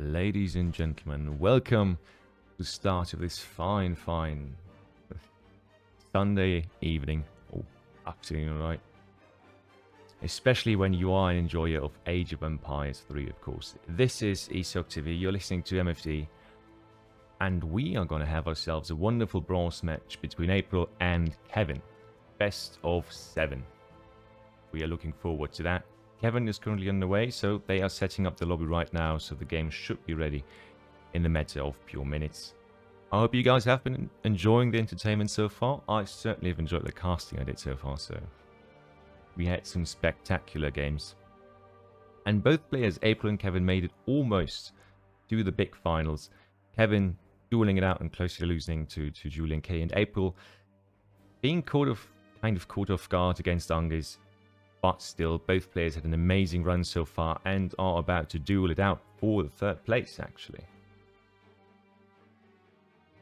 Ladies and gentlemen, welcome to the start of this fine Sunday evening, or afternoon, right? Especially when you are an enjoyer of Age of Empires 3, of course. This is ESOC TV, you're listening to MFD, and we are going to have ourselves a wonderful bronze match between April and Kevin. Best of 7. We are looking forward to that. Kevin is currently underway, so they are setting up the lobby right now, so the game should be ready in the matter of pure minutes. I hope you guys have been enjoying the entertainment so far. I certainly have enjoyed the casting I did so far, so we had some spectacular games. And both players, April and Kevin, made it almost to the big finals. Kevin dueling it out and closely losing to Julian K, and April being kind of caught off guard against Angus. But still, both players had an amazing run so far and are about to duel it out for the third place, actually.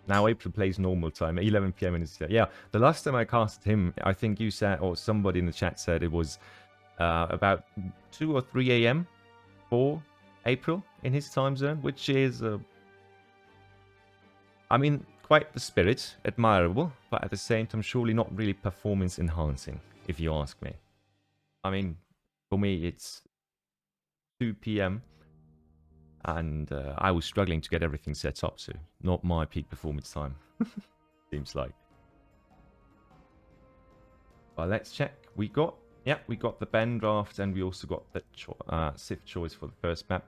Now April plays normal time, 11 PM in his set. Yeah, the last time I casted him, I think you said, or somebody in the chat said it was about 2 or 3 AM for April in his time zone, which is, I mean, quite the spirit, admirable, but at the same time, surely not really performance enhancing, if you ask me. I mean, for me, it's 2 PM, and I was struggling to get everything set up, so not my peak performance time, seems like. But let's check. We got the Ben draft, and we also got the Sith choice for the first map.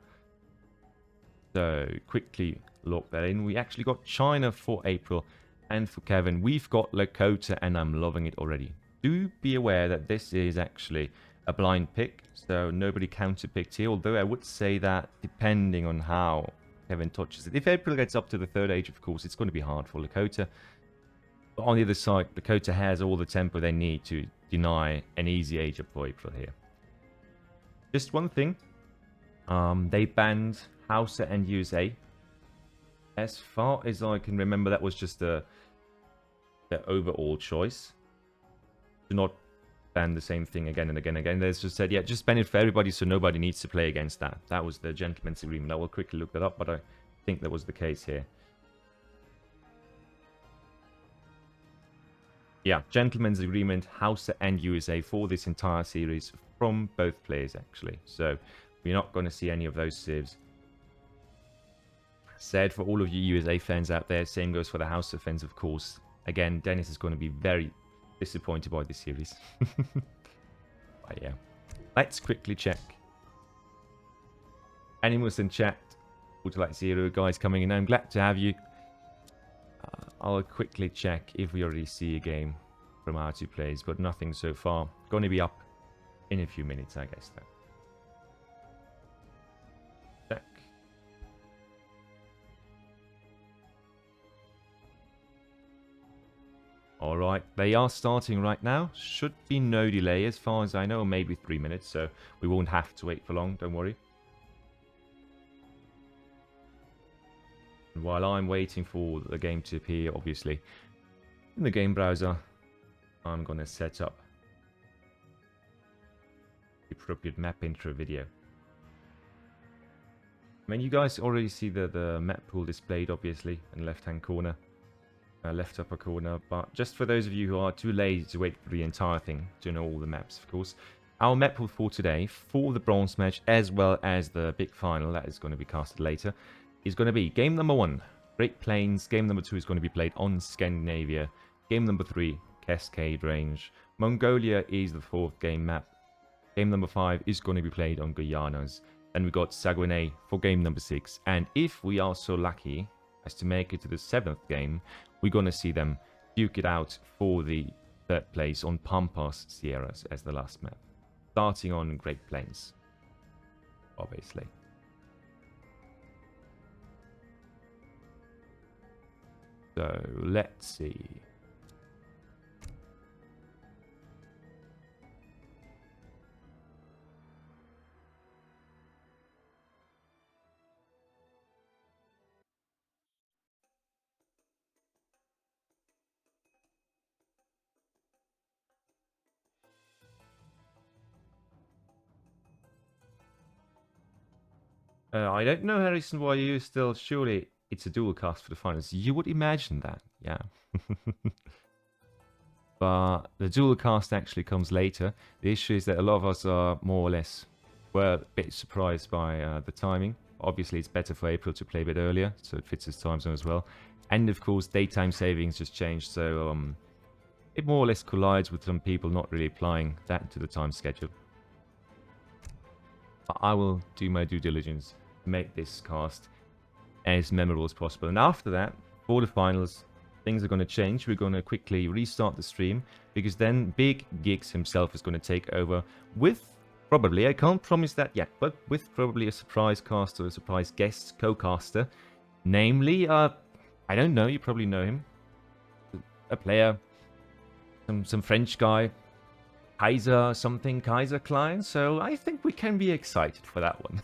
So quickly lock that in. We actually got China for April, and for Kevin, we've got Lakota, and I'm loving it already. Do be aware that this is actually a blind pick, so nobody counter-picked here, although I would say that depending on how Kevin touches it. If April gets up to the third age, of course, it's going to be hard for Lakota. But on the other side, Lakota has all the tempo they need to deny an easy age up for April here. Just one thing, they banned Hausa and USA. As far as I can remember, that was just the overall choice. Do not ban the same thing again and again and again. They just said, yeah, just ban it for everybody so nobody needs to play against that. That was the gentleman's agreement. I will quickly look that up, but I think that was the case here. Yeah, gentleman's agreement, Hausa and USA for this entire series from both players, actually. So we're not going to see any of those civs. Said for all of you USA fans out there, same goes for the Hausa fans, of course. Again, Dennis is going to be very disappointed by this series. But yeah, let's quickly check. Animals in chat, Autolite Zero, guys coming in. I'm glad to have you. I'll quickly check if we already see a game from our two players, but nothing so far. Going to be up in a few minutes, I guess. Though. Check. Alright, they are starting right now. Should be no delay as far as I know, maybe 3 minutes, so we won't have to wait for long, don't worry. And while I'm waiting for the game to appear, obviously, in the game browser, I'm going to set up the appropriate map intro video. I mean, you guys already see the map pool displayed, obviously, in the left-hand corner. Left upper corner, but just for those of you who are too lazy to wait for the entire thing to know all the maps, of course, our map pool for today, for the bronze match as well as the big final that is going to be casted later, is going to be game number 1, Great Plains, game number 2 is going to be played on Scandinavia, game number 3, Cascade Range, Mongolia is the 4th game map, game number 5 is going to be played on Guianas, and we got Saguenay for game number 6, and if we are so lucky as to make it to the 7th game, we're going to see them duke it out for the 3rd place on Pampas Sierras as the last map. Starting on Great Plains, obviously. So, let's see. I don't know, Harrison, why you still... Surely it's a dual cast for the finals. You would imagine that, yeah. But the dual cast actually comes later. The issue is that a lot of us are more or less, well, a bit surprised by the timing. Obviously, it's better for April to play a bit earlier, so it fits his time zone as well. And of course, daytime savings just changed, so it more or less collides with some people not really applying that to the time schedule. But I will do my due diligence to make this cast as memorable as possible. And after that, for the finals, things are going to change. We're going to quickly restart the stream, because then Big Gigs himself is going to take over with probably, I can't promise that yet, but with probably a surprise caster, a surprise guest co-caster. Namely, I don't know, you probably know him. A player, some French guy, Kaiser something, Kaiser Klein. So I think we can be excited for that one.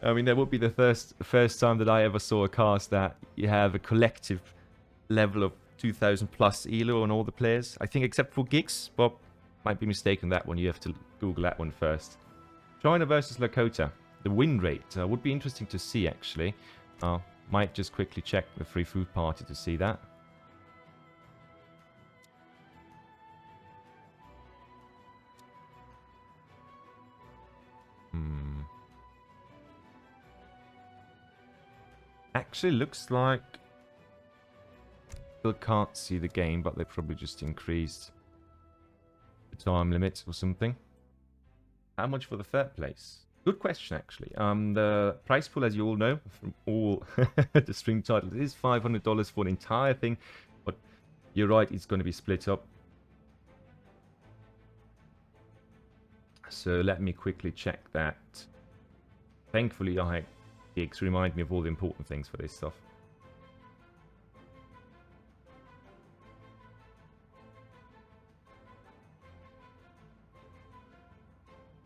I mean, that would be the first time that I ever saw a cast that you have a collective level of 2,000 plus elo on all the players. I think except for Gigs, but might be mistaken on that one. You have to Google that one first. China versus Lakota. The win rate would be interesting to see, actually. Might just quickly check the free food party to see that. Actually, looks like... Still can't see the game, but they probably just increased the time limit or something. How much for the third place? Good question, actually. The prize pool, as you all know, from all the stream titles, is $500 for an entire thing. But you're right, it's going to be split up. So let me quickly check that. Thankfully, Gigs remind me of all the important things for this stuff.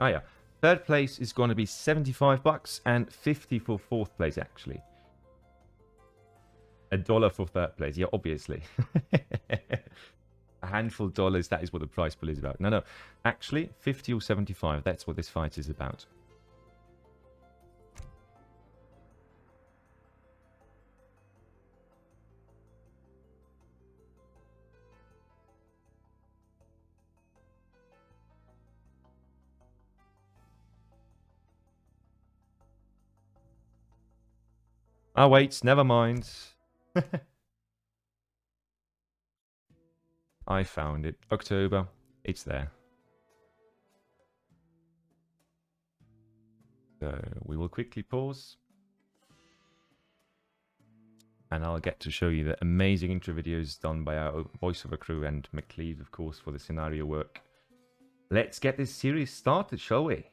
Oh yeah, third place is going to be $75 and $50 for fourth place, actually. $1 for third place, yeah, obviously. A handful of dollars, that is what the prize pool is about. No, actually, 50 or 75, that's what this fight is about. Oh, wait, never mind. I found it. October. It's there. So we will quickly pause. And I'll get to show you the amazing intro videos done by our voiceover crew and McLeave, of course, for the scenario work. Let's get this series started, shall we?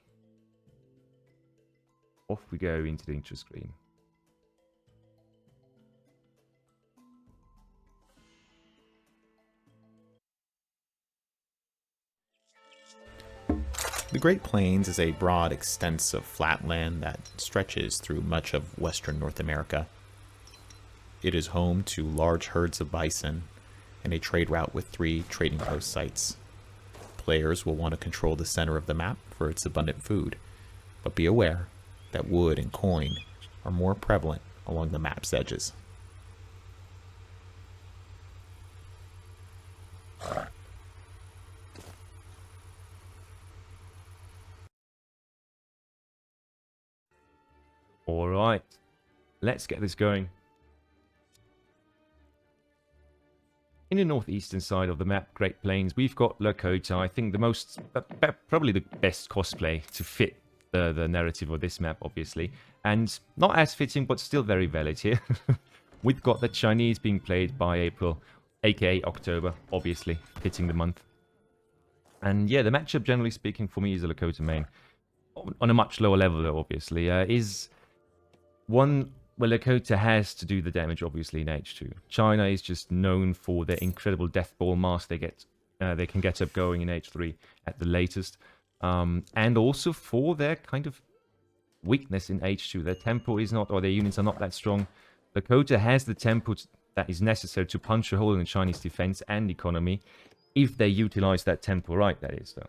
Off we go into the intro screen. The Great Plains is a broad extense of flat land that stretches through much of western North America. It is home to large herds of bison and a trade route with 3 trading post sites. Players will want to control the center of the map for its abundant food, but be aware that wood and coin are more prevalent along the map's edges. Alright, let's get this going. In the northeastern side of the map, Great Plains, we've got Lakota. I think the most, probably the best cosplay to fit the narrative of this map, obviously. And not as fitting, but still very valid here. We've got the Chinese being played by April, aka October, obviously, fitting the month. And yeah, the matchup, generally speaking, for me is a Lakota main. On a much lower level, though, obviously, is one where Lakota has to do the damage, obviously, in H2. China is just known for their incredible death ball mass they can get up going in H3 at the latest. And also for their kind of weakness in H2. Their tempo is not, or their units are not that strong. Lakota has the tempo that is necessary to punch a hole in the Chinese defense and economy, if they utilize that tempo right, that is, though.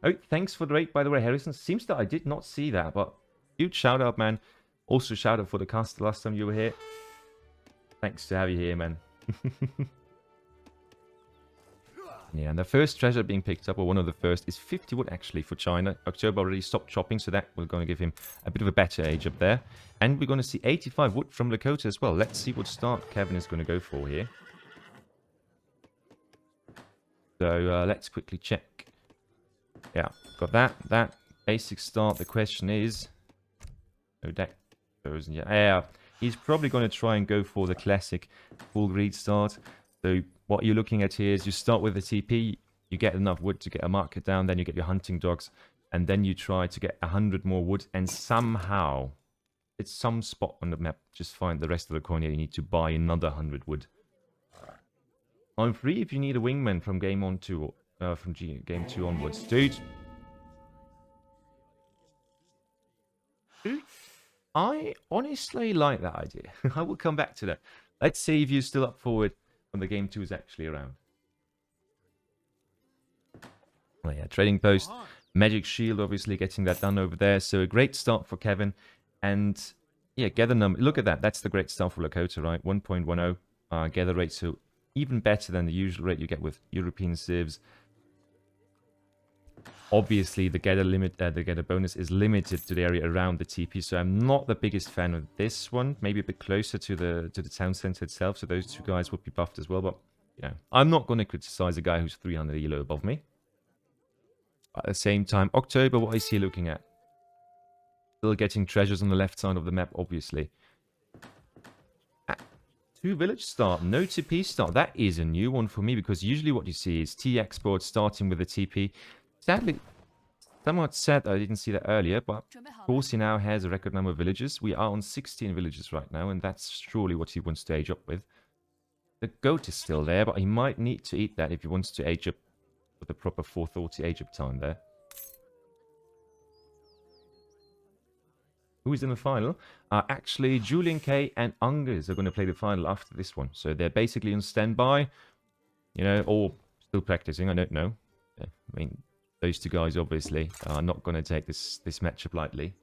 Oh, thanks for the rate, by the way, Harrison. Seems that I did not see that, but huge shout out, man. Also, shout out for the cast the last time you were here. Thanks to have you here, man. Yeah, and the first treasure being picked up, or one of the first, is 50 wood actually for China. October already stopped chopping, so that we're going to give him a bit of a better age up there. And we're going to see 85 wood from Lakota as well. Let's see what start Kevin is going to go for here. So let's quickly check. Yeah, got that. That basic start. The question is... Oh, that goes... Yeah, he's probably going to try and go for the classic full greed start. So what you're looking at here is you start with the TP, you get enough wood to get a marker down, then you get your hunting dogs, and then you try to get 100 more wood, and somehow, it's some spot on the map, just find the rest of the coin here, you need to buy another 100 wood. I'm free if you need a wingman from game 2 onwards. Dude, I honestly like that idea. I will come back to that. Let's see if you're still up for it when the game 2 is actually around. Oh yeah, trading post, magic shield, obviously getting that done over there. So a great start for Kevin, and yeah, gather number. Look at that. That's the great start for Lakota, right? 1.10 gather rate, so even better than the usual rate you get with European civs. Obviously, the gather limit, the gather bonus is limited to the area around the TP, so I'm not the biggest fan of this one. Maybe a bit closer to the town center itself, so those two guys would be buffed as well. But you know, I'm not going to criticize a guy who's 300 elo above me. At the same time, October, what is he looking at? Still getting treasures on the left side of the map, obviously. 2 village start, no TP start. That is a new one for me, because usually what you see is T export starting with a TP. Sadly, somewhat sad that I didn't see that earlier, but of course he now has a record number of villages. We are on 16 villages right now, and that's surely what he wants to age up with. The goat is still there, but he might need to eat that if he wants to age up with the proper 430 age up time there. Who is in the final? Actually, Julian K and Unges are going to play the final after this one. So they're basically on standby, you know, or still practicing, I don't know. Yeah, I mean... Those two guys obviously are not going to take this matchup lightly.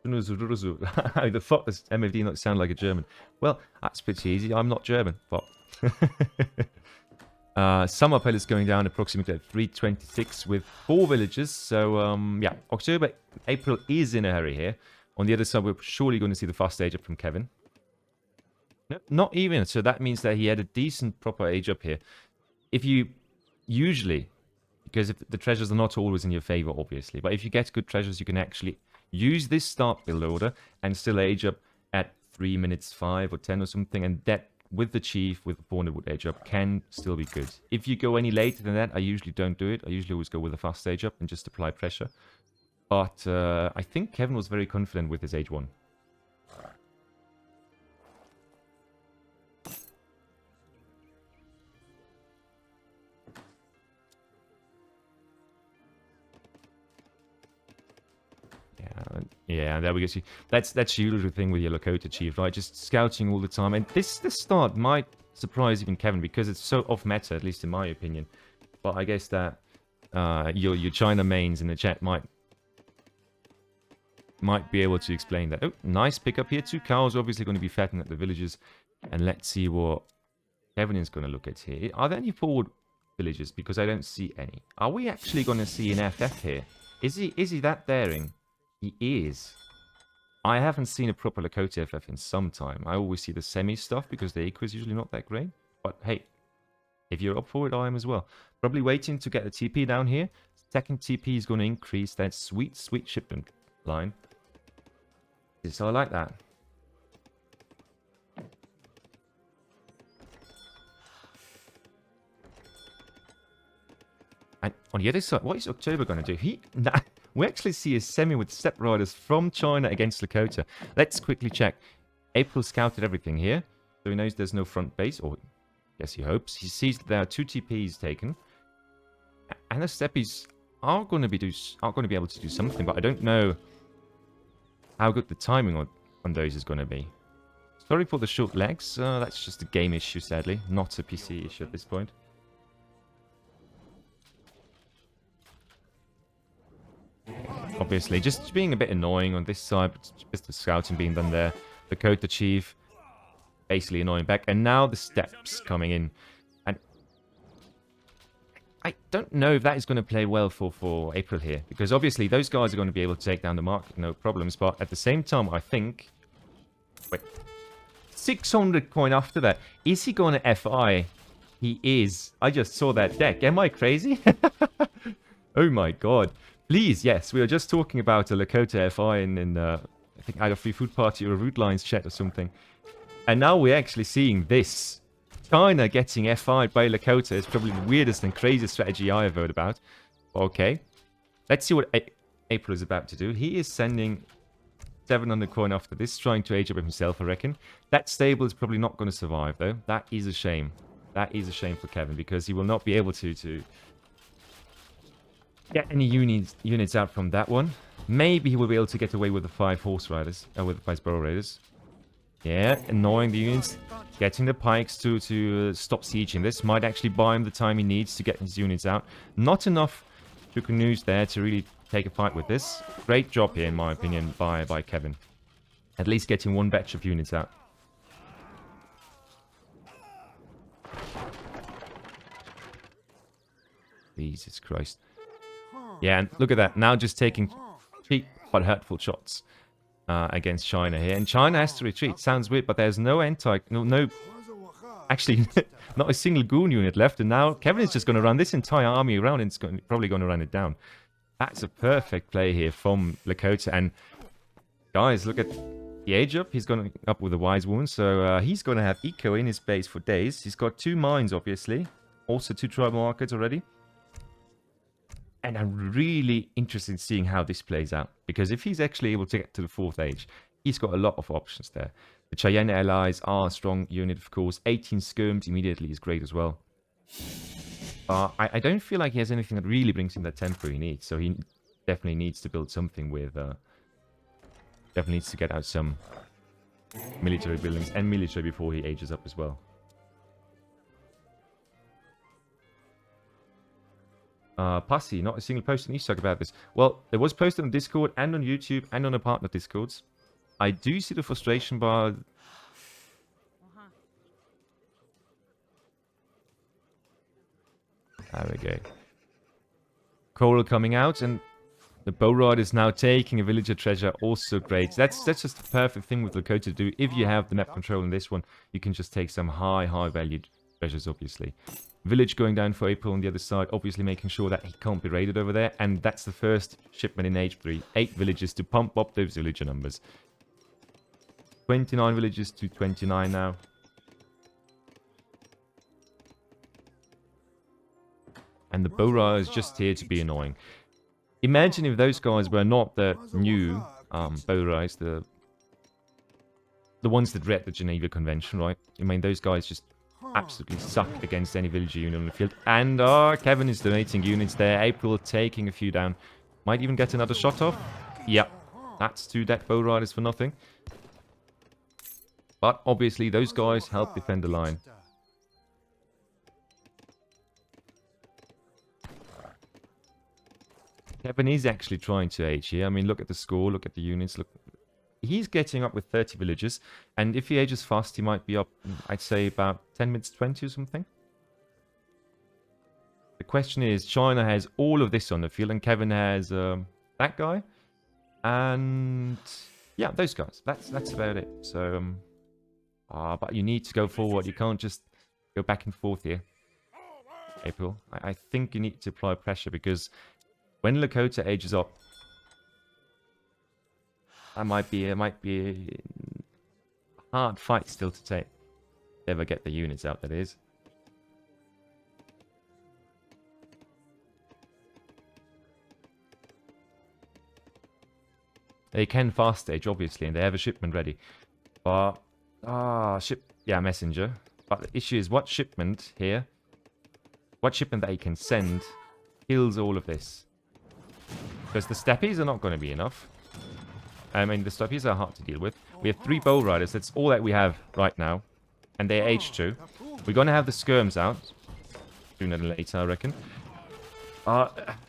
The fuck does MFD not sound like a German? Well, that's pretty easy. I'm not German, but... Summer Palace going down approximately at 326 with 4 villages. So, yeah, October, April is in a hurry here. On the other side, we're surely going to see the fast age up from Kevin. No, not even. So that means that he had a decent proper age up here. If you usually, because if the treasures are not always in your favor, obviously, but if you get good treasures, you can actually use this start build order and still age up at 3 minutes 5 or 10 or something, and that with the chief, with the 400 wood age up, can still be good. If you go any later than that, I usually don't do it. I usually always go with a fast age up and just apply pressure. But I think Kevin was very confident with his age 1. Yeah, there we go. See, that's the usual thing with your Lakota chief, right? Just scouting all the time. And this start might surprise even Kevin because it's so off meta, at least in my opinion. But I guess that your China mains in the chat might be able to explain that. Oh, nice pickup here. 2 cows obviously going to be fattening at the villages. And let's see what Kevin is going to look at here. Are there any forward villages? Because I don't see any. Are we actually going to see an FF here? Is he that daring? He is. I haven't seen a proper Lakota FF in some time. I always see the semi stuff because the eco is usually not that great. But hey, if you're up for it, I am as well. Probably waiting to get the TP down here. Second TP is going to increase that sweet, sweet shipment line. So I like that. And on the other side, what is October going to do? We actually see a semi with step riders from China against Lakota. Let's quickly check. April scouted everything here, so he knows there's no front base, or yes, he hopes. He sees that there are 2 TPs taken, and the steppies are going to be able to do something, but I don't know how good the timing on those is going to be. Sorry for the short legs. That's just a game issue, sadly, not a PC issue at this point. obviously. Just being a bit annoying on this side, but just the scouting being done there. The Dakota Chief, basically annoying back. And now the steps coming in. And I don't know if that is going to play well for April here. Because obviously those guys are going to be able to take down the market, no problems. But at the same time, I think... Wait. 600 coin after that. Is he going to FI? He is. I just saw that deck. Am I crazy? Oh my god. Please, yes. We were just talking about a Lakota FI in I think either Free Food Party or a Root Lines chat or something. And now we're actually seeing this. China getting FI'd by Lakota is probably the weirdest and craziest strategy I have heard about. Okay. Let's see what April is about to do. He is sending 700 coin after this, trying to age up himself, I reckon. That stable is probably not going to survive, though. That is a shame. That is a shame for Kevin, because he will not be able to get any units out from that one. Maybe he will be able to get away with the 5 horse riders, with the 5 sparrow raiders. Yeah, annoying the units. Getting the pikes to stop sieging. This might actually buy him the time he needs to get his units out. Not enough Chukunoos there to really take a fight with this. Great job here, in my opinion, by Kevin. At least getting one batch of units out. Jesus Christ. Yeah, and look at that. Now just taking cheap but hurtful shots against China here. And China has to retreat. Sounds weird, but there's no actually, not a single goon unit left. And now Kevin is just going to run this entire army around and it's probably going to run it down. That's a perfect play here from Lakota. And guys, look at the age up. He's going up with a wise woman. So he's going to have eco in his base for days. He's got 2 mines, obviously. Also 2 tribal markets already. And I'm really interested in seeing how this plays out. Because if he's actually able to get to the 4th age, he's got a lot of options there. The Cheyenne allies are a strong unit, of course. 18 skirms immediately is great as well. I don't feel like he has anything that really brings him that tempo he needs. So he definitely needs to build something with... definitely needs to get out some military buildings and military before he ages up as well. Pussy, not a single post on ESOC about this. Well, there was posted on Discord and on YouTube and on a partner Discords. I do see the frustration bar. There we go. Coral coming out, and the bow rod is now taking a villager treasure. Also great. That's just the perfect thing with Lakota to do. If you have the map control in this one, you can just take some high valued treasures, obviously. Village going down for April on the other side, obviously making sure that he can't be raided over there. And that's the first shipment in Age 3. 8 villages to pump up those villager numbers. 29 villages to 29 now. And the Bora is just here to be annoying. Imagine if those guys were not the new Boras, the ones that read the Geneva Convention, right? I mean, those guys just absolutely suck against any villager unit on the field. And Kevin is donating units there. April taking a few down. Might even get another shot off. Yep. That's 2 deck bow riders for nothing. But obviously those guys help defend the line. Kevin is actually trying to age here. I mean, look at the score. Look at the units. Look. He's getting up with 30 villages, and if he ages fast, he might be up, I'd say, about 10 minutes 20 or something. The question is, China has all of this on the field, and Kevin has that guy, and yeah, those guys. That's about it. So, but you need to go forward. You can't just go back and forth here, April. I think you need to apply pressure, because when Lakota ages up, it might be a hard fight still to take. Never get the units out, that is. They can fast stage, obviously, and they have a shipment ready. But messenger. But the issue is, what shipment here? What shipment they can send kills all of this. Because the steppies are not going to be enough. I mean, the steppies are hard to deal with. We have 3 bow riders. That's all that we have right now. And they're H2. We're going to have the skirms out. Sooner than later, I reckon.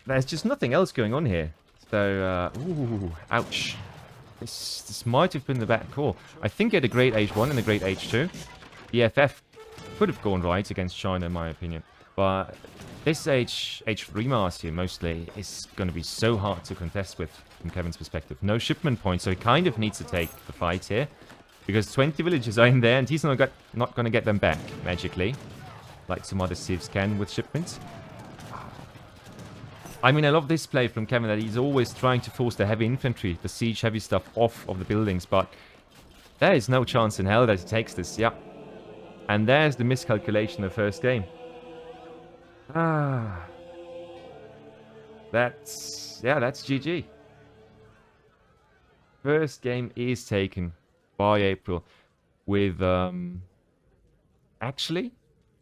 There's just nothing else going on here. Ooh, ouch. This might have been the bad call. I think he had a great H1 and a great H2. The FF could have gone right against China, in my opinion. But this H3 Mars here, mostly, is going to be so hard to contest with, from Kevin's perspective. No shipment points, so he kind of needs to take the fight here. Because 20 villages are in there, and he's not going to get them back, magically. Like some other civs can with shipments. I mean, I love this play from Kevin, that he's always trying to force the heavy infantry, the siege heavy stuff, off of the buildings. But there is no chance in hell that he takes this, yeah. And there's the miscalculation of the first game. That's GG. First game is taken by April with actually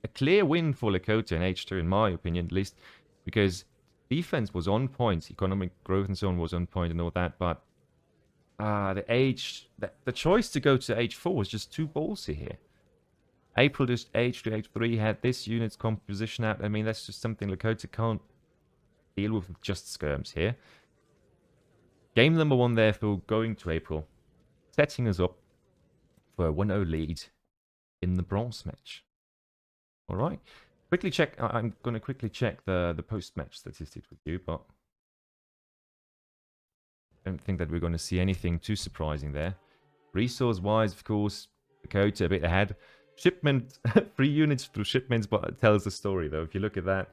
a clear win for Lakota in H2, in my opinion, at least, because defense was on point, economic growth and so on was on point and all that, but the choice to go to H4 was just too ballsy here. April just H2, H3 had this unit's composition out. I mean, that's just something Lakota can't deal with just skirms here. Game number 1, therefore, going to April, setting us up for a 1-0 lead in the bronze match. All right. Quickly check. I'm going to quickly check the post-match statistics with you, but I don't think that we're going to see anything too surprising there. Resource-wise, of course, Dakota a bit ahead. Shipment, 3 units through shipments, but it tells the story, though. If you look at that,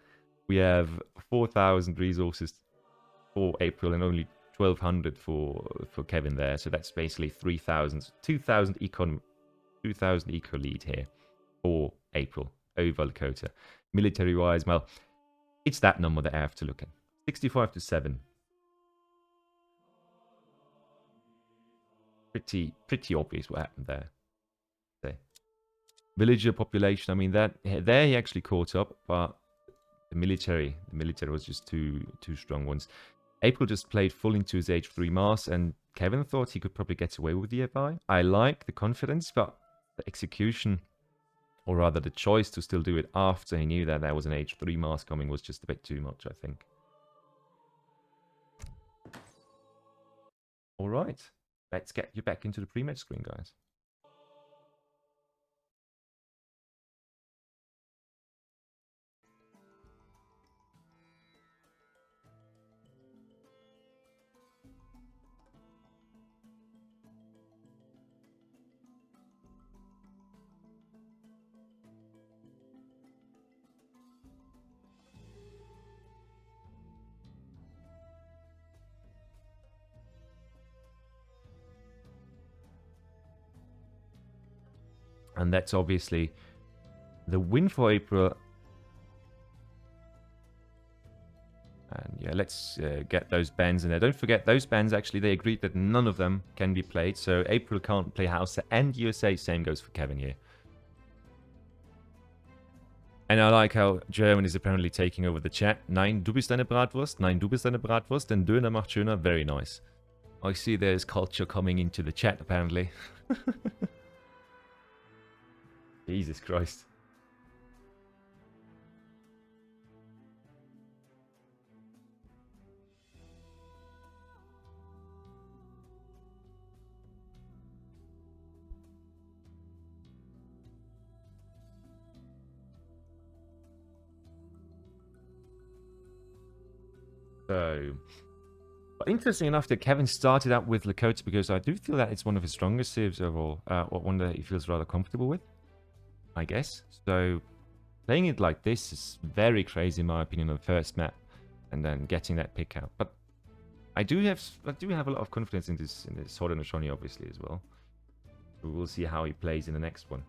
we have 4,000 resources for April and only 1,200 for Kevin there. So that's basically 3,000, 2,000 econ lead here for April over Lakota. Military-wise, well, it's that number that I have to look at. 65-7. Pretty obvious what happened there. Villager population, I mean, that there he actually caught up, but the military was just too strong ones. April just played full into his H3 Mars, and Kevin thought he could probably get away with the FI. I like the confidence, but the execution, or rather the choice to still do it after he knew that there was an H3 Mars coming, was just a bit too much, I think. All right, let's get you back into the pre-match screen, guys. And that's obviously the win for April. And yeah, let's get those bands in there. Don't forget, those bands, actually, they agreed that none of them can be played. So April can't play Hausa and USA. Same goes for Kevin here. And I like how German is apparently taking over the chat. Nein, du bist eine Bratwurst. Nein, du bist eine Bratwurst. Denn Döner macht schöner. Very nice. I see there's culture coming into the chat, apparently. Jesus Christ. So, but interesting enough that Kevin started out with Lakota, because I do feel that it's one of his strongest civs overall. One that he feels rather comfortable with, I guess. So playing it like this is very crazy in my opinion on the first map, and then getting that pick out. But I do have a lot of confidence in this Haudenosaunee obviously as well. We will see how he plays in the next one.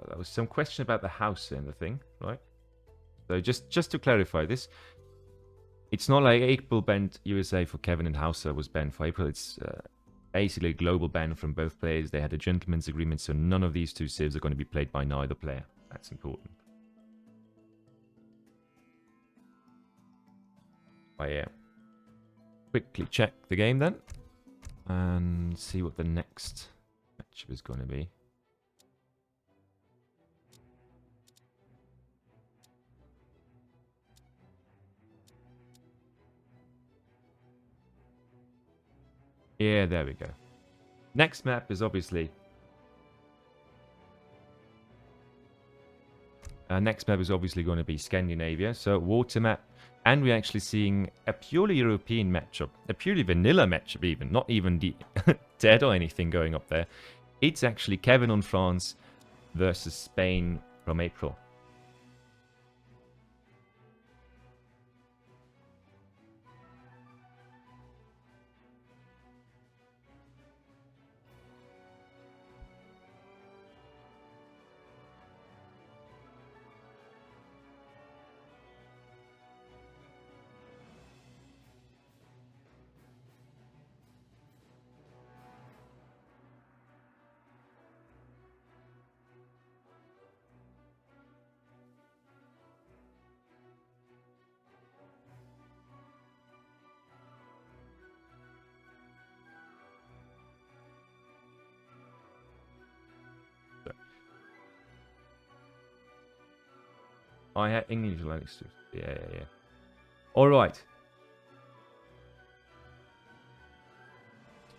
There was some question about the house in the thing, right? So just to clarify this, it's not like April banned USA for Kevin and Hausa was banned for April. It's basically a global ban from both players. They had a gentleman's agreement, so none of these two civs are going to be played by neither player. That's important. But yeah, quickly check the game then. And see what the next matchup is going to be. Yeah, there we go. Next map is obviously... next map is obviously going to be Scandinavia. So, water map. And we're actually seeing a purely European matchup. A purely vanilla matchup even. Not even the dead or anything going up there. It's actually Kevin on France versus Spain from April. I had English language. Yeah. All right.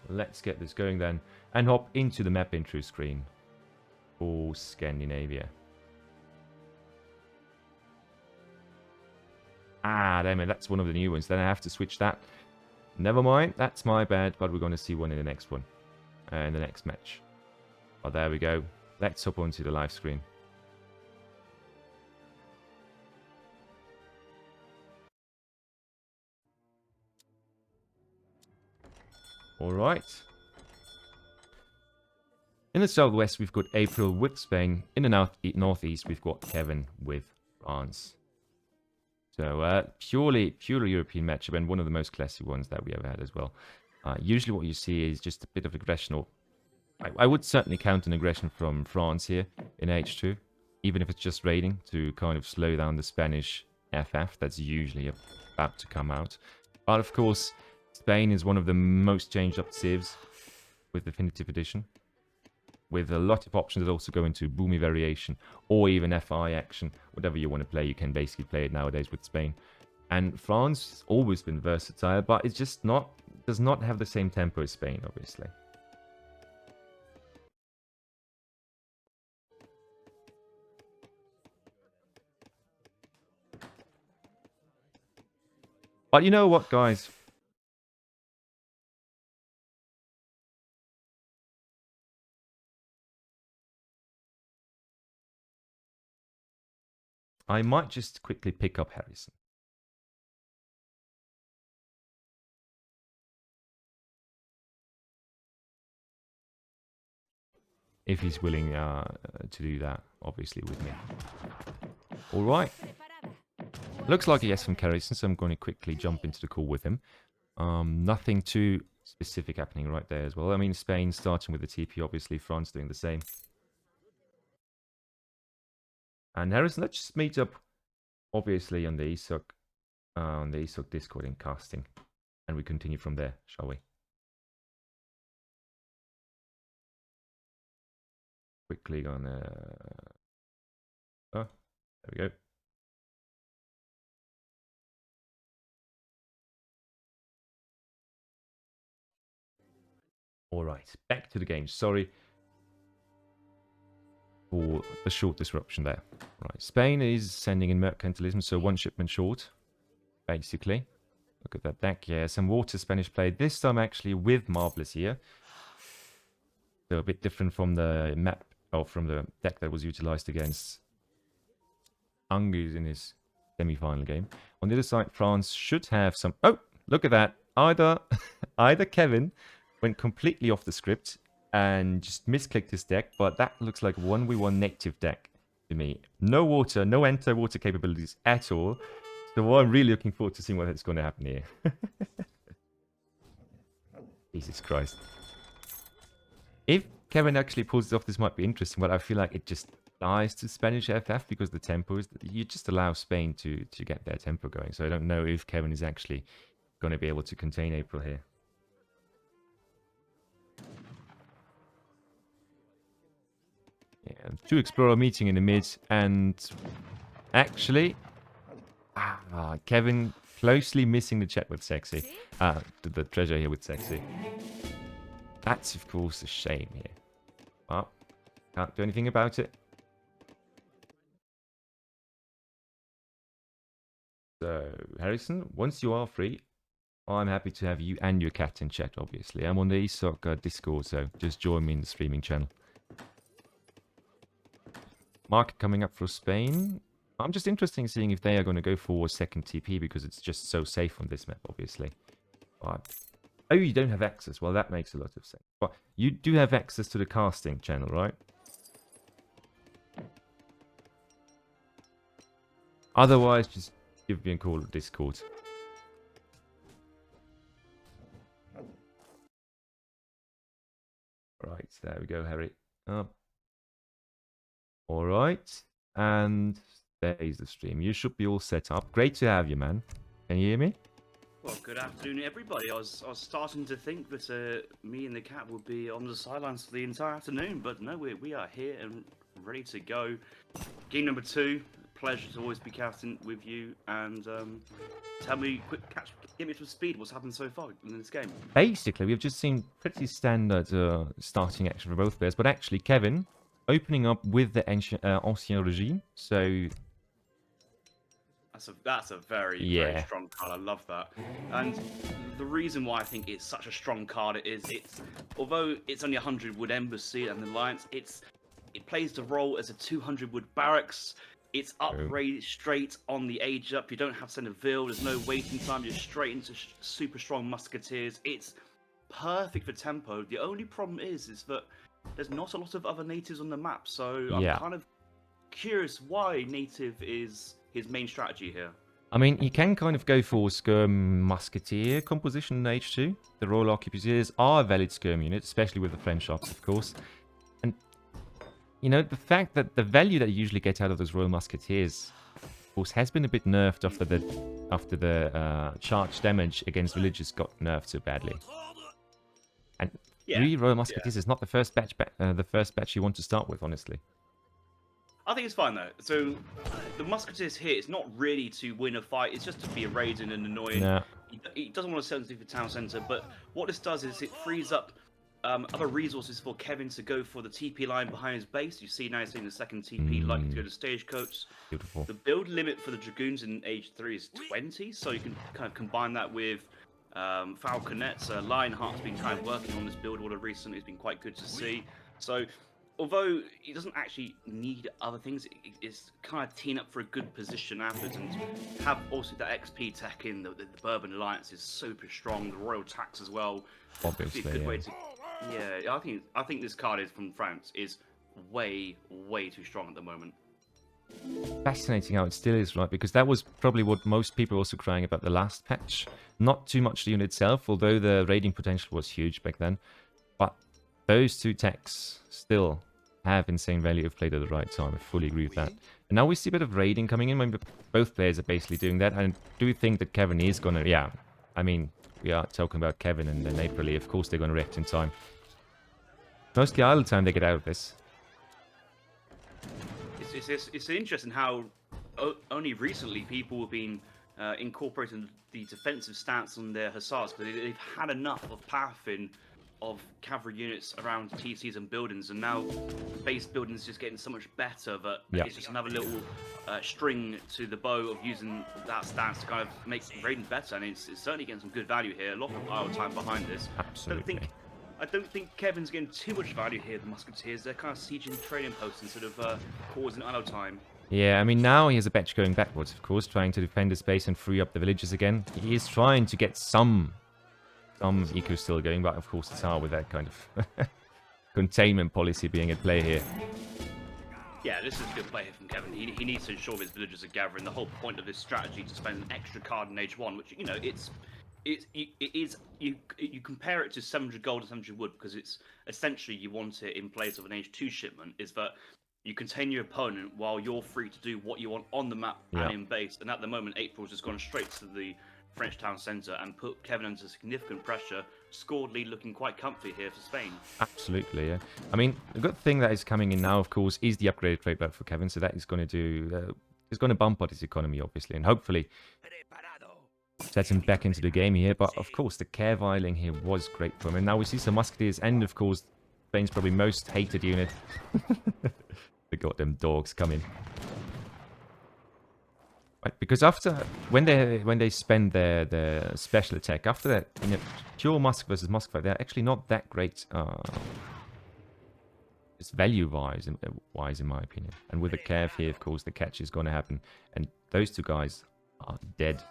Let's get this going then. And hop into the map intro screen for Scandinavia. Ah, damn it. That's one of the new ones. Then I have to switch that. Never mind. That's my bad. But we're going to see one in the next one. In the next match. Oh, there we go. Let's hop onto the live screen. All right. In the southwest, we've got April with Spain. In the northeast, we've got Kevin with France. So, purely European matchup and one of the most classy ones that we ever had as well. Usually what you see is just a bit of aggression. Or I would certainly count an aggression from France here in H2. Even if it's just raiding to kind of slow down the Spanish FF that's usually about to come out. But of course... Spain is one of the most changed up civs with Definitive Edition. With a lot of options that also go into Boomy Variation or even FI action. Whatever you want to play, you can basically play it nowadays with Spain. And France has always been versatile, but it's just not, does not have the same tempo as Spain, obviously. But you know what, guys? I might just quickly pick up Harrison. If he's willing to do that, obviously, with me. Alright. Looks like he has some Harrison, so I'm going to quickly jump into the call with him. Nothing too specific happening right there as well. I mean, Spain starting with the TP, obviously. France doing the same. And Harrison, let's just meet up, obviously, on the ESOC Discord in casting. And we continue from there, shall we? Quickly gonna... Oh, there we go. Alright, back to the game. Sorry for the short disruption there. Right, Spain is sending in mercantilism, so one shipment short, basically. Look at that deck. Yeah, some water Spanish play. This time actually with Marvelous here. So a bit different from the map, or from the deck that was utilized against Angus in his semi-final game. On the other side, France should have some... Oh, look at that. Either Kevin went completely off the script and just misclicked his deck, but that looks like a 1v1 native deck to me. No water, no anti-water capabilities at all. So I'm really looking forward to seeing what's going to happen here. Jesus Christ. If Kevin actually pulls it off, this might be interesting, but I feel like it just dies to Spanish FF because the tempo is... You just allow Spain to get their tempo going. So I don't know if Kevin is actually going to be able to contain April here. two explorer meeting in the mid, and actually, Kevin closely missing the check with Sexy. The treasure here with Sexy. That's of course a shame here. Well, can't do anything about it. So, Harrison, once you are free, I'm happy to have you and your cat in chat, obviously. I'm on the ESOC Discord, so just join me in the streaming channel. Market coming up for Spain. I'm just interested in seeing if they are going to go for a second TP, because it's just so safe on this map, obviously. But, oh, you don't have access. Well, that makes a lot of sense. But you do have access to the casting channel, right? Otherwise, just give me a call at Discord. Right, there we go, Harry. Alright, and there's the stream. You should be all set up. Great to have you, man. Can you hear me? Well, good afternoon, everybody. I was starting to think that me and the cat would be on the sidelines for the entire afternoon, but no, we are here and ready to go. Game number 2. Pleasure to always be casting with you, and tell me, get me up to speed. What's happened so far in this game? Basically, we've just seen pretty standard starting action for both players, but actually, Kevin opening up with the Ancien Regime, so that's a very strong card. I love that, and the reason why I think it's such a strong card is although it's only 100 wood embassy and alliance, it plays the role as a 200 wood barracks. It's upgraded straight on the age up. You don't have to send a Ville. There's no waiting time. You're straight into super strong musketeers. It's perfect for tempo. The only problem is that there's not a lot of other natives on the map. So I'm kind of curious why native is his main strategy here. I mean, you can kind of go for Skirm Musketeer composition in H2. The Royal Arquebusiers are a valid Skirm unit, especially with the French ops, of course. And you know, the fact that the value that you usually get out of those Royal Musketeers, of course, has been a bit nerfed after the charge damage against villages got nerfed so badly. And 3 Royal Musketeers is not the first batch you want to start with, honestly. I think it's fine though. So the musketeers here, it's not really to win a fight. It's just to be a raiding and annoying. Nah. He doesn't want to send anything for town centre, but what this does is it frees up other resources for Kevin to go for the TP line behind his base. You see now he's seeing the second TP likely to go to Stagecoach. Beautiful. The build limit for the Dragoons in Age 3 is 20, so you can kind of combine that with Falconets. Lionheart's been kind of working on this build order recently. It's been quite good to see. So although he doesn't actually need other things, it's kind of teeing up for a good position afterwards, and have also the XP tech in the Bourbon Alliance is super strong. The Royal Tax as well. Obviously, a good way to, I think this card is from France is way too strong at the moment. Fascinating how it still is, right? Because that was probably what most people were also crying about the last patch. Not too much the unit itself, although the raiding potential was huge back then. But those two techs still have insane value if played at the right time. I fully agree with that. And now we see a bit of raiding coming in. Both players are basically doing that. And I do think that Kevin is going to... I mean, we are talking about Kevin and then April. Of course, they're going to react in time. Mostly idle time they get out of this. It's interesting how only recently people have been incorporating the defensive stance on their hussars, but they've had enough of pathing of cavalry units around TCs and buildings, and now base building is just getting so much better that it's just another little string to the bow of using that stance to kind of make raiding better, and it's certainly getting some good value here. A lot of idle time behind this. Absolutely. I don't think Kevin's getting too much value here, the Musketeers. They're kind of sieging trading posts instead of causing idle time. Yeah, I mean, now he has a batch going backwards, of course, trying to defend his base and free up the villages again. He is trying to get some eco still going, but of course it's hard with that kind of containment policy being at play here. Yeah, this is a good play here from Kevin. He needs to ensure his villagers are gathering. The whole point of this strategy to spend an extra card in H1, which, you know, you compare it to 700 gold and 700 wood because it's essentially you want it in place of an H2 shipment, is that you contain your opponent while you're free to do what you want on the map and in base. And at the moment, April's just gone straight to the French town centre and put Kevin under significant pressure. Scored lead, looking quite comfy here for Spain. Absolutely, yeah. I mean, the good thing that is coming in now, of course, is the upgraded trade route for Kevin. So that is going to do, it's going to bump up his economy, obviously, and hopefully set him back into the game here. But of course, the Caerweiling here was great for him. And now we see some Musketeers, and of course, Spain's probably most hated unit. The goddamn dogs come in. Right, because after when they spend their special attack, after that, you know, pure Musk versus Muscovite, they're actually not that great. It's value-wise, in my opinion. And with the Cav here, of course, the catch is going to happen, and those two guys are dead.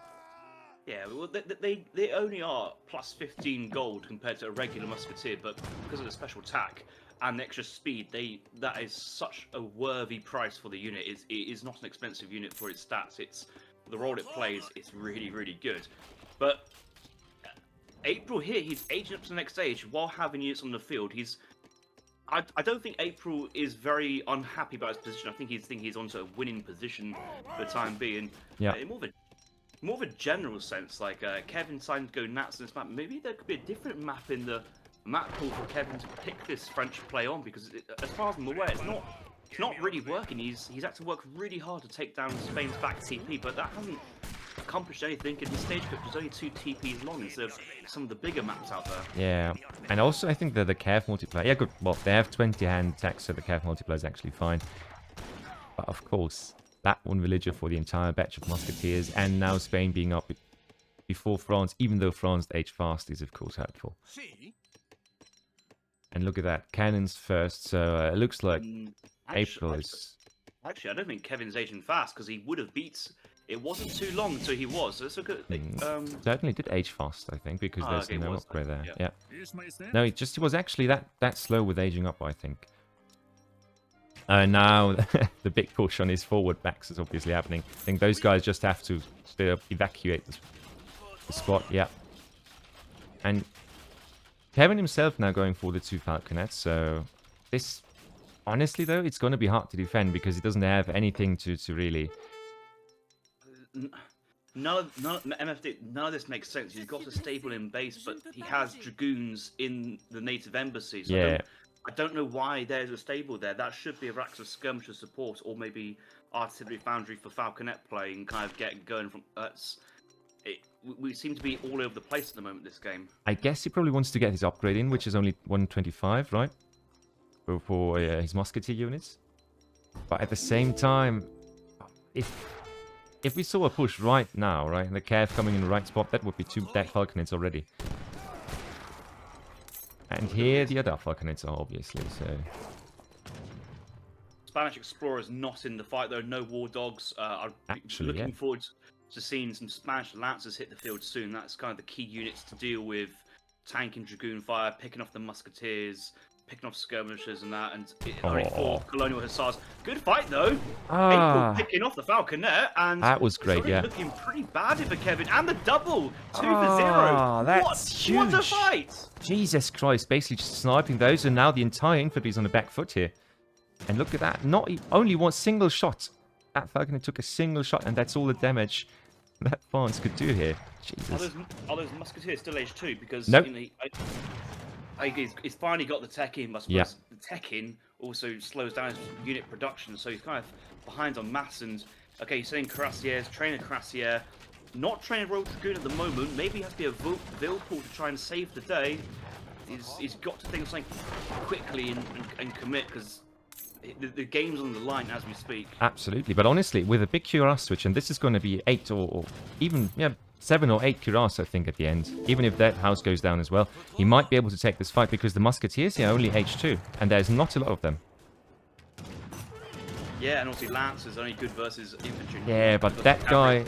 Yeah, well, they only are plus 15 gold compared to a regular musketeer, but because of the special attack and the extra speed, that is such a worthy price for the unit. It is not an expensive unit for its stats. It's the role it plays. It's really, really good. But April here, he's aging up to the next stage while having units on the field. I don't think April is very unhappy about his position. I think he's onto a winning position for the time being. Yeah. More of a general sense, like Kevin signed to go Nats in this map. Maybe there could be a different map in the map pool for Kevin to pick this French play on, because as far as I'm aware, it's not really working. He's had to work really hard to take down Spain's back TP, but that hasn't accomplished anything, and his stage script is only 2 TPs long instead of some of the bigger maps out there. Yeah, and also I think that the Cav multiplier, yeah, good. Well, they have 20 hand attacks, so the Cav multiplier is actually fine. But of course, that one villager for the entire batch of musketeers, and now Spain being up before France, even though France age fast is of course helpful. And look at that, cannons first, so it looks like April is... Actually, I don't think Kevin's aging fast, because he would have beat... It wasn't too long until he was, so let's look at... Certainly did age fast, I think, because there's no upgrade there. Yeah. No, it was actually that slow with aging up, I think. Now, the big push on his forward backs is obviously happening. I think those guys just have to straight up evacuate the spot, yeah. And Kevin himself now going for the 2 Falconets, so this, honestly though, it's going to be hard to defend because he doesn't have anything to really... None of this makes sense. He's got a stable in base, but he has Dragoons in the native embassy, so yeah. I don't know why there's a stable there. That should be a Rax of skirmisher support, or maybe artillery foundry for Falconet play and kind of get going from... we seem to be all over the place at the moment, this game. I guess he probably wants to get his upgrade in, which is only 125, right? For his musketeer units. But at the same time, if we saw a push right now, right, and the Cav coming in the right spot, that would be 2 dead Falconets already. And here the other Falconets are, obviously, so... Spanish Explorers not in the fight, though. No War Dogs. I'm looking forward to seeing some Spanish Lancers hit the field soon. That's kind of the key units to deal with tank and Dragoon fire, picking off the Musketeers, picking off skirmishers and that, and only 4 Colonial Hussars. Good fight, though. April picking off the Falconet, and that was great, yeah. Looking pretty bad for Kevin, and the double 2 for 0. That's huge. What a fight! Jesus Christ, basically just sniping those, and now the entire infantry's on the back foot here. And look at that, only one single shot. That Falconet took a single shot, and that's all the damage that France could do here. Jesus. Are those Musketeers still age 2? Because nope. He's finally got the tech in, but I suppose the tech in also slows down his unit production, so he's kind of behind on maths. And okay, he's saying Cuirassiers, trainer Cuirassier, not training Royal Dragoon at the moment. Maybe he has to be a Vilpool to try and save the day. He's got to think of something quickly and commit, because the game's on the line as we speak. Absolutely, but honestly, with a big cuirass switch, and this is going to be 8 or even 7 or 8 cuirass, I think, at the end. Even if that house goes down as well, he might be able to take this fight, because the musketeers here are only H2, and there's not a lot of them. Yeah, and also Lancers only good versus infantry. Yeah, but that guy...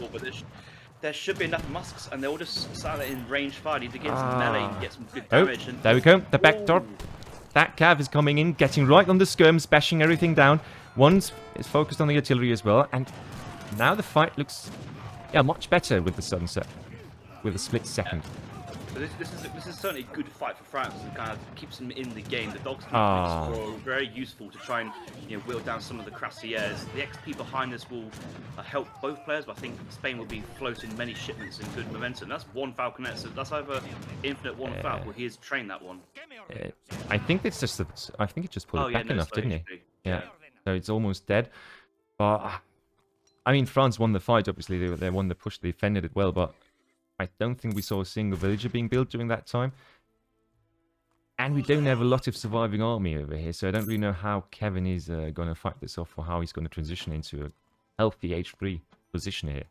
There should be enough musks, and they're all just sat in range fire. Need to get some melee and get some good damage. And... there we go, the back door. That Cav is coming in, getting right on the skirms, bashing everything down. One's is focused on the artillery as well, and now the fight looks much better with the sunset, with a split second. So this is certainly a good fight for France. It kind of keeps them in the game. The dogs Ah. are very useful to try and whittle down some of the Crassiers. The XP behind this will help both players, but I think Spain will be floating many shipments in good momentum. That's one Falconet, so that's either Infinite one Falcon. He has trained that one. I think it's just I think it just pulled it back enough, didn't he? Yeah. So it's almost dead. But I mean, France won the fight. Obviously, they won the push. They defended it well, but I don't think we saw a single villager being built during that time. And we don't have a lot of surviving army over here, so I don't really know how Kevin is going to fight this off, or how he's going to transition into a healthy H3 position here.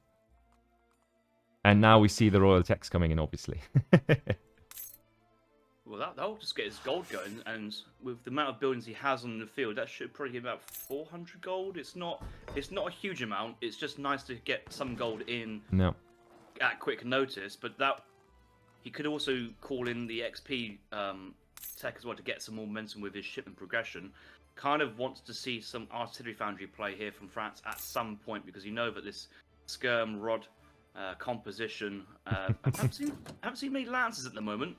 And now we see the royal text coming in, obviously. Well, that'll just get his gold going, and with the amount of buildings he has on the field, that should probably give about 400 gold. It's not a huge amount. It's just nice to get some gold in. No. At quick notice, but that he could also call in the XP tech as well to get some more momentum with his shipment progression. Kind of wants to see some artillery foundry play here from France at some point, because you know that this skirm rod composition. I haven't seen many lances at the moment.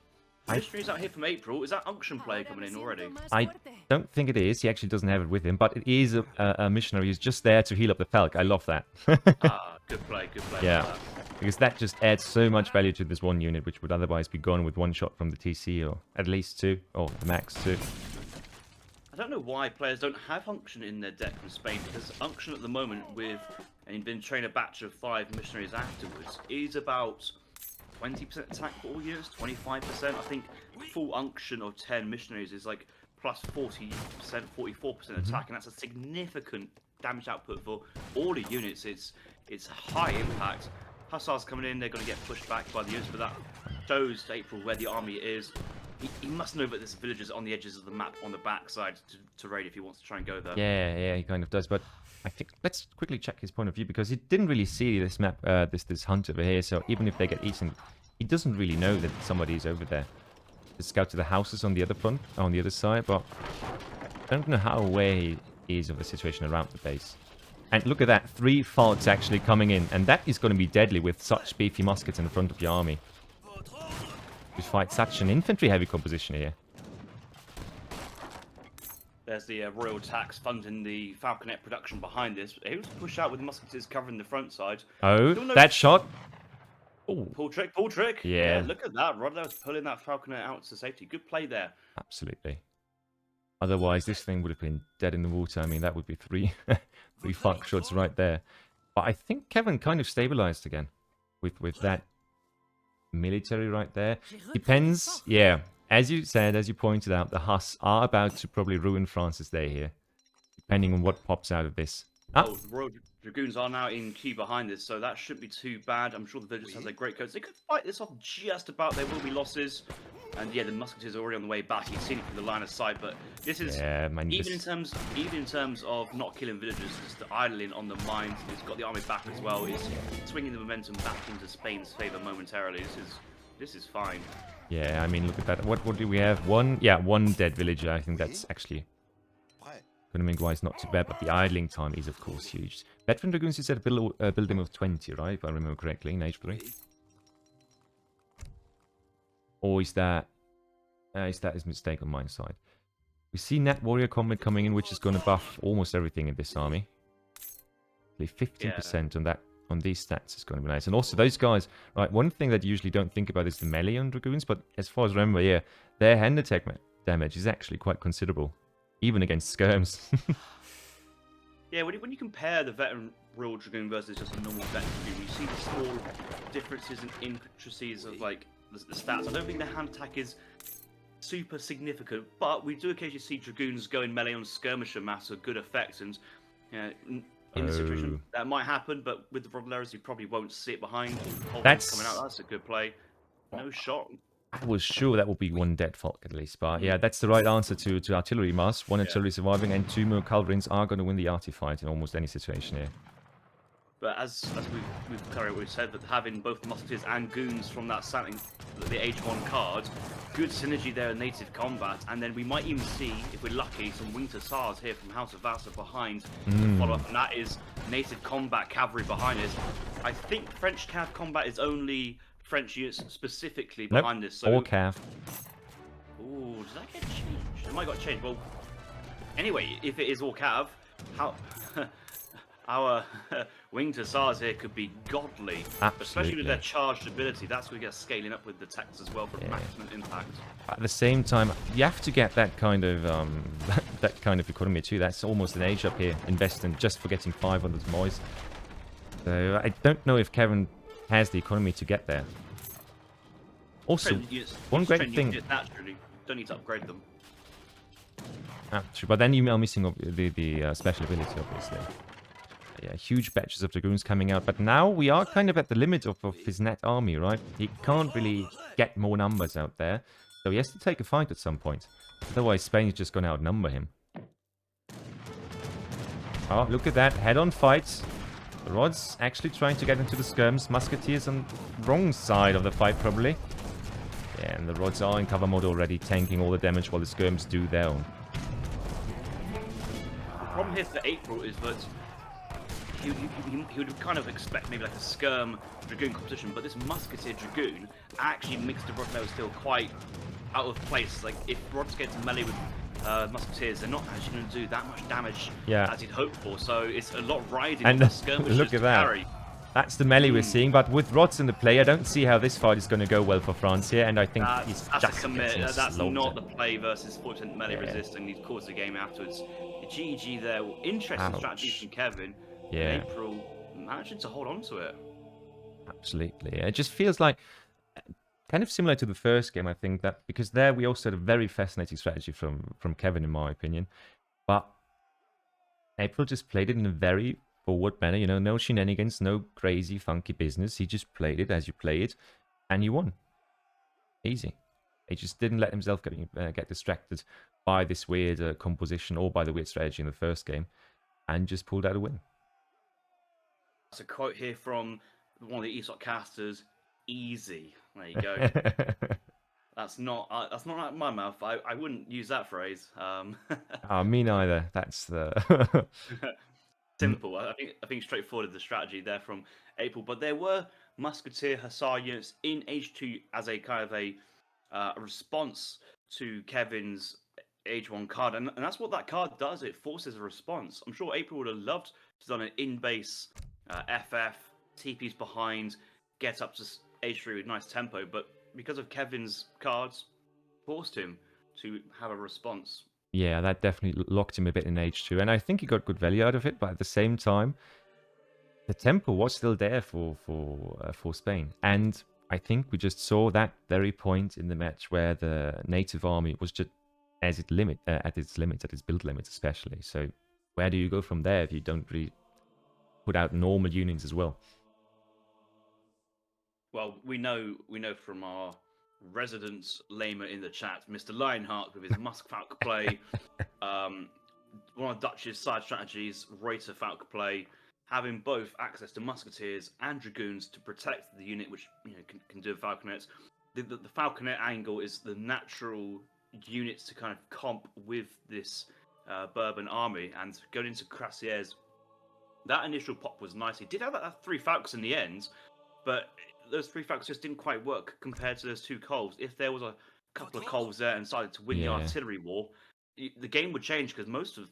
Missionaries out here from April. Is that unction play coming in already? I don't think it is. He actually doesn't have it with him, but it is a missionary who's just there to heal up the Falc. I love that. Good play. Yeah. Because that just adds so much value to this one unit, which would otherwise be gone with one shot from the TC, or at least two, or the max two. I don't know why players don't have Unction in their deck from Spain, because Unction at the moment, and been trained a batch of 5 missionaries afterwards, is about 20% attack for all units, 25%. I think full Unction of 10 missionaries is like plus 40%, 44% attack, and that's a significant damage output for all the units. It's high impact. Hussars coming in, they're going to get pushed back by the units, but that shows to April where the army is. He must know that there's villagers on the edges of the map on the backside to raid if he wants to try and go there. Yeah, he kind of does. But I think let's quickly check his point of view, because he didn't really see this map, this hunt over here. So even if they get eaten, he doesn't really know that somebody's over there. To scout to the houses on the other front, on the other side, but I don't know how aware he is of the situation around the base. And look at that, 3 Falks actually coming in, and that is going to be deadly with such beefy muskets in the front of your army. You fight such an infantry-heavy composition here. There's the Royal Tax funding the Falconet production behind this. He was pushed out with the musketeers covering the front side. Oh, that shot! Ooh. Pull trick! Yeah. Look at that, Rodler was pulling that Falconet out to safety. Good play there. Absolutely. Otherwise, this thing would have been dead in the water. I mean, that would be 3 Falk shots right there. But I think Kevin kind of stabilized again with that military right there. Depends, yeah. As you said, as you pointed out, the Huss are about to probably ruin France's day here, depending on what pops out of this. Oh, the Royal Dragoons are now in queue behind this, so that shouldn't be too bad. I'm sure the villagers have their great coats. They could fight this off just about. There will be losses. And yeah, the musketeers are already on the way back. You've seen it from the line of sight, but this is even in terms of not killing villagers, just idling on the mines. It's got the army back as well. It's swinging the momentum back into Spain's favour momentarily. This is fine. Yeah, I mean, look at that. What do we have? One dead villager. I think that's actually economic-wise not too bad, but the idling time is of course huge. Veteran Dragoons is at a building of 20, right? If I remember correctly, in H3. Or is that his mistake on my side? We see Nat Warrior Combat coming in, which is going to buff almost everything in this army. 15% on these stats is going to be nice. And also those guys, right, one thing that you usually don't think about is the melee on Dragoons, but as far as I remember, yeah, their hand attack damage is actually quite considerable, even against skirms. Yeah, when you compare the veteran Royal Dragoon versus just a normal veteran Dragoon, you see the small differences in intricacies of like the stats. I don't think the hand attack is super significant, but we do occasionally see Dragoons going melee on skirmisher mass with good effect, and in this situation that might happen, but with the Brodelers you probably won't see it behind. That's coming out. That's a good play. No shot. I was sure that would be 1 dead Falk at least, but yeah, that's the right answer to artillery mass. 1 artillery surviving, and 2 more Culverins are going to win the arty fight in almost any situation here. But as we've said, that having both musketeers and goons from that setting, the H1 card, good synergy there in native combat, and then we might even see, if we're lucky, some winged hussars here from House of Vassa behind to follow up, and that is native combat cavalry behind us. I think French cav combat is only French units specifically Nope, behind this. So, all Cav. ooh, did that get changed? It might got changed. Well, anyway, if it is all Cav, how our winged hussars here could be godly, especially with their charged ability. That's going to get scaling up with the techs as well for maximum impact. At the same time, you have to get that kind of that kind of economy too. That's almost an age up here, investing just for getting 500 mois. So I don't know if Kevin has the economy to get there. Also, one great thing. Naturally, don't need to upgrade them. True, but then you are missing the special ability, obviously. Yeah, huge batches of dragoons coming out, but now we are kind of at the limit of his net army, right? He can't really get more numbers out there, so he has to take a fight at some point. Otherwise, Spain is just going to outnumber him. Oh, look at that, head-on fights. The Rods actually trying to get into the skirms. Musketeers on the wrong side of the fight, probably. Yeah, and the Rods are in cover mode already, tanking all the damage while the skirms do their own. The problem here for April is that he would kind of expect maybe like a skirm dragoon competition, but this musketeer dragoon actually makes the Rod level still quite out of place. Like if Rods get to melee with musketeers, they're not actually going to do that much damage as he'd hoped for. So it's a lot of riding and the skirmishes look at that. Carry. That's the melee we're seeing, but with Rods in the play, I don't see how this fight is going to go well for France here, and I think he's that's just a commit. That's slaughtered. not the play versus 40% melee resist, and he's caused the game afterwards. GG there. Interesting strategy from Kevin. Yeah. April managing to hold on to it. Absolutely. It just feels like kind of similar to the first game, I think, that because there we also had a very fascinating strategy from Kevin, in my opinion. But April just played it in a very forward manner, you know, no shenanigans, no crazy, funky business. He just played it as you play it, and you won. Easy. He just didn't let himself get distracted by this weird composition or by the weird strategy in the first game, and just pulled out a win. That's a quote here from one of the ESOC casters. Easy. There you go. That's not out of my mouth. I wouldn't use that phrase. Me neither. That's the simple. I think straightforward the strategy there from April. But there were musketeer hussar units in H2 as a kind of a response to Kevin's H1 card, and that's what that card does. It forces a response. I'm sure April would have loved to have done an in-base FF, TP's behind, get up to H3 with nice tempo, but because of Kevin's cards, forced him to have a response. Yeah, that definitely locked him a bit in H2, and I think he got good value out of it, but at the same time, the tempo was still there for Spain, and I think we just saw that very point in the match where the native army was just at its limit, at its build limit especially. So where do you go from there if you don't really put out normal units as well? Well, we know from our resident lamer in the chat, Mr. Lionheart, with his Musk Falk play, one of Dutch's side strategies, Reuter Falk play, having both access to musketeers and dragoons to protect the unit, which can do falconets. The falconet angle is the natural units to kind of comp with this Bourbon army, and going into Crassiers, that initial pop was nice. He did have that 3 falcons in the end, but those 3 falcons just didn't quite work compared to those 2 Coles. If there was a couple of Coles there and decided to win the artillery war, the game would change, because most of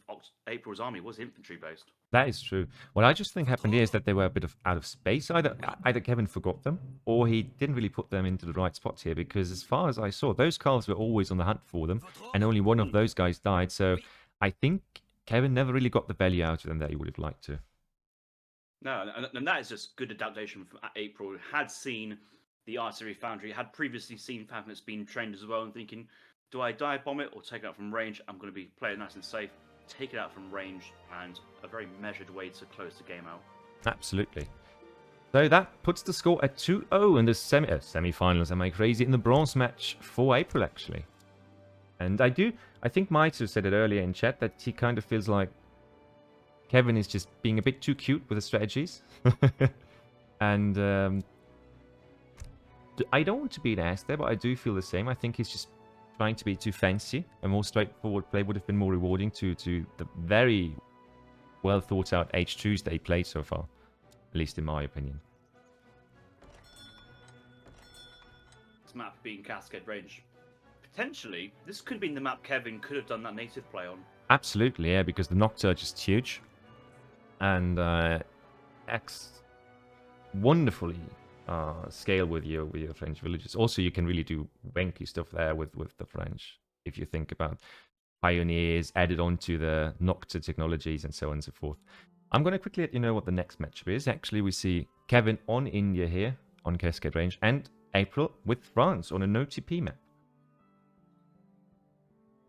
April's army was infantry based. That is true. What I just think happened here is that they were a bit out of space. Either Kevin forgot them, or he didn't really put them into the right spots here, because as far as I saw, those Carls were always on the hunt for them, and only one of those guys died. So I think Kevin never really got the value out of them that he would have liked to. No, and that is just good adaptation from April. Had seen the artillery foundry, had previously seen falconets being trained as well, and thinking, do I dive bomb it or take it out from range? I'm going to be playing nice and safe, take it out from range, and a very measured way to close the game out. Absolutely. So that puts the score at 2-0 in the semi-finals. Am I crazy? In the bronze match for April, actually. And I think Maito said it earlier in chat that he kind of feels like Kevin is just being a bit too cute with the strategies. And I don't want to be an ass there, but I do feel the same. I think he's just trying to be too fancy. A more straightforward play would have been more rewarding to the very well thought out H2s that he played so far. At least in my opinion. map being Cascade Range. Potentially, this could have been the map Kevin could have done that native play on. Absolutely, yeah, because the Nocturne is just huge. And acts wonderfully scale with your French villages. Also, you can really do wanky stuff there with the French. If you think about pioneers added onto the Nocturne technologies and so on and so forth. I'm going to quickly let you know what the next matchup is. Actually, we see Kevin on India here on Cascade Range and April with France on a no TP map.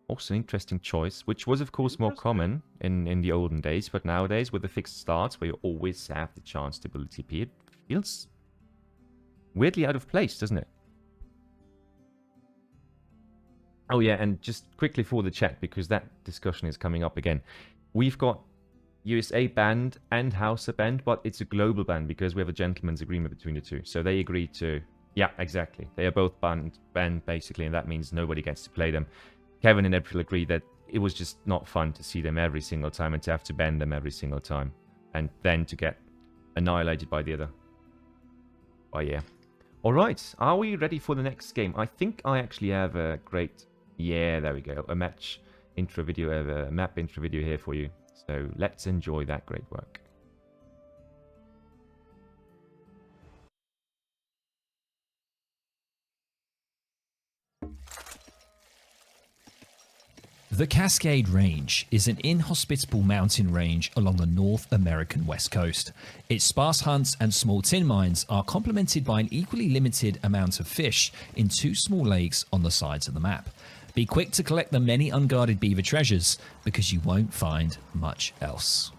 Also an interesting choice, which was of course more common in the olden days, but nowadays with the fixed starts where you always have the chance to build TP, it feels weirdly out of place, doesn't it? Oh yeah, and just quickly for the chat, because that discussion is coming up again. We've got USA banned and Hausa banned, but it's a global ban because we have a gentleman's agreement between the two. So they agreed to, yeah, exactly. They are both banned basically, and that means nobody gets to play them. Kevin and April agreed that it was just not fun to see them every single time and to have to ban them every single time. And then to get annihilated by the other. Oh yeah. Alright, are we ready for the next game? I think I actually have a great... Yeah, there we go. A match intro video, a map intro video here for you. So let's enjoy that great work. The Cascade Range is an inhospitable mountain range along the North American west coast. Its sparse hunts and small tin mines are complemented by an equally limited amount of fish in two small lakes on the sides of the map. Be quick to collect the many unguarded beaver treasures, because you won't find much else.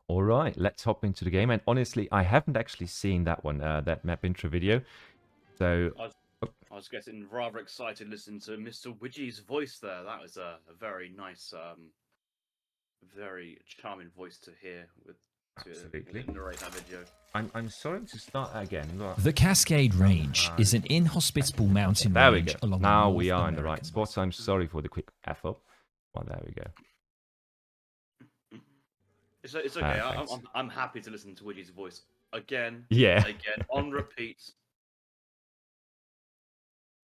All right, let's hop into the game. And honestly, I haven't actually seen that one, that map intro video. So I was getting rather excited listening to Mr. Widgie's voice there. That was a very nice, very charming voice to hear to narrate that video. I'm sorry to start again. Look. The Cascade Range is an inhospitable mountain there range we go. along Now the North we are in the American right spot. I'm sorry for the quick F up. Well, there we go. It's okay. I'm happy to listen to Widgie's voice again. Yeah. Again on repeat.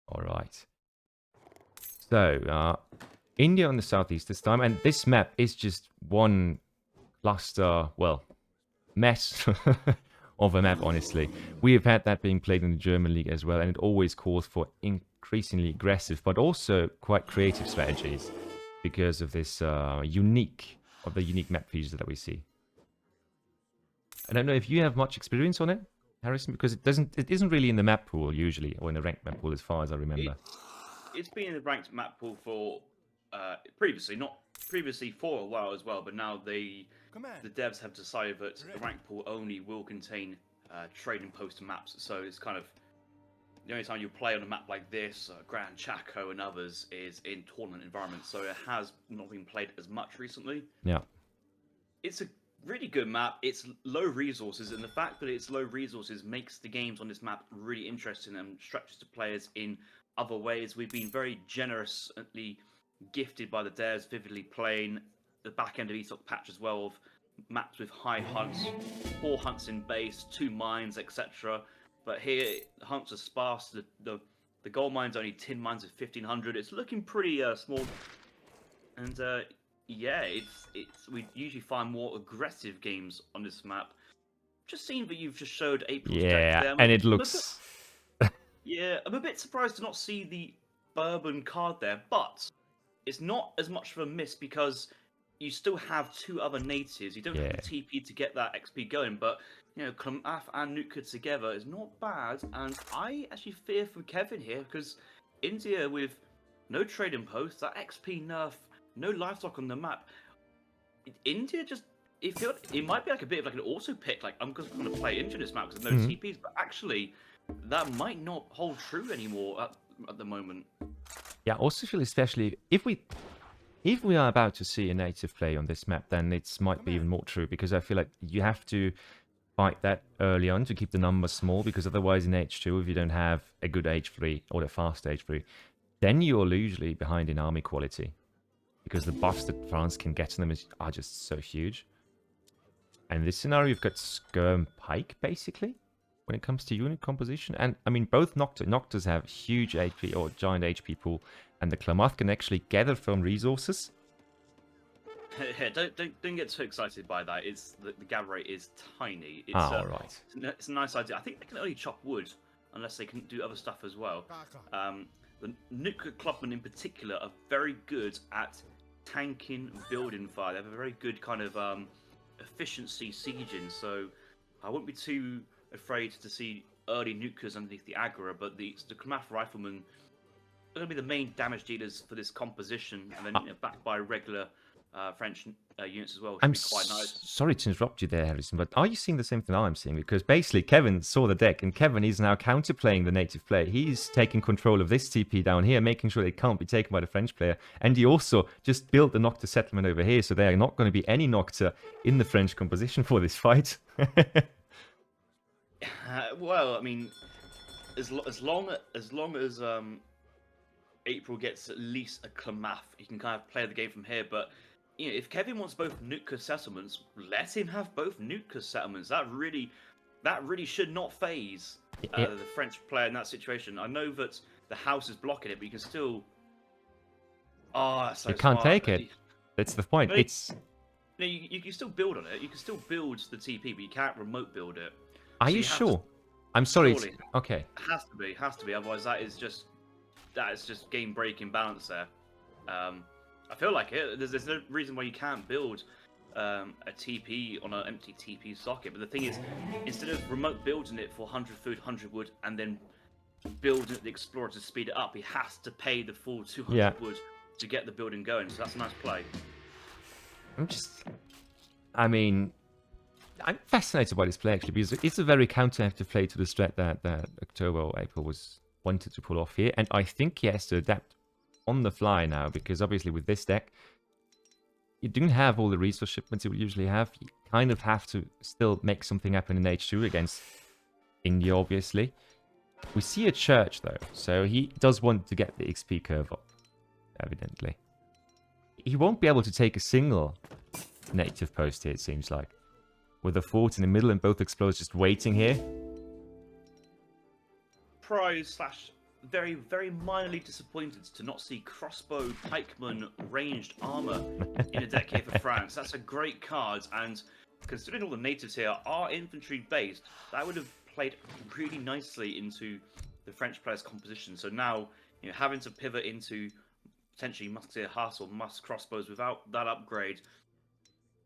All right. So, India on the southeast this time, and this map is just one cluster, well, mess of a map, honestly. We have had that being played in the German league as well, and it always calls for increasingly aggressive, but also quite creative strategies because of this unique map features that we see. I don't know if you have much experience on it, Harrison, because it isn't really in the map pool usually, or in the ranked map pool as far as I remember. It's been in the ranked map pool for previously for a while as well, but now the devs have decided that the ranked pool only will contain trading post maps. So it's kind of the only time you play on a map like this, Grand Chaco and others, is in tournament environments. So it has not been played as much recently. Yeah. It's a really good map. It's low resources, and the fact that it's low resources makes the games on this map really interesting and stretches to players in other ways. We've been very generously gifted by the devs, vividly playing the back end of ESOC patch as well, of maps with high hunts, 4 hunts in base, 2 mines, etc. But here, the hunts are sparse. The gold mine's only tin mines of 1500. It's looking pretty small, and yeah, we usually find more aggressive games on this map. Just seeing that you've just showed April's deck there, and it looks. Yeah, I'm a bit surprised to not see the bourbon card there, but it's not as much of a miss because you still have 2 other natives. You don't have the TP to get that XP going, but you know, Klamaf and Nutka together is not bad. And I actually fear for Kevin here because India with no trading post, that XP nerf, no livestock on the map. India just it might be like a bit of like an auto pick. Like I'm just going to play India this map because there's no TPs, but actually that might not hold true anymore at the moment. Yeah, I also feel especially if we are about to see a native play on this map, then it might be even more true because I feel like you have to fight that early on to keep the numbers small, because otherwise in H2, if you don't have a good H3 or a fast H3, then you're usually behind in army quality. because the buffs that France can get to them are just so huge. And in this scenario, you've got Skirm Pike, basically, when it comes to unit composition. And, I mean, both Nocturs have huge HP or giant HP pool, and the Klamath can actually gather from resources. Yeah, don't get too excited by that. It's the gather rate is tiny. It's, Right. It's a nice idea. I think they can only chop wood unless they can do other stuff as well. The nuclear clubmen in particular are very good at tanking, building fire. They have a very good kind of efficiency sieging. So I wouldn't be too afraid to see early nukers underneath the Agora, but the Klamath riflemen are going to be the main damage dealers for this composition, and then backed by regular French units as well. I'm Be quite nice. sorry to interrupt you there, Harrison, but are you seeing the same thing I'm seeing? Because basically, Kevin saw the deck, and Kevin is now counterplaying the native player. He's taking control of this TP down here, making sure they can't be taken by the French player. And he also just built the Nocta settlement over here, so there are not going to be any Nocta in the French composition for this fight. Well, I mean, as long as April gets at least a Klamath, he can kind of play the game from here. But you know, if Kevin wants both Nootka settlements, let him have both Nootka settlements. That really should not phase the French player in that situation. I know that the house is blocking it, but you can still. Oh, so you can't smart. take it. That's the point. But It's. No, you can still build on it. You can still build the TP, but you can't remote build it. Are you sure? I'm sorry. Surely. Okay. Has to be. Otherwise, that is just game breaking balance there. I feel like it. There's no reason why you can't build a TP on an empty TP socket. But the thing is, instead of remote building it for 100 food, 100 wood, and then building the Explorer to speed it up, he has to pay the full 200 wood to get the building going. So that's a nice play. I'm fascinated by this play actually, because it's a very counteractive play to the strat that October or April wanted to pull off here, and I think he has to adapt on the fly now, because obviously with this deck, you don't have all the resource shipments you would usually have. You kind of have to still make something happen in H2 against India, obviously. We see a church though, so he does want to get the XP curve up, evidently. He won't be able to take a single native post here, it seems like. With a fort in the middle and both explorers just waiting here. Surprised / very, very minorly disappointed to not see crossbow, pikeman, ranged armor in a deck here for France. That's a great card, and considering all the natives here are infantry based, that would have played really nicely into the French player's composition. So now, you know, having to pivot into potentially musketeer huss or musk crossbows without that upgrade,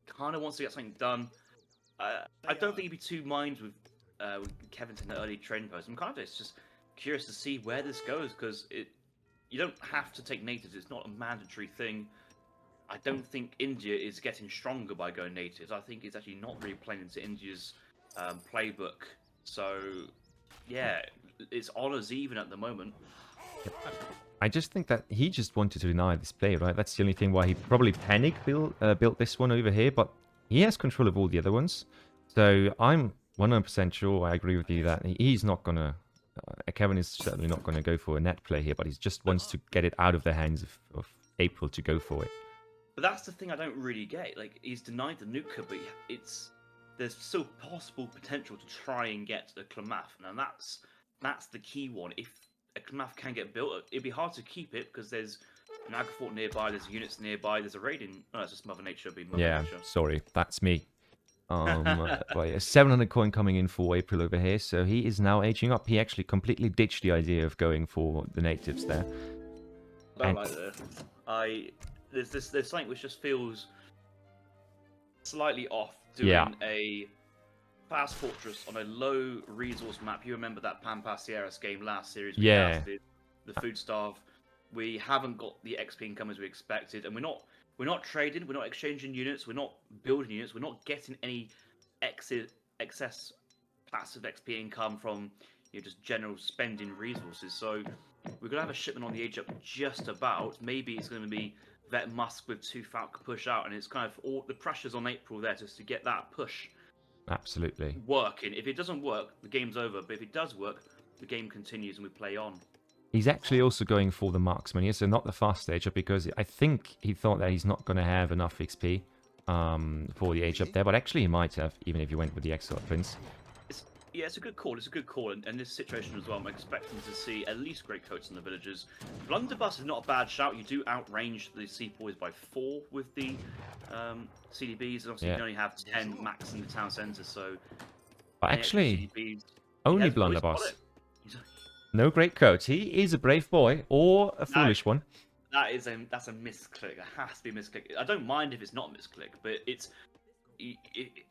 kind of wants to get something done. I don't think he'd be too mind with Kevin in the early training post. I'm kind of just curious to see where this goes, because you don't have to take natives. It's not a mandatory thing. I don't think India is getting stronger by going natives. I think it's actually not really playing into India's playbook. So, yeah, it's honours even at the moment. I just think that he just wanted to deny this play, right? That's the only thing why he probably panic built this one over here, but he has control of all the other ones. So I'm 100% sure, I agree with you, that he's not going to... Kevin is certainly not going to go for a net play here, but he just wants to get it out of the hands of April to go for it. But that's the thing I don't really get. Like, he's denied the nuka, but there's still possible potential to try and get the Klamath, and that's the key one. If a Klamath can get built, it'd be hard to keep it because there's an Agri Fort nearby, there's units nearby, there's a raiding. Oh, it's just Mother Nature being Mother Nature. Sorry, that's me. But 700 coin coming in for April over here, so he is now aging up. He actually completely ditched the idea of going for the natives there. I like this. There's something which just feels slightly off doing a fast fortress on a low resource map. You remember that Pampas Sierras game last series? We casted the food starve. We haven't got the XP income as we expected, and we're not trading, we're not exchanging units, we're not building units, we're not getting any excess passive XP income from just general spending resources. So we're gonna have a shipment on the age up just about. Maybe it's gonna be Vet Musk with 2 Falcon push out, and it's kind of all the pressure's on April there just to get that push working. If it doesn't work, the game's over. But if it does work, the game continues and we play on. He's actually also going for the marksman here, so not the fast age up, because I think he thought that he's not going to have enough XP for the age up there, but actually he might have, even if he went with the Exiled Prince. Yeah, it's a good call. It's a good call. And this situation as well, I'm expecting to see at least great coats in the villagers. Blunderbuss is not a bad shout. You do outrange the Sepoys by 4 with the CDBs. And obviously, you can only have 10 max in the town centre, so... But actually, only Blunderbuss. No great coat. He is a brave boy, or a foolish one. That's a misclick. It has to be a misclick. I don't mind if it's not a misclick, but it's...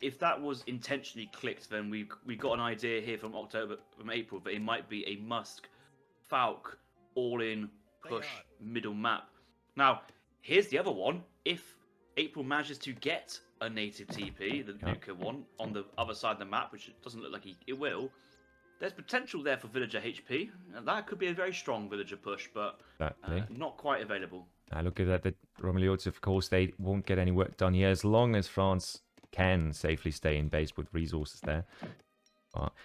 If that was intentionally clicked, then we got an idea here from April that it might be a Musk Falk all-in push middle map. Now, here's the other one. If April manages to get a native TP, the nuclear one, on the other side of the map, which it doesn't look like it will, there's potential there for villager HP, and that could be a very strong villager push, but not quite available. Look at that. The Romeliotes, of course, they won't get any work done here as long as France can safely stay in base with resources there.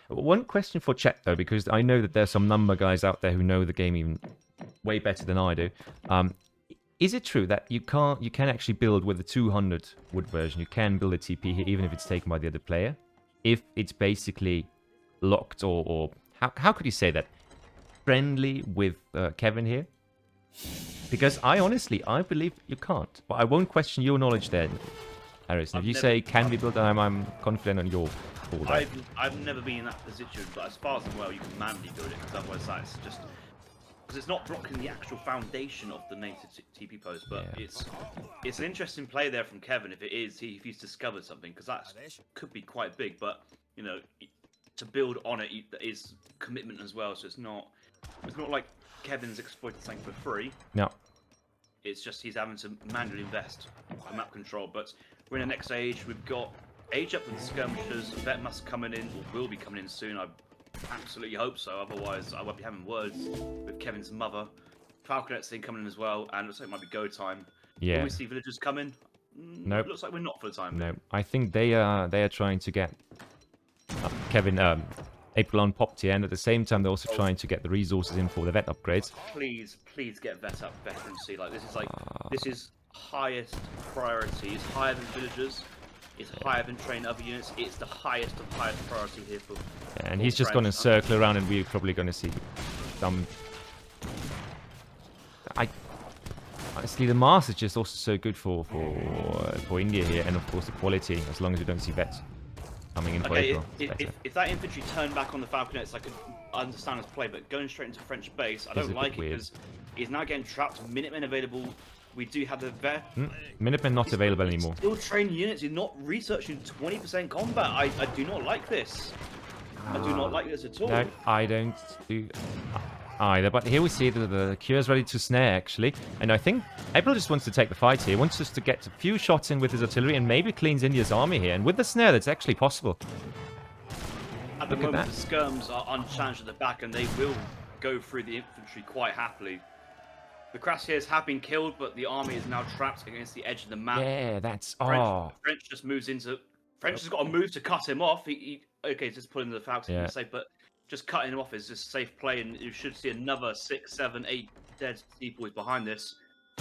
One question for chat, though, because I know that there's some number guys out there who know the game even way better than I do. Is it true that you can actually build with the 200 wood version? You can build a TP here, even if it's taken by the other player, if it's basically locked or how could you say that? Friendly with Kevin here? Because I believe you can't. But I won't question your knowledge there, Harrison. If you say can be built, I'm confident on your call there. I've never been in that position, but as far as I'm aware, you can manually build it, because otherwise that's just... Because it's not blocking the actual foundation of the native TP post, but it's an interesting play there from Kevin, if if he's discovered something, because that could be quite big, but, you know, to build on it is commitment as well, so it's not like Kevin's exploited something for free. No. It's just he's having to manually invest for map control. But we're in the next age. We've got age up with the skirmishers. Vet must coming in, or will be coming in soon. I absolutely hope so. Otherwise, I won't be having words with Kevin's mother. Falconet's thing coming in as well, and it looks like it might be go time. Yeah. Will we see villagers coming? Nope. Looks like we're not for the time. No, I think they are trying to get Kevin April on popped here, and at the same time they're also trying to get the resources in for the vet upgrades. Please get vet up, veterancy. This is highest priority. It's higher than villagers. It's higher than train other units. It's the highest of highest priority here for. And he's just going to circle around, and we're probably going to see some. Honestly, the mass is just also so good for India here, and of course the quality. As long as we don't see vets coming in for April. If that infantry turned back on the Falconets, I could understand his play, but going straight into French base, I don't like it, because he's now getting trapped. Minutemen available. We do have the vet. Minutemen not available anymore. Still trained units. You're not researching 20% combat. I do not like this. I do not like this at all. No, I don't do either. But here we see the Cure's ready to snare, actually. And I think April just wants to take the fight here. Wants just to get a few shots in with his artillery and maybe cleans India's army here. And with the snare, that's actually possible. At the moment, the skirms are unchallenged at the back, and they will go through the infantry quite happily. The Cuirassiers have been killed, but the army is now trapped against the edge of the map. Yeah, that's... French just moves into... French has got to move to cut him off. Okay, just pulling the Falcon safe, but just cutting him off is just safe play, and you should see another 6, 7, 8 dead Sepoys behind this.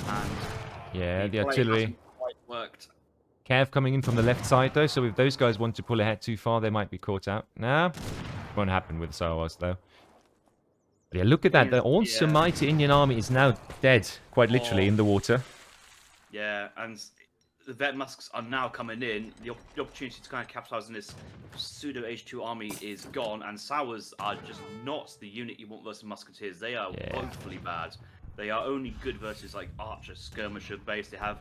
And yeah, the artillery hasn't quite worked. Cav coming in from the left side, though, so if those guys want to pull ahead too far, they might be caught out. Nah, won't happen with Sawas, though. But yeah, look at that. The also mighty Indian army is now dead, quite literally, in the water. Yeah, and the vet musks are now coming in. The opportunity to kind of capitalize on this pseudo H2 army is gone, and Sawas are just not the unit you want versus musketeers. They are woefully bad. They are only good versus like archer, skirmisher base. They have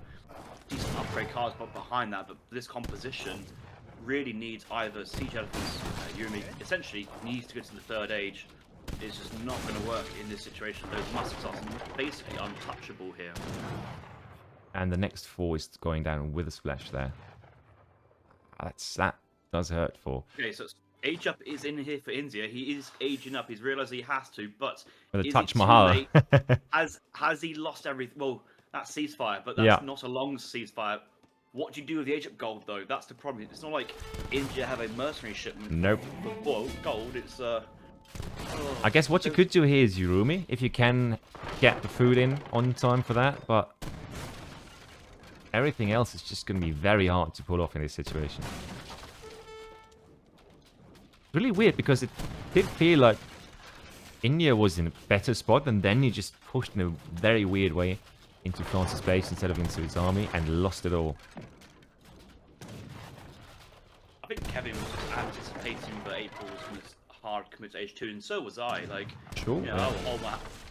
decent upgrade cards, but behind that, but this composition really needs either siege elephants. Yumi essentially needs to go to the third age. It's just not going to work in this situation. Those musks are basically untouchable here. And the next 4 is going down with a splash there. That does hurt for. Okay, so age up is in here for India. He is aging up. He's realised he has to, but with a Taj Mahal. has he lost everything? Well, that's ceasefire, but that's not a long ceasefire. What do you do with the age up gold though? That's the problem. It's not like India have a mercenary shipment. Nope. For gold, it's I guess what you could do here is Yurumi, if you can get the food in on time for that, but everything else is just going to be very hard to pull off in this situation. Really weird, because it did feel like India was in a better spot, and then he just pushed in a very weird way into France's base instead of into his army and lost it all. I think Kevin was just anticipating that April was going to hard commit to H2, and so was I. Like, Sure. you know,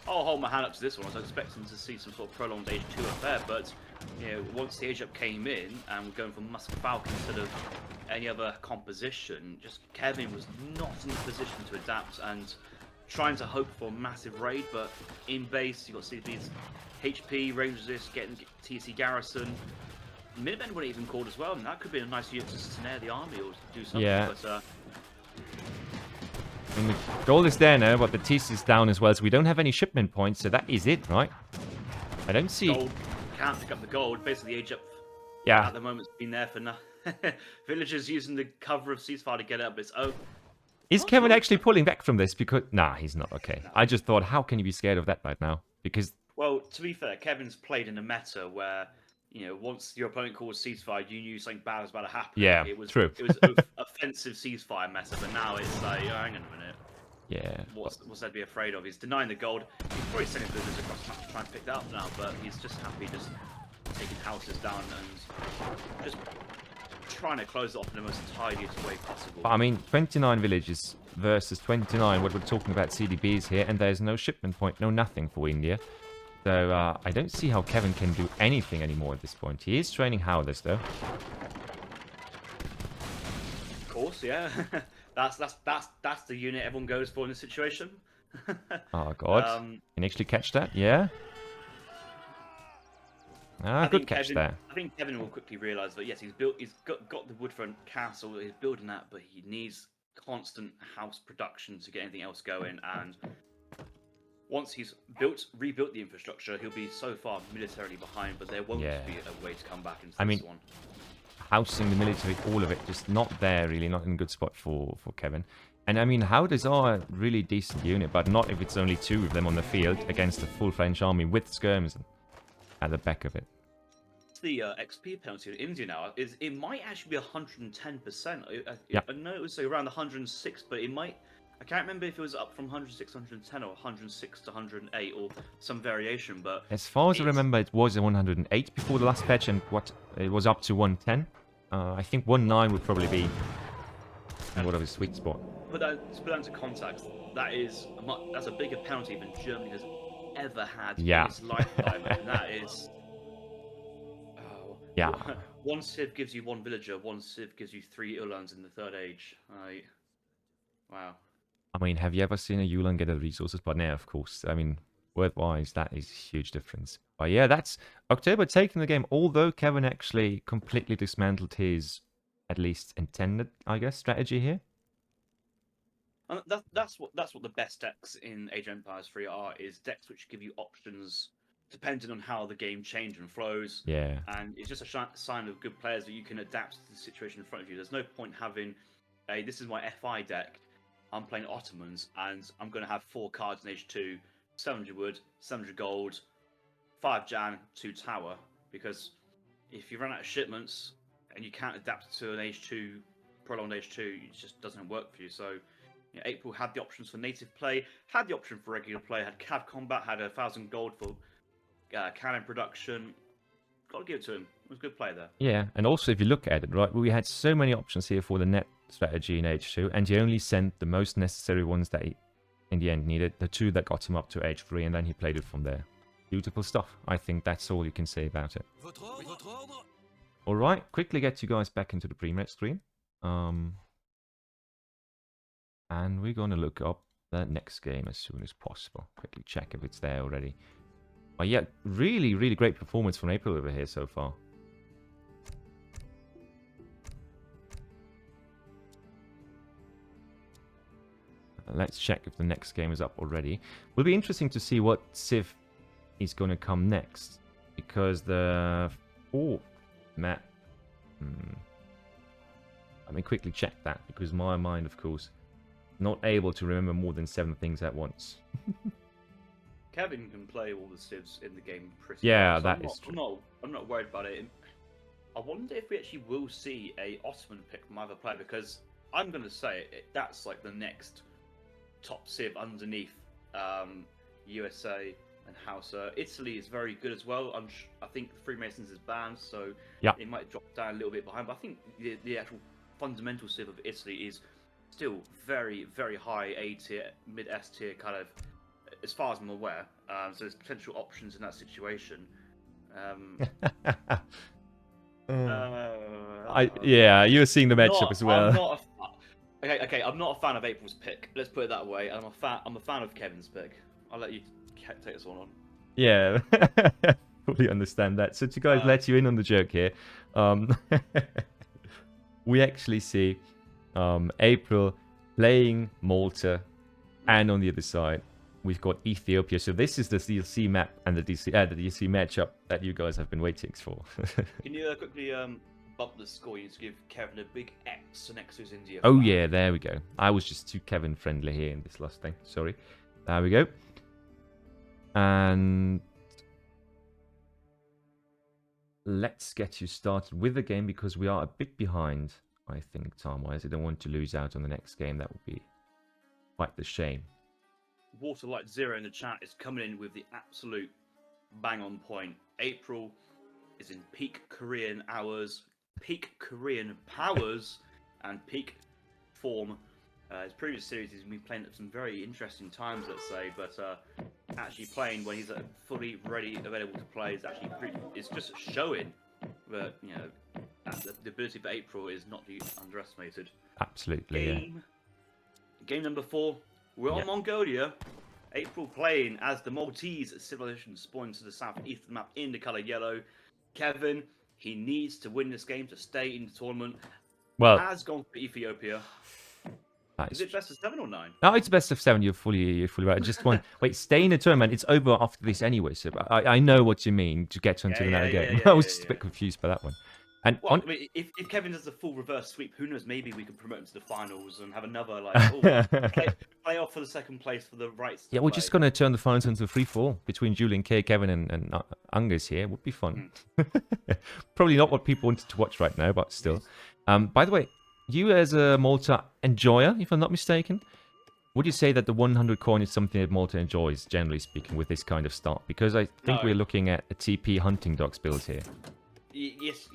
I'll hold my hand up to this one. I was expecting to see some sort of prolonged H2 affair, but you know, once the age up came in and we're going for Musk Falcon instead of any other composition, just Kevin was not in the position to adapt and trying to hope for a massive raid. But in base, you got CB's HP, range resist, getting TC garrison. Minutemen weren't even called as well, and that could be a nice unit to snare the army or do something. Yeah. But I mean, the gold is there now, but the TC is down as well, so we don't have any shipment points, so that is it, right? I don't see... gold can't pick up the gold. Basically, the age up Yeah. at the moment's been there for now. Villagers using the cover of ceasefire to get up. It's Is Kevin actually pulling back from this? Because... Nah, he's not, okay. I just thought, how can you be scared of that right now? Because... well, to be fair, Kevin's played in a meta where, you know, once your opponent calls ceasefire, you knew something bad was about to happen. Yeah, it was true. It was offensive ceasefire meta, but now it's like, oh, hang on a minute. Yeah. What's there to be afraid of? He's denying the gold. He's probably sending villagers across the map to try and pick that up now, but he's just happy just taking houses down and just trying to close it off in the most tidiest way possible. But I mean, 29 villages versus 29, what we're talking about CDBs here, and there's no shipment point, no nothing for India. So I don't see how Kevin can do anything anymore at this point. He is training Howlers though. Of course, yeah. that's the unit everyone goes for in this situation. Oh god. Can you actually catch that? Yeah. Ah, good catch there. I think Kevin will quickly realise that yes, he's got the woodfront castle that he's building that, but he needs constant house production to get anything else going. And once he's rebuilt the infrastructure, he'll be so far militarily behind. But there won't be a way to come back into this one. Housing the military, all of it, just not there really, not in a good spot for Kevin. And I mean, Howders are a really decent unit, but not if it's only 2 of them on the field against a full French army with skirms at the back of it. The XP penalty in India now it might actually be 110%. I know it was around 106, but it might. I can't remember if it was up from 106 to 110 or 106 to 108 or some variation. But as far as I remember, it was 108 before the last patch, and it was up to 110. I think 19 would probably be what of a sweet spot. But to put that into context, that's a bigger penalty than Germany has ever had in its lifetime, and that is. Yeah. One civ gives you 1 villager, 1 civ gives you 3 Uhlans in the 3rd age. Wow. I mean, have you ever seen a Ulan get a resources? But now, of course, I mean, word-wise, that is a huge difference. But yeah, that's October taking the game, although Kevin actually completely dismantled his, at least intended, I guess, strategy here. And that's what the best decks in Age of Empires 3 are, is decks which give you options depending on how the game changes and flows. Yeah. And it's just a sign of good players that you can adapt to the situation in front of you. There's no point having this is my FI deck, I'm playing Ottomans, and I'm going to have 4 cards in H2, 700 wood, 700 gold, 5 Jan, 2 tower, because if you run out of shipments and you can't adapt to an H2, prolonged H2, it just doesn't work for you. So you know, April had the options for native play, had the option for regular play, had cav combat, had 1,000 gold for cannon production. Got to give it to him. It was a good play there. Yeah, and also if you look at it, right, we had so many options here for the net strategy in H2, and he only sent the most necessary ones that he, in the end, needed. The 2 that got him up to H3, and then he played it from there. Beautiful stuff. I think that's all you can say about it. Alright, quickly get you guys back into the pre-match screen. And we're going to look up the next game as soon as possible. Quickly check if it's there already. But yeah, really, really great performance from April over here so far. Let's check if the next game is up already. Will be interesting to see what Civ is going to come next. Because the 4th map... Let me quickly check that, because my mind, of course, not able to remember more than 7 things at once. Kevin can play all the civs in the game pretty Yeah, well. So that is true. I'm not worried about it. I wonder if we actually will see a Ottoman pick from either player, because I'm going to say that's like the next top civ underneath USA and Hausa. Italy is very good as well. I think Freemasons is banned, so Yeah. it might drop down a little bit behind. But I think the actual fundamental civ of Italy is still very, very high A tier, mid S tier kind of, as far as I'm aware. So there's potential options in that situation. Yeah, you were seeing the matchup as well. Okay, I'm not a fan of April's pick. Let's put it that way. I'm a fan of Kevin's pick. I'll let you take this one on. Yeah, fully understand that. So to guys let you in on the joke here, we actually see April playing Malta, and on the other side we've got Ethiopia. So this is the DLC map and the DC matchup that you guys have been waiting for. Can you quickly bump the score? You to give Kevin a big X next to his India. Oh flag. yeah, there we go. I was just too Kevin friendly here in this last thing. Sorry. There we go. And let's get you started with the game, because we are a bit behind, I think, time-wise. I don't want to lose out on the next game. That would be quite the shame. Waterlight Zero in the chat is coming in with the absolute bang on point. April is in peak Korean hours, peak Korean powers, and peak form. His previous series he's been playing at some very interesting times, let's say, but actually playing when he's fully ready, available to play is actually it's just showing that, you know, the ability for April is not to be underestimated. Absolutely, Game number 4. We're on Mongolia. April playing as the Maltese civilization spawned to the southeast of the map in the colour yellow. Kevin, he needs to win this game to stay in the tournament. Well, Has gone for Ethiopia. Is it best of 7 or 9? No, it's best of 7. You're fully right. Just one. Wait, stay in the tournament. It's over after this anyway. So I know what you mean to get onto another game. I was just a bit confused by that one. And well, I mean, if Kevin does a full reverse sweep, who knows? Maybe we can promote him to the finals and have another play off for the second place for the rights. Yeah, we're just gonna turn the finals into a free fall between Julian K, Kevin, and Angus here. Would be fun. Probably not what people wanted to watch right now, but still. By the way, you as a Malta enjoyer, if I'm not mistaken, would you say that the 100 coin is something that Malta enjoys, generally speaking, with this kind of start? Because I think we're looking at a TP hunting dogs build here. Yes.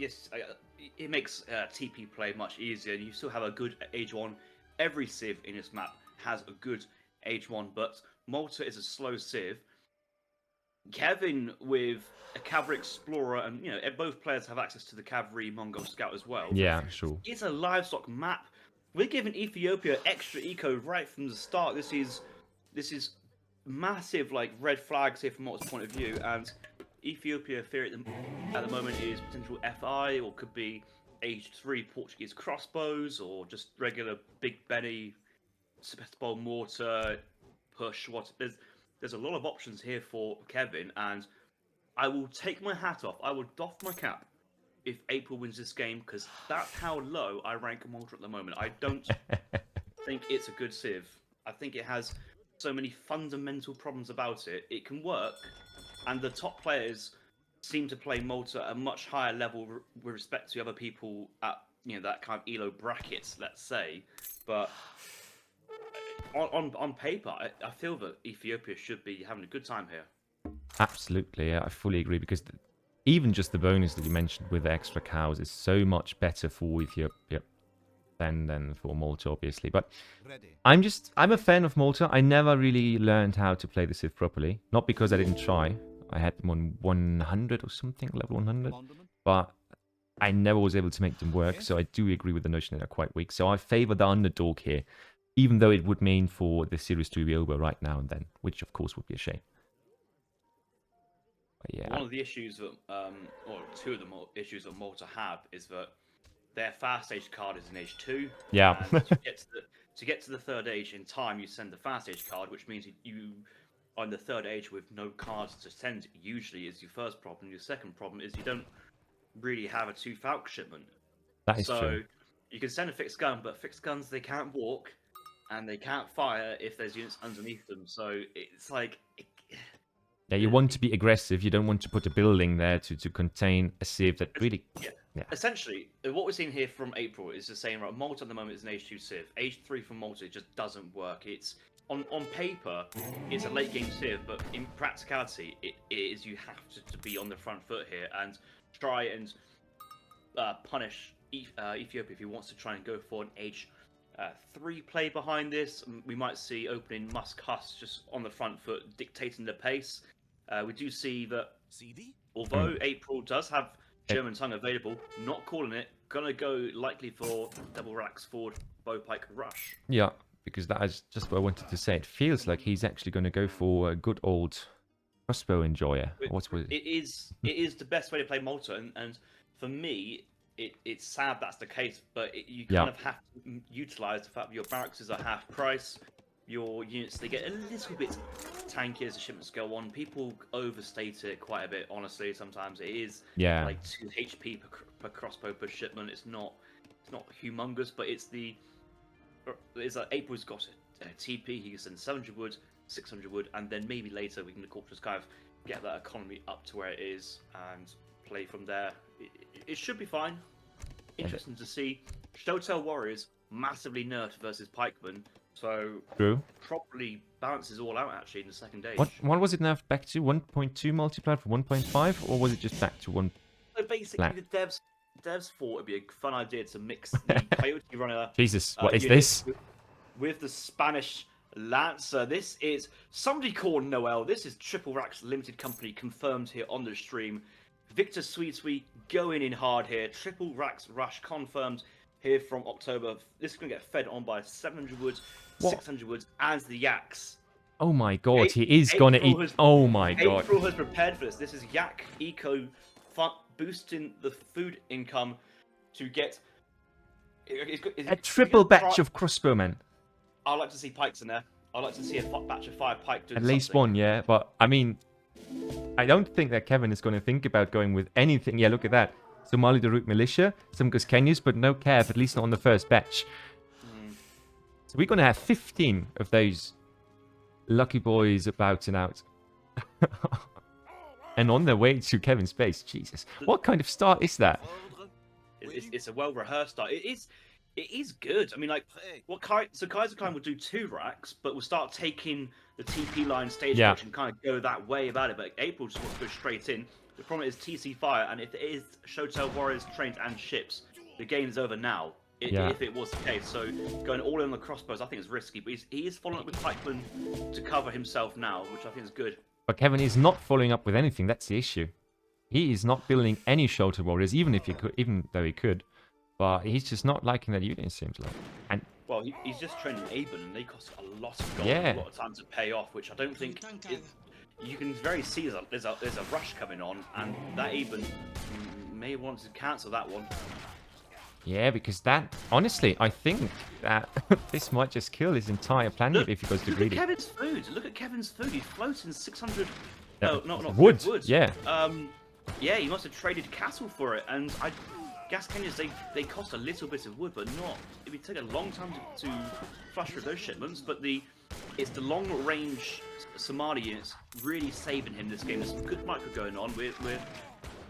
It makes TP play much easier. You still have a good Age 1. Every civ in this map has a good Age 1, but Malta is a slow civ. Kevin with a Cavalry Explorer, and both players have access to the Cavalry Mongol Scout as well. Yeah, sure. It's a livestock map. We're giving Ethiopia extra eco right from the start. This is massive, like, red flags here from Malta's point of view, and Ethiopia theory at the moment is potential FI, or could be Age 3 Portuguese crossbows, or just regular Big Benny, Sebastopol mortar, push. There's a lot of options here for Kevin, and I will take my hat off. I will doff my cap if April wins this game, because that's how low I rank Malta at the moment. I don't think it's a good civ. I think it has so many fundamental problems about it. It can work, and the top players seem to play Malta at a much higher level with respect to other people at that kind of ELO brackets, let's say. But on paper, I feel that Ethiopia should be having a good time here. Absolutely, yeah, I fully agree, because even just the bonus that you mentioned with the extra cows is so much better for Ethiopia than for Malta, obviously. But I'm a fan of Malta. I never really learned how to play the Civ properly. Not because I didn't try. I had them on 100 or something, level 100. But I never was able to make them work. So I do agree with the notion that they're quite weak. So I favor the underdog here, even though it would mean for the series to be over right now and then, which of course would be a shame. But yeah. One of the issues that, or two of the issues that Malta have is that their fast age card is in age 2. Yeah. And to get to the third age in time, you send the fast age card, which means you on the third age with no cards to send. Usually is your first problem. Your second problem is you don't really have a 2 Falk shipment. That is true. You can send a fixed gun, but fixed guns, they can't walk, and they can't fire if there's units underneath them. So it's like, Yeah, you want to be aggressive. You don't want to put a building there to contain a civ that really... Yeah. Essentially, what we're seeing here from April is just saying, right, Malta at the moment is an Age 2 Civ. Age 3 from Malta, it just doesn't work. It's on paper, it's a late game Civ, but in practicality, it is you have to be on the front foot here and try and punish Ethiopia if he wants to try and go for an Age 3 play behind this. We might see opening Musk Huss just on the front foot, dictating the pace. We do see that although April does have German tongue available, not calling it, gonna go likely for double racks forward bowpike rush. Yeah, because that is just what I wanted to say. It feels like he's actually going to go for a good old crossbow enjoyer. It is the best way to play Malta, and for me, it's sad that's the case, but you kind of have to utilize the fact that your barracks are half price. Your units, they get a little bit tanky as the shipments go on. People overstate it quite a bit, honestly. Sometimes it is like 2 HP per crossbow per shipment. It's not humongous, but it's like April's got a TP. He can send 700 wood, 600 wood, and then maybe later we can just kind of get that economy up to where it is and play from there. It should be fine. Interesting to see. Shotel Warriors massively nerfed versus Pikemen. So probably balances all out actually in the second age. What was it now back to? 1.2 multiplied for 1.5, or was it just back to 1? So basically, the devs thought it'd be a fun idea to mix the Coyote Runner. Jesus, what is this? With the Spanish Lancer. This is somebody called Noel. This is Triple Racks Limited Company confirmed here on the stream. Victor Sweet going in hard here. Triple Racks Rush confirmed here from October. This is going to get fed on by 700 woods, 600 woods, and the Yaks. Oh my god, he is going to eat... Oh my god. April has prepared for this. This is Yak Eco boosting the food income to get... a triple batch of crossbowmen. I'd like to see pikes in there. I'd like to see a batch of 5 pike doing At least something. one, yeah. But, I mean, I don't think that Kevin is going to think about going with anything. Yeah, look at that. Somali Daruk Militia, some Kenyans, but no Cav, at least not on the first batch. So we're going to have 15 of those lucky boys about and out. And on their way to Kevin's base. Jesus. What kind of start is that? It's a well-rehearsed start. It is good. I mean, like, so Kaiser Klein will do 2 racks, but we'll start taking the TP line stage and kind of go that way about it. But April just wants to go straight in. The problem is TC fire, and if it is Shotel Warriors, trains, and ships, the game is over now. If it was the case. So going all in on the crossbows, I think is risky. But he is following up with pikemen to cover himself now, which I think is good. But Kevin is not following up with anything. That's the issue. He is not building any Shotel Warriors, even though he could. But he's just not liking that unit, it seems like. And well, he's just training Aben, and they cost a lot of gold, a lot of time to pay off, which I don't think you can very see there's a rush coming on, and that Aben may want to cancel that one. Yeah, because that, honestly, I think that this might just kill his entire planet if he goes to greedy. Look at Kevin's food. Look at Kevin's food. He's floating 600. Yeah. No, not wood. Wood. Yeah. Yeah, he must have traded cattle for it, and gas Kenyans, they cost a little bit of wood, but not. It would take a long time to flush through those shipments. But it's the long range Somali units really saving him this game. There's some good micro going on. We're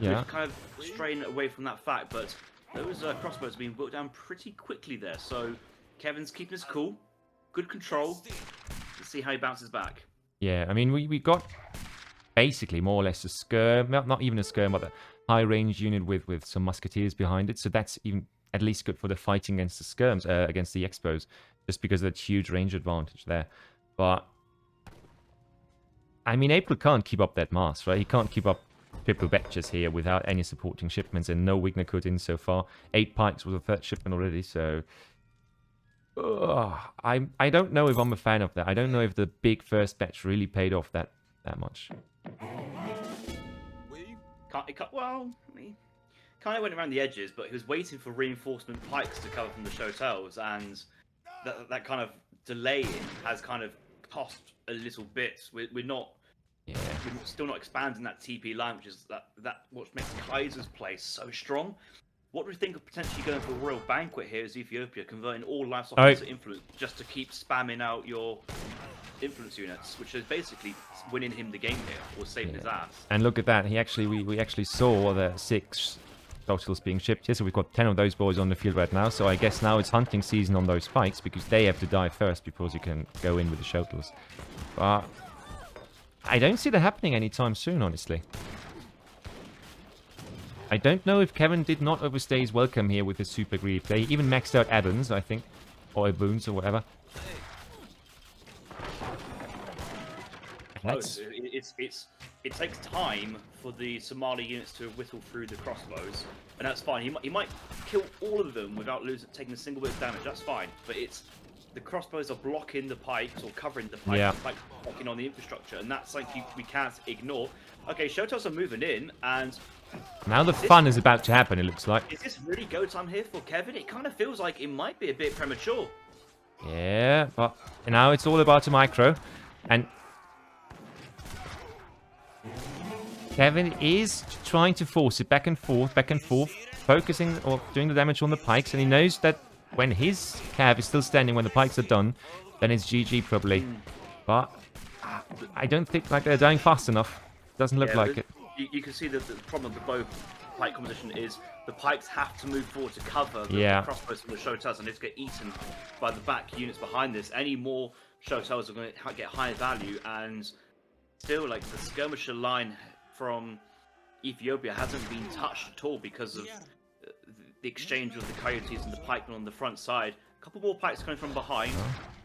kind of straying away from that fact, but those crossbows are being brought down pretty quickly there. So Kevin's keeping his cool, good control. Let's see how he bounces back. Yeah, I mean we got basically more or less a skirm, not even a skirm, but a high range unit with some musketeers behind it. So that's even at least good for the fighting against the skirms, against the expos, just because of that huge range advantage there. But I mean, April can't keep up that mass, right? He can't keep up triple batches here without any supporting shipments, and no Wigner could in so far. 8 pikes was the 3rd shipment already, so I don't know if I'm a fan of that. I don't know if the big first batch really paid off that much. Well, he kind of went around the edges, but he was waiting for reinforcement pikes to cover from the Shotels, and that kind of delay has kind of cost a little bit. We're still not expanding that TP line, which is that what makes Kaiser's play so strong. What do we think of potentially going for a royal banquet here as Ethiopia, converting all livestock Oh. into influence just to keep spamming out your influence units, which is basically winning him the game here, or saving his ass. And look at that. We actually saw the 6 shuttles being shipped here, so we've got 10 of those boys on the field right now. So I guess now it's hunting season on those pikes, because they have to die first before you can go in with the shuttles. But I don't see that happening anytime soon, honestly. I don't know if Kevin did not overstay his welcome here with his super greedy play. He even maxed out add-ons, I think, or boons or whatever. That's... It takes time for the Somali units to whittle through the crossbows, and that's fine. He might kill all of them without taking a single bit of damage. That's fine, but it's the crossbows are blocking the pikes or covering the pikes, Yeah. the pikes are blocking on the infrastructure, and that's something we can't ignore. Okay, Shotos are moving in, and now the fun is about to happen, it looks like. is this really go time here for Kevin? It kind of feels like it might be a bit premature. Yeah, but now it's all about the micro, and Kevin is trying to force it back and forth, focusing or doing the damage on the pikes, and he knows that when his cav is still standing when the pikes are done, then it's GG probably. But I don't think like they're dying fast enough. Doesn't look like it. You can see that the problem with both pike composition is the pikes have to move forward to cover the crossbows from the Shotas, and it's get eaten by the back units behind this. Any more Shotas are going to get higher value, and still like the skirmisher line from Ethiopia hasn't been touched at all because of the exchange with the coyotes and the pikemen on the front side. A couple more pikes coming from behind.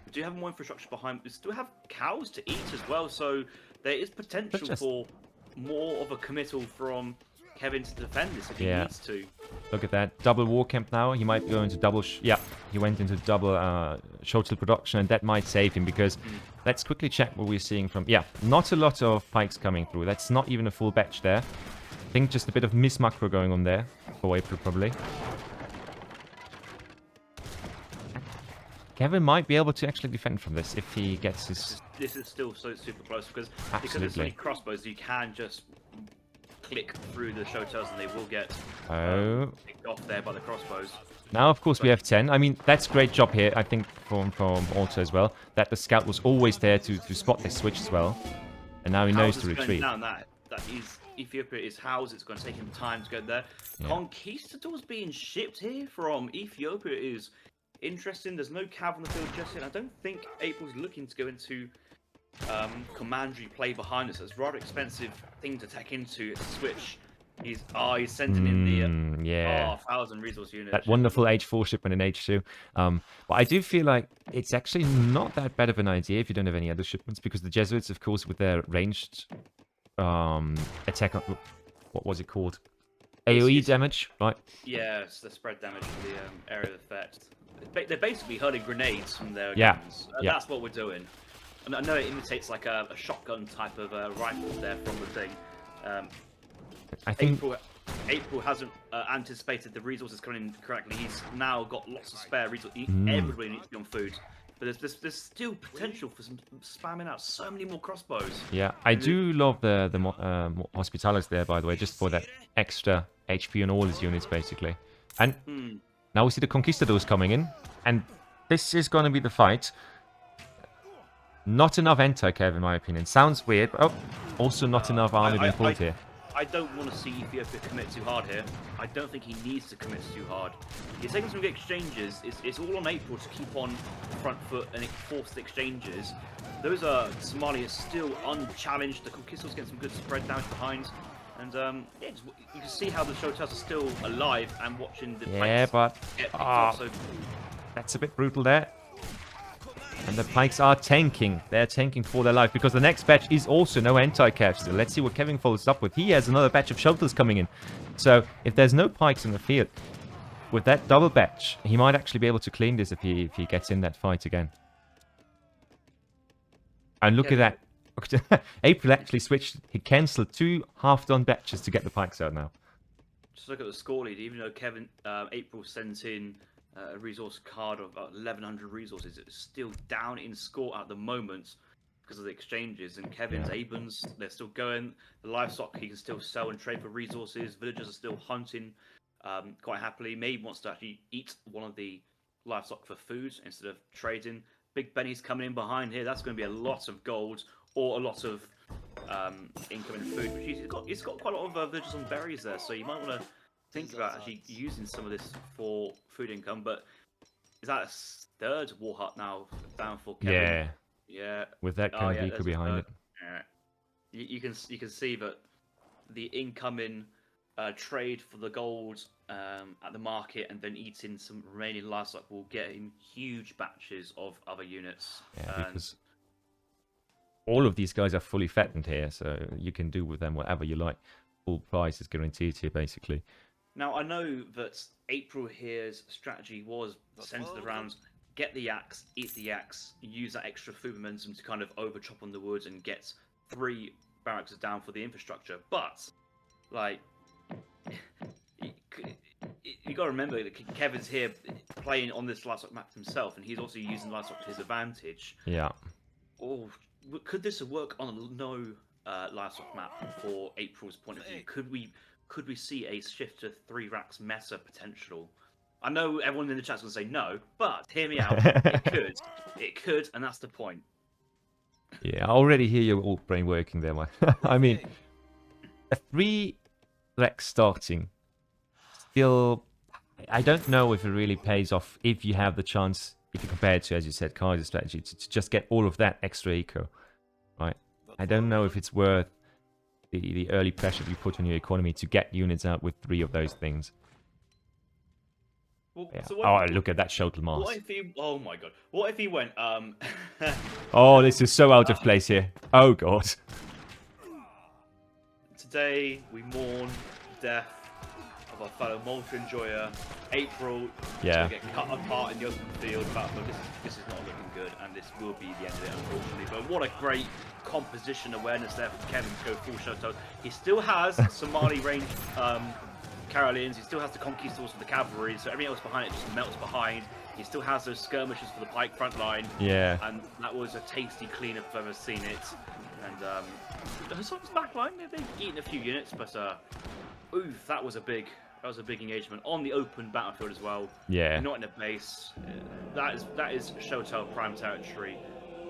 We do have more infrastructure behind. We still have cows to eat as well, so there is potential for more of a committal from Kevin to defend this if he needs to. Look at that. Double war camp now. He might go into double... he went into double shuttle production, and that might save him, because let's quickly check what we're seeing from... Yeah, not a lot of pikes coming through. That's not even a full batch there. I think just a bit of mismacro going on there for April, probably. Kevin might be able to actually defend from this if he gets his... This is still so super close, because it's only crossbows, you can just click through the Shotas and they will get picked off there by the crossbows. Now, of course, we have 10. I mean, that's a great job here, I think, from Alto as well, that the scout was always there to spot this switch as well. And now he knows to retreat. Down that is Ethiopia is housed. It's going to take him time to get there. Conquistadors being shipped here from Ethiopia is interesting. There's no cav on the field just yet. I don't think April's looking to go into commandery play behind us. It's a rather expensive thing to tech into. It's a switch. He's sending in the 1,000 resource units. That wonderful H4 shipment in H2. But I do feel like it's actually not that bad of an idea if you don't have any other shipments, because the Jesuits, of course, with their ranged attack, what was it called? AoE damage, right? Yeah, it's the spread damage for the area of effect. They're basically hurling grenades from their guns. That's what we're doing. And I know it imitates like a shotgun type of rifle there from the thing. I think April hasn't anticipated the resources coming in correctly. He's now got lots of spare resources. Everybody needs to be on food. But there's still potential for some spamming out so many more crossbows. Yeah, I do love the Hospitalis there, by the way, just for that extra HP on all his units, basically. And now we see the Conquistadors coming in, and this is going to be the fight. Not enough anti-cav, in my opinion. Sounds weird, but also not enough army being pulled here. I don't want to see Ethiopia commit too hard here. I don't think he needs to commit too hard. He's taking some good exchanges. It's all on April to keep on the front foot and force the exchanges. Those are Somalia still unchallenged. The Conquistadors getting some good spread damage behind. And you can see how the Shotas are still alive and watching the pikes but get picked off, so... that's a bit brutal there. And the pikes are tanking. They're tanking for their life, because the next batch is also no anti-cav. So let's see what Kevin follows up with. He has another batch of shuttles coming in. So if there's no pikes in the field, with that double batch, he might actually be able to clean this if he gets in that fight again. And look at that. April actually switched. He cancelled 2 half-done batches to get the pikes out now. Just look at the score lead. Even though April sent in a resource card of about 1,100 resources, it's still down in score at the moment because of the exchanges. And Kevin's Abens, they're still going. The livestock he can still sell and trade for resources. Villagers are still hunting quite happily. Maybe wants to actually eat one of the livestock for food instead of trading. Big Benny's coming in behind here. That's going to be a lot of gold or a lot of income in food. Which he's got quite a lot of villages on berries there, so you might want to think about actually using some of this for food income. But is that a third war hut now down for Kevin? Yeah. Yeah. With that kind of eco behind it. Yeah. You can see that the incoming trade for the gold at the market and then eating some remaining livestock will get him huge batches of other units. Yeah, because all of these guys are fully fattened here, so you can do with them whatever you like. Full price is guaranteed here, basically. Now, I know that April here's strategy was centered around get the axe, eat the axe, use that extra food momentum to kind of over chop on the wood and get 3 barracks down for the infrastructure. But, like, you got to remember that Kevin's here playing on this livestock map himself, and he's also using livestock to his advantage. Yeah. Oh, could this work on a no livestock map for April's point of view? Could we see a shift to 3 racks meta potential? I know everyone in the chat's going to say no, but hear me out. It could, and that's the point. Yeah, I already hear your alt brain working there, man. I mean, a 3 rack starting, still, I don't know if it really pays off if you have the chance, if you compare it to, as you said, Kaiser's strategy, to just get all of that extra eco, right? I don't know if it's worth the early pressure you put on your economy to get units out with 3 of those things. Well, Yeah. so Look at that shuttle mass. What if he? Oh my god! What if he went? Oh, this is so out of place here. Oh god. Today we mourn the death of our fellow Malta enjoyer, April. Yeah. To get cut apart in the open field. But this is not looking good, and this will be the end of it, unfortunately. But what a great composition awareness there from Kevin to go full Chateau. He still has Somali range. Carolines, he still has the conquistadors for the cavalry, so everything else behind it just melts behind. He still has those skirmishers for the pike front line. Yeah. And that was a tasty clean if I've ever seen it. And the Hussar's back line, they've eaten a few units, but oof, that was a big engagement on the open battlefield as well. Yeah. Not in a base. That is Shotel prime territory,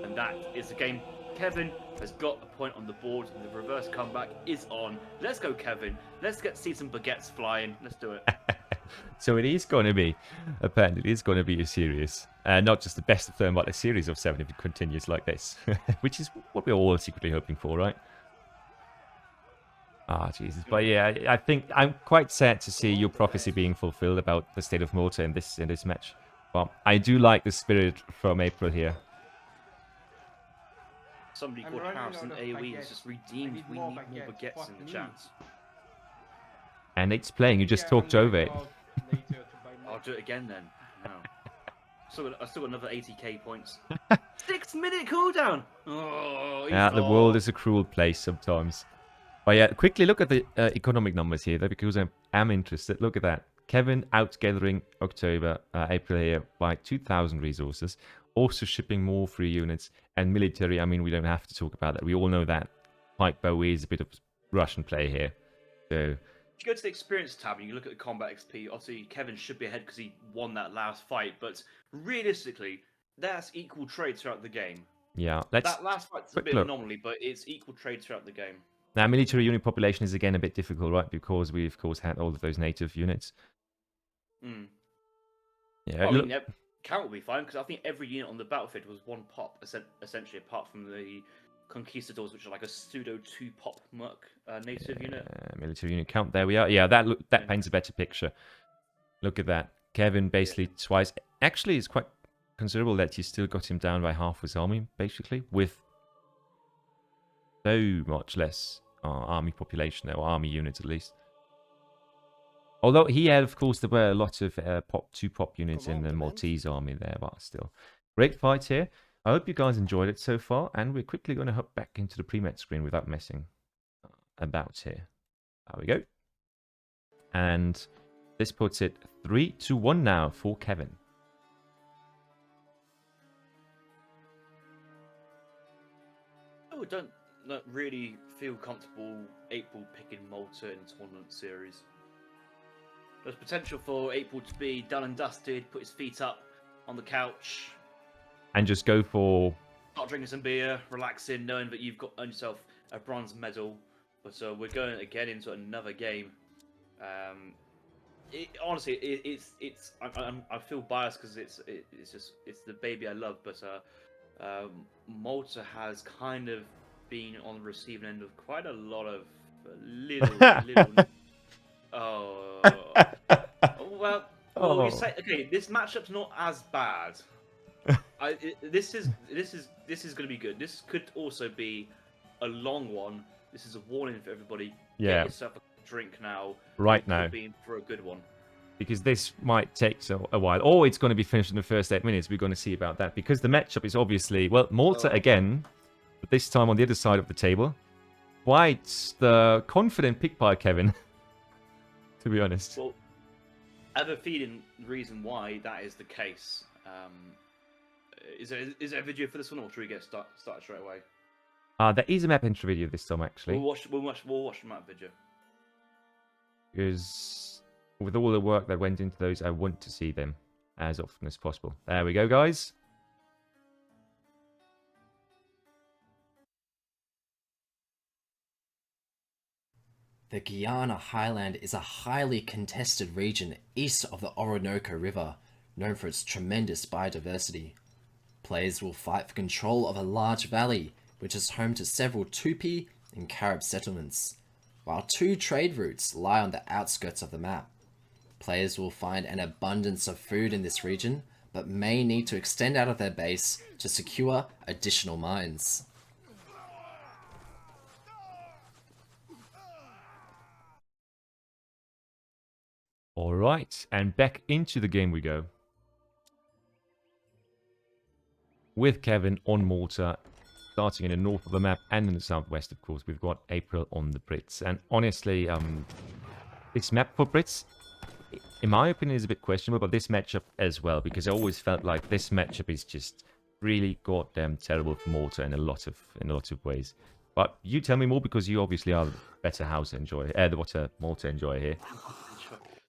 and that is the game. Kevin has got a point on the board, and the reverse comeback is on. Let's go, Kevin. Let's see some baguettes flying. Let's do it. So it is going to be, apparently, it is going to be a series. Not just the best of 7, but a series of 7 if it continues like this. Which is what we're all secretly hoping for, right? Ah, Jesus. But yeah, I think I'm quite sad to see your prophecy being fulfilled about the state of Malta in this match. But I do like the spirit from April here. Somebody called Harrison AoE has just redeemed. We need more baguettes in the chat. And it's playing. You just talked over it. I'll do it again then. No. I still got another 80k points. 6-minute cooldown. Oh, yeah, the world is a cruel place sometimes. But yeah, quickly look at the economic numbers here, though, because I am interested. Look at that. Kevin out-gathering April here by 2,000 resources. Also shipping more free units. And military, I mean, we don't have to talk about that. We all know that Pike Bow is a bit of Russian play here. So if you go to the experience tab and you look at the combat XP, obviously Kevin should be ahead because he won that last fight. But realistically, that's equal trade throughout the game. Yeah, that last fight's a bit of an anomaly, but it's equal trade throughout the game. Now, military unit population is again a bit difficult, right? Because we, of course, had all of those native units. Mm. Yeah, well, I mean, count will be fine because I think every unit on the battlefield was 1 pop, essentially, apart from the conquistadors, which are like a pseudo 2-pop merc native unit. Military unit count. There we are. Yeah, that paints a better picture. Look at that. Kevin basically twice. Actually, it's quite considerable that he still got him down by half his army, basically, with so much less army population, or army units at least. Although he had, of course, there were a lot of 2-pop units in the Maltese army there, but still. Great fight here. I hope you guys enjoyed it so far, and we're quickly going to hop back into the pre-match screen without messing about here. There we go. And this puts it 3-1 now for Kevin. I don't really feel comfortable April picking Malta in tournament series. there's potential for April to be done and dusted, put his feet up on the couch, and just go for... start drinking some beer, relaxing, knowing that you've got earned yourself a bronze medal. But we're going again into another game. Honestly, I feel biased because it's the baby I love, but Malta has kind of been on the receiving end of quite a lot of little. Oh, well, we say okay. This matchup's not as bad. This is going to be good. This could also be a long one. This is a warning for everybody. Yeah. Get yourself a drink now. Right now. now. Could be in for a good one. Because this might take a while, or it's going to be finished in the first 8 minutes. We're going to see about that. Because the matchup is obviously, well, Malta again, but this time on the other side of the table. Quite the confident pick by Kevin, to be honest. Well, I have a feeling the reason why that is the case. Is there a video for this one, or should we get started straight away? There is a map intro video this time, actually. We'll watch the map video. Because with all the work that went into those, I want to see them as often as possible. There we go, guys. The Guiana Highland is a highly contested region east of the Orinoco River, known for its tremendous biodiversity. Players will fight for control of a large valley, which is home to several Tupi and Carib settlements, while 2 trade routes lie on the outskirts of the map. Players will find an abundance of food in this region, but may need to extend out of their base to secure additional mines. Alright, and back into the game we go. With Kevin on Malta, starting in the north of the map and in the southwest, of course. We've got April on the Brits. And honestly, this map for Brits, in my opinion, is a bit questionable, but this matchup as well, because I always felt like this matchup is just really goddamn terrible for Malta in a lot of ways. But you tell me more, because you obviously are the better house enjoyer, the Malta enjoyer here.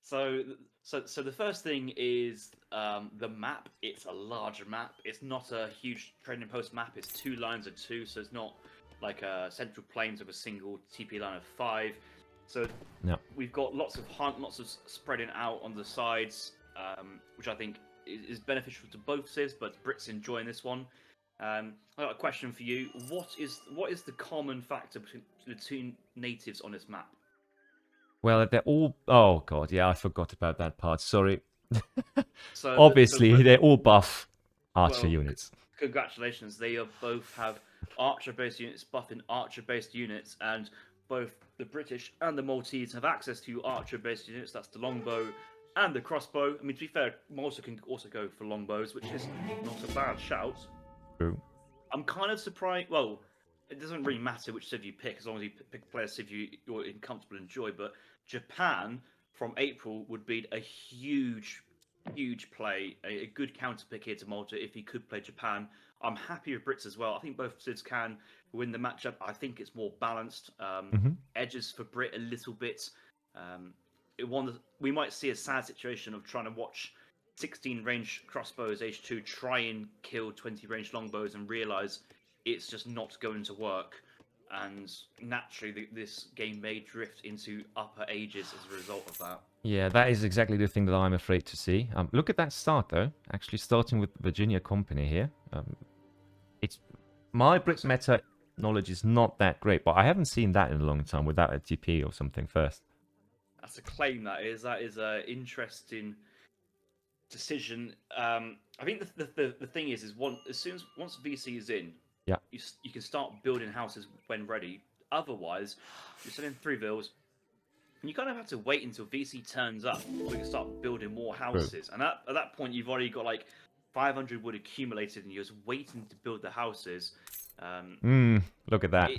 So the first thing is the map. It's a larger map. It's not a huge trading post map. It's 2 lines of 2, so it's not like a central plains of a single TP line of 5. So we've got lots of spreading out on the sides, which I think is beneficial to both civs, but Brits enjoying this one. I got a question for you. What is the common factor between the 2 natives on this map? Well, they're all... Oh, God, yeah, I forgot about that part. Sorry. So obviously, they're all buff archer units. Congratulations. They both have archer-based units, buffing archer-based units, and both the British and the Maltese have access to archer-based units. That's the longbow and the crossbow. I mean, to be fair, Malta can also go for longbows, which is not a bad shout. True. I'm kind of surprised... Well, it doesn't really matter which civ you pick, as long as you pick a player civ you're comfortable and enjoy, but Japan from April would be a huge play, a good counter pick here to Malta if he could play Japan. I'm happy with Brits as well. I think both civs can win the matchup. I think it's more balanced. Edges for Brit a little bit. We might see a sad situation of trying to watch 16 range crossbows H2 try and kill 20 range longbows and realise it's just not going to work, and naturally this game may drift into upper ages as a result of that. Yeah, that is exactly the thing that I'm afraid to see. Look at that start, though. Actually starting with Virginia Company here. It's my Brit meta knowledge is not that great, but I haven't seen that in a long time without a TP or something first. That's a claim, that is. That is an interesting decision. I think the thing is once VC is in, you can start building houses when ready. Otherwise, you're selling 3 vills, and you kind of have to wait until VC turns up before you can start building more houses. And at that point, you've already got like 500 wood accumulated, and you're just waiting to build the houses. Look at that.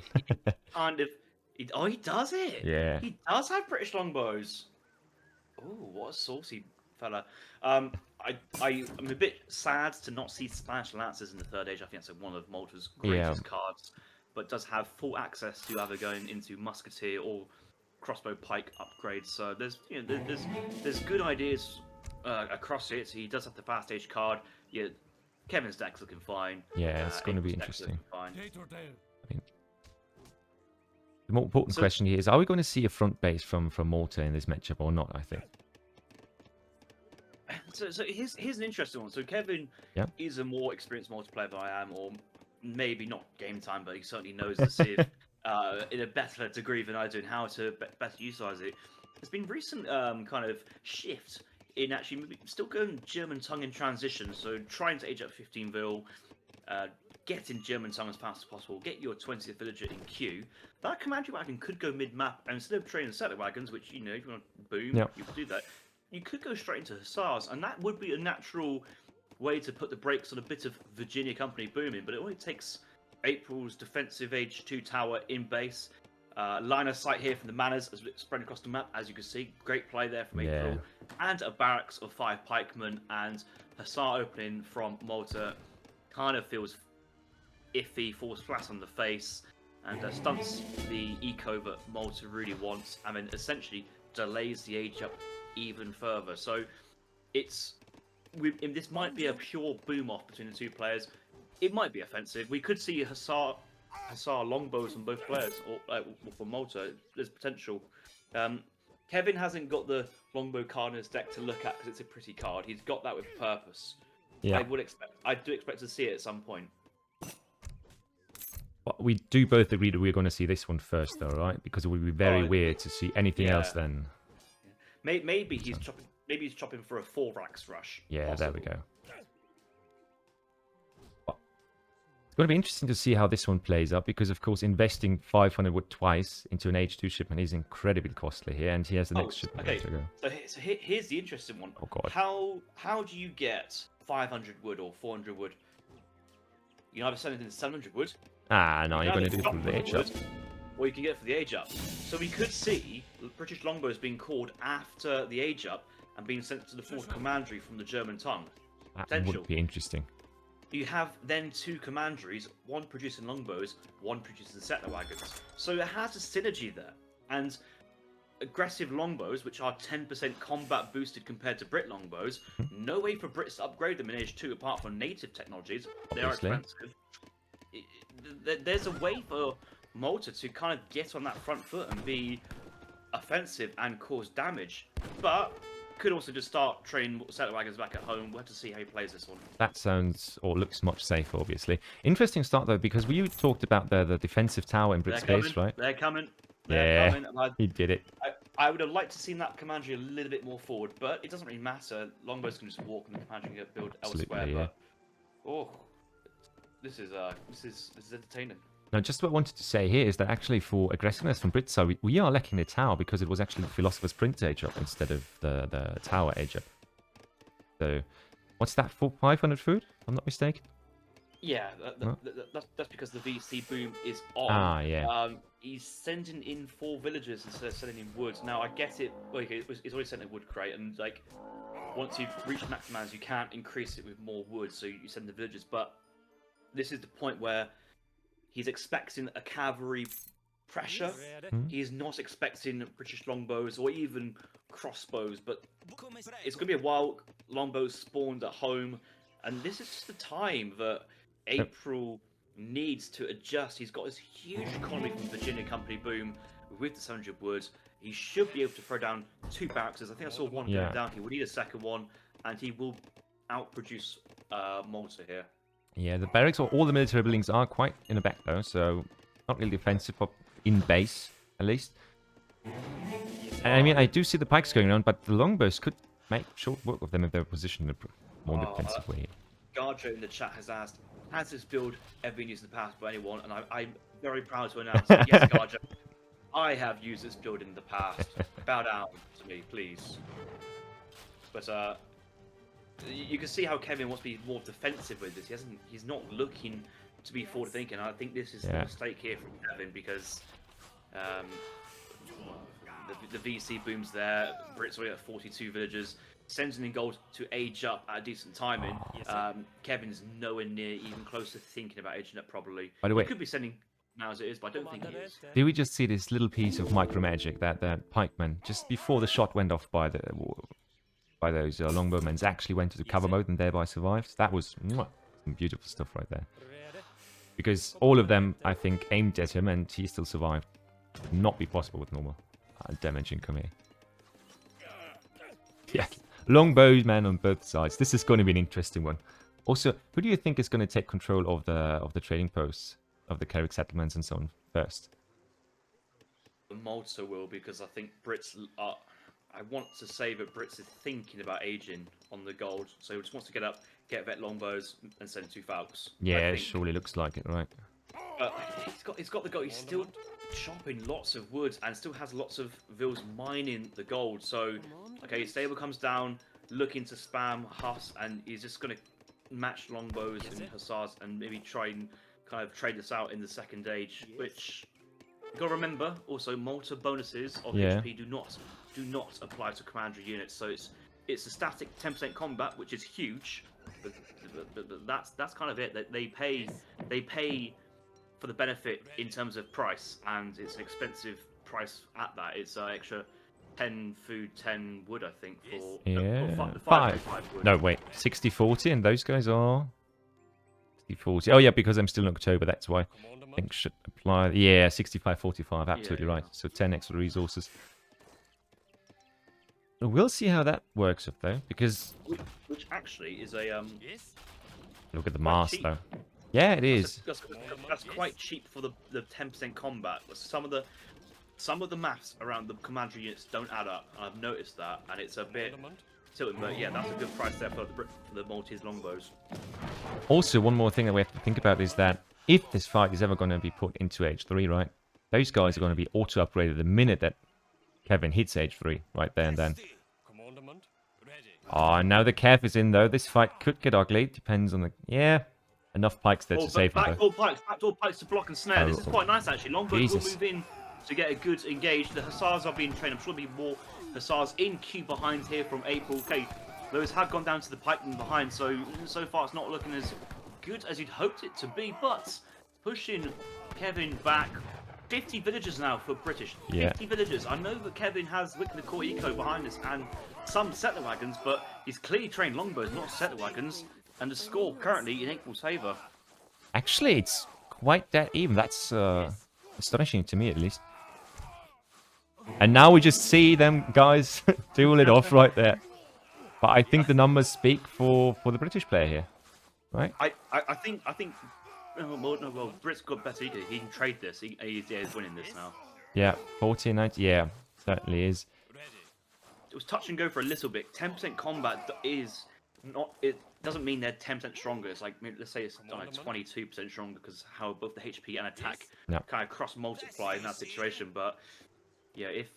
He does it. Yeah. He does have British longbows. Oh, what a saucy fella. I'm a bit sad to not see Spanish Lancers in the 3rd age. I think that's one of Malta's greatest cards, but does have full access to either going into Musketeer or crossbow pike upgrades. So there's there's good ideas across it. He does have the fast age card. Yeah, Kevin's deck's looking fine. Yeah, it's going to be April's deck's interesting. looking fine. I mean, the more important question here is: are we going to see a front base from Malta in this matchup or not? I think. So here's an interesting one. So Kevin is a more experienced multiplayer than I am, or maybe not game time, but he certainly knows the Civ in a better degree than I do and how to better utilize it. There's been recent kind of shift in actually still going German tongue in transition, so trying to age up 15 vil, get in German tongue as fast as possible, get your 20th villager in queue. That commandery wagon could go mid-map, and instead of training settler wagons, which, you know, if you want to boom, you could do that, you could go straight into hussars, and that would be a natural way to put the brakes on a bit of Virginia company booming, but it only takes April's defensive age 2 tower in base. Line of sight here from the manors as it's spread across the map, as you can see. Great play there from April. And a barracks of 5 pikemen and hussar opening from Malta. Kind of feels iffy, falls flat on the face, and stunts the eco that Malta really wants, and then essentially delays the age up even further. So it's this might be a pure boom off between the two players. It might be offensive. We could see hussar longbows from both players, or from Malta. There's potential. Kevin hasn't got the longbow card in his deck to look at because it's a pretty card. He's got that with purpose. Yeah. I do expect to see it at some point. But we do both agree that we're going to see this one first, though, right? Because it would be very weird to see anything else then. Maybe he's chopping. Maybe he's chopping for a 4-rax rush. Yeah, possible. there we go. It's going to be interesting to see how this one plays out because, of course, investing 500 wood twice into an H2 shipment is incredibly costly here, and he has the next shipment to go. So here's the interesting one. Oh god. How do you get 500 wood or 400 wood? You can either send it in 700 wood. Ah, no, you're going to do it for the age up. Or you can get it for the age up. So we could see British longbows being called after the age up and being sent to the 4th commandery from the German tongue. That would be interesting. You have then 2 commanderies, one producing longbows, one producing settler wagons. So it has a synergy there. And aggressive longbows, which are 10% combat boosted compared to Brit longbows, no way for Brits to upgrade them in Age 2 apart from native technologies. They are expensive. There's a way for Malta to kind of get on that front foot and be offensive and cause damage. But could also just start training settler wagons back at home. We'll have to see how he plays this one. That sounds, or looks much safer, obviously. Interesting start, though, because we talked about the defensive tower in Brit space, right? They're coming. He did it. I would have liked to see that commandery a little bit more forward, but it doesn't really matter. Longbows can just walk and the commandery can build elsewhere. Yeah. But, this is entertaining. Now, just what I wanted to say here is that actually for aggressiveness from Brit side, we are lacking the tower because it was actually the Philosopher's Print age up instead of the tower age up. So, what's that for 500 food? If I'm not mistaken. Yeah, that's because the VC boom is on. Ah, yeah. He's sending in 4 villagers instead of sending in wood. Now, I get it. He's always sent a wood crate, and like once you've reached maximize, you can't increase it with more wood, so you send the villagers. But this is the point where he's expecting a cavalry pressure. He's not expecting British longbows or even crossbows, but it's going to be a while longbows spawned at home, and this is just the time that April needs to adjust. He's got this huge economy from Virginia Company boom with the 700 woods. He should be able to throw down 2 barracks. I think I saw one going down. He will need a second one, and he will outproduce Malta here. Yeah, the barracks or all the military buildings are quite in the back though, so not really defensive, but in base at least. And I mean, I do see the pikes going around, but the longbows could make short work of them if they're positioned in a more defensive way. Gardra in the chat has asked, has this build ever been used in the past by anyone? And I'm very proud to announce that yes, Gardra, I have used this build in the past. Bow down to me, please. But you can see how Kevin wants to be more defensive with this. He's not looking to be forward thinking. I think this is the mistake here from Kevin because the VC booms there. Brits already at 42 villagers. Sends in gold to age up at a decent timing. Kevin's nowhere near even close to thinking about aging up probably. By the way, he could be sending now as it is, but I don't think he is. Did we just see this little piece of micro magic that the pikeman, just before the shot went off by those longbowmen, actually went into cover mode and thereby survived? That was some beautiful stuff right there. Because all of them, I think, aimed at him and he still survived. Would not be possible with normal damage income here. Yeah, longbowmen on both sides. This is going to be an interesting one. Also, who do you think is going to take control of the trading posts, of the Carrick settlements and so on first? Malta will, because I think Brits are... I want to say that Brits is thinking about aging on the gold, so he just wants to get up, get vet longbows, and send 2 falcons. Yeah, it surely looks like it, right? But he's got the gold. He's still chopping lots of wood and still has lots of vills mining the gold. So, okay, stable comes down, looking to spam Huss, and he's just going to match longbows and hussars and maybe try and kind of trade this out in the second age. Which you got to remember, also Malta bonuses of HP do not apply to commander units. So it's a static 10% combat, which is huge. But that's kind of it. They pay for the benefit in terms of price, and it's an expensive price at that. It's extra 10 food, 10 wood, I think, for... Yeah, 5 wood. No, wait, 60-40, and those guys are... 60-40. Oh, yeah, because I'm still in October, that's why. I think should apply... Yeah, 65-45, absolutely right. So 10 extra resources. We'll see how that works up, though, because... Which actually is a... Look at the mast, though. Yeah, it is. That's quite cheap for the 10% combat. Some of the maths around the commander units don't add up. I've noticed that, and it's a bit tilting. But yeah, that's a good price there for the Maltese longbows. Also, one more thing that we have to think about is that if this fight is ever going to be put into Age 3, right? Those guys are going to be auto-upgraded the minute that Kevin hits Age 3, right there and then. Oh, now the Kev is in, though. This fight could get ugly. Depends on the... Yeah. Enough pikes there to save him. Backdoor pikes to block and snare. This is quite nice, actually. Longbows will move in to get a good engage. The hussars are being trained. I'm sure there'll be more hussars in queue behind here from April. Okay, those have gone down to the pikemen behind, so far it's not looking as good as you'd hoped it to be, but pushing Kevin back. 50 villagers now for British. 50 villagers. I know that Kevin has Wicked Core Eco behind us and some settler wagons, but he's clearly trained longbows, not settler wagons. And the score currently in April's favour. Actually, it's quite that even. That's astonishing to me, at least. And now we just see them guys duel it off right there. But I think the numbers speak for the British player here, right? I think. Well, Brit's got better. He can trade this. He's winning this now. Yeah, 40-90. Yeah, certainly is. It was touch and go for a little bit. 10% combat is not. It doesn't mean they're 10% stronger. It's like, let's say it's 22% stronger because how both the HP and attack kind of cross multiply in that situation. But yeah, if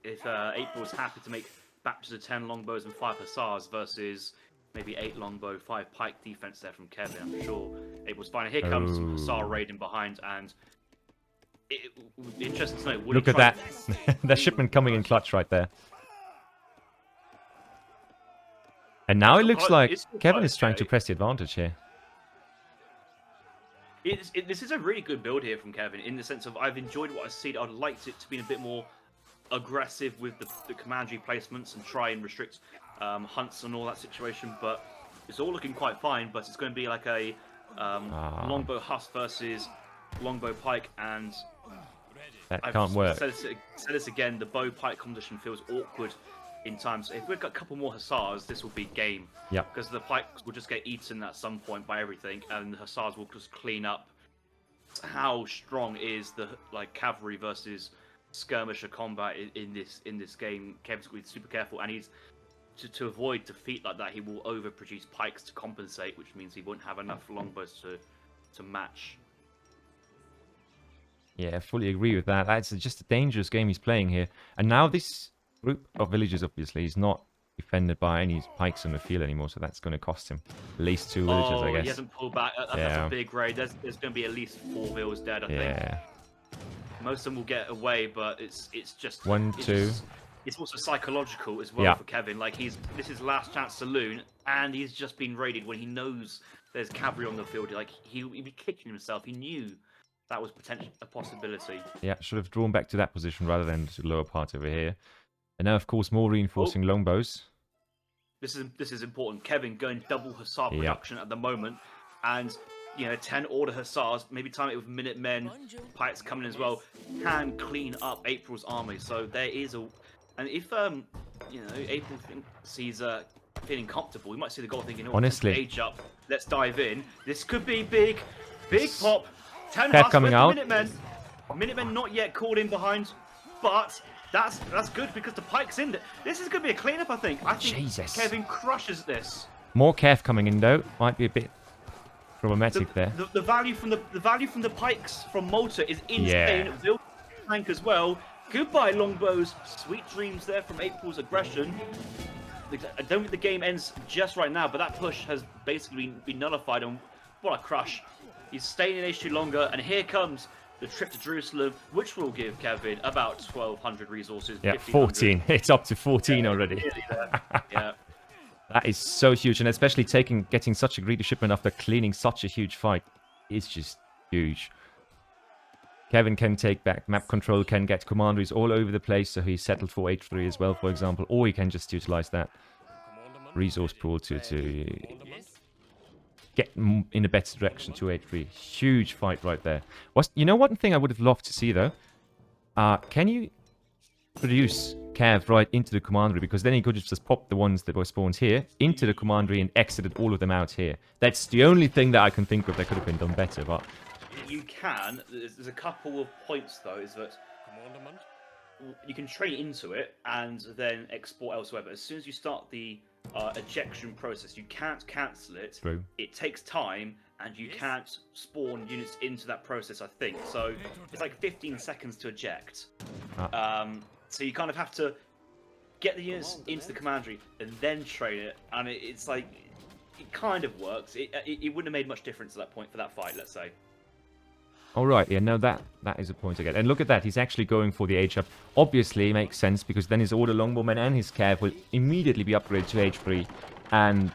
April's happy to make batches of 10 longbows and 5 hussars versus maybe 8 longbow, 5 pike defense there from Kevin, I'm sure April's fine. Here comes some hussar raiding behind, and it would be interesting to know. Look at that, the shipment coming in clutch right there. And now it looks like Kevin is trying to press the advantage here. This is a really good build here from Kevin, in the sense of I've enjoyed what I've seen. I'd liked it to be a bit more aggressive with the commandery placements and try and restrict hunts and all that situation, but it's all looking quite fine. But it's going to be like a longbow huss versus longbow pike, and that can't work. Said this again, the bow pike competition feels awkward in time. So if we've got a couple more hussars, this will be game. Yeah. Because the pikes will just get eaten at some point by everything, and the hussars will just clean up. How strong is the cavalry versus skirmisher combat in this game? Kevin's going to be super careful, and he's to avoid defeat like that. He will overproduce pikes to compensate, which means he won't have enough longbows to match. Yeah, I fully agree with that. That's just a dangerous game he's playing here. And now this group of villagers, obviously, is not defended by any pikes on the field anymore, so that's going to cost him at least 2 villagers, I guess. He hasn't pulled back. That's a big raid. There's going to be at least 4 vills dead, I think. Most of them will get away, but it's just... 1, 2... It's also psychological as well for Kevin. Like, this is last chance saloon, and he's just been raided when he knows there's cavalry on the field. Like, he'd be kicking himself. He knew That was potentially a possibility. Yeah, should have drawn back to that position rather than to the lower part over here. And now, of course, more Oh. reinforcing longbows. This is important. Kevin going double Hussar Yeah. production at the moment, and 10 order Hussars, maybe time it with Minutemen, Pikes coming as well, can clean up April's army. So there is and if April sees feeling comfortable, we might see the goal thinking, Honestly. age up, let's dive in. This could be big pop. 10 Kev Huss coming with out. the Minutemen not yet called in behind, but that's good because the Pike's in. This is going to be a cleanup, I think. I think Jesus. Kevin crushes this. More Kev coming in though. Might be a bit problematic there. The value from the Pikes from Malta is insane. Yeah. Will tank as well. Goodbye longbows. Sweet dreams there from April's aggression. I don't think the game ends just right now, but that push has basically been nullified. And what a crush! He's staying in H2 longer, and here comes the trip to Jerusalem, which will give Kevin about 1,200 resources. Yeah, 1,500. 14. It's up to 14 already. Yeah. That is so huge, and especially getting such a greedy shipment after cleaning such a huge fight is just huge. Kevin can take back map control, can get commanderies all over the place, so he's settled for H3 as well, for example, or he can just utilize that resource pool to get in a better direction to H3. Huge fight right there. You know one thing I would have loved to see though? Can you produce Cav right into the commandery, because then he could just pop the ones that were spawned here into the commandery and exited all of them out here. That's the only thing that I can think of that could have been done better, but You can. There's a couple of points though. Is that you can train into it and then export elsewhere. But as soon as you start the ejection process, you can't cancel it. True. It takes time, and you can't spawn units into that process. I think so. It's like 15 seconds to eject. So you kind of have to get the units into the commandery and then train it, and it's like it kind of works. It wouldn't have made much difference at that point for that fight, let's say. all right, yeah, no, that is a point again. And look at that, he's actually going for the H up. Obviously, makes sense because then his order longbowmen and his cav will immediately be upgraded to H3, and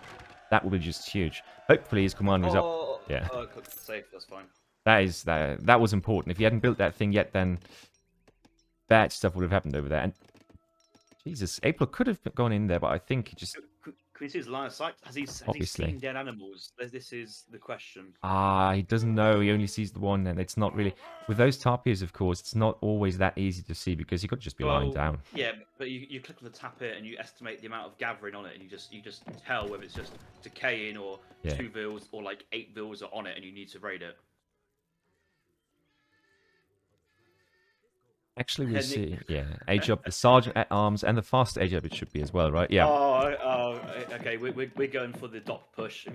that will be just huge. Hopefully, his commander is up. Yeah, Safe. That's fine. that was important. If he hadn't built that thing yet, then bad stuff would have happened over there. And Jesus, April could have gone in there, but I think he just... Can we see his line of sight? Has he seen dead animals? This is the question. He doesn't know. He only sees the one, and it's not really... With those tapirs, of course, it's not always that easy to see because he could just be lying down. Yeah, but you click on the tapir and you estimate the amount of gathering on it, and you just tell whether it's just decaying or 2 vils or like 8 vils are on it, and you need to raid it. Actually, we see, age up the sergeant at arms and the fast age up it should be as well, right? Yeah. Okay. We're going for the dot push.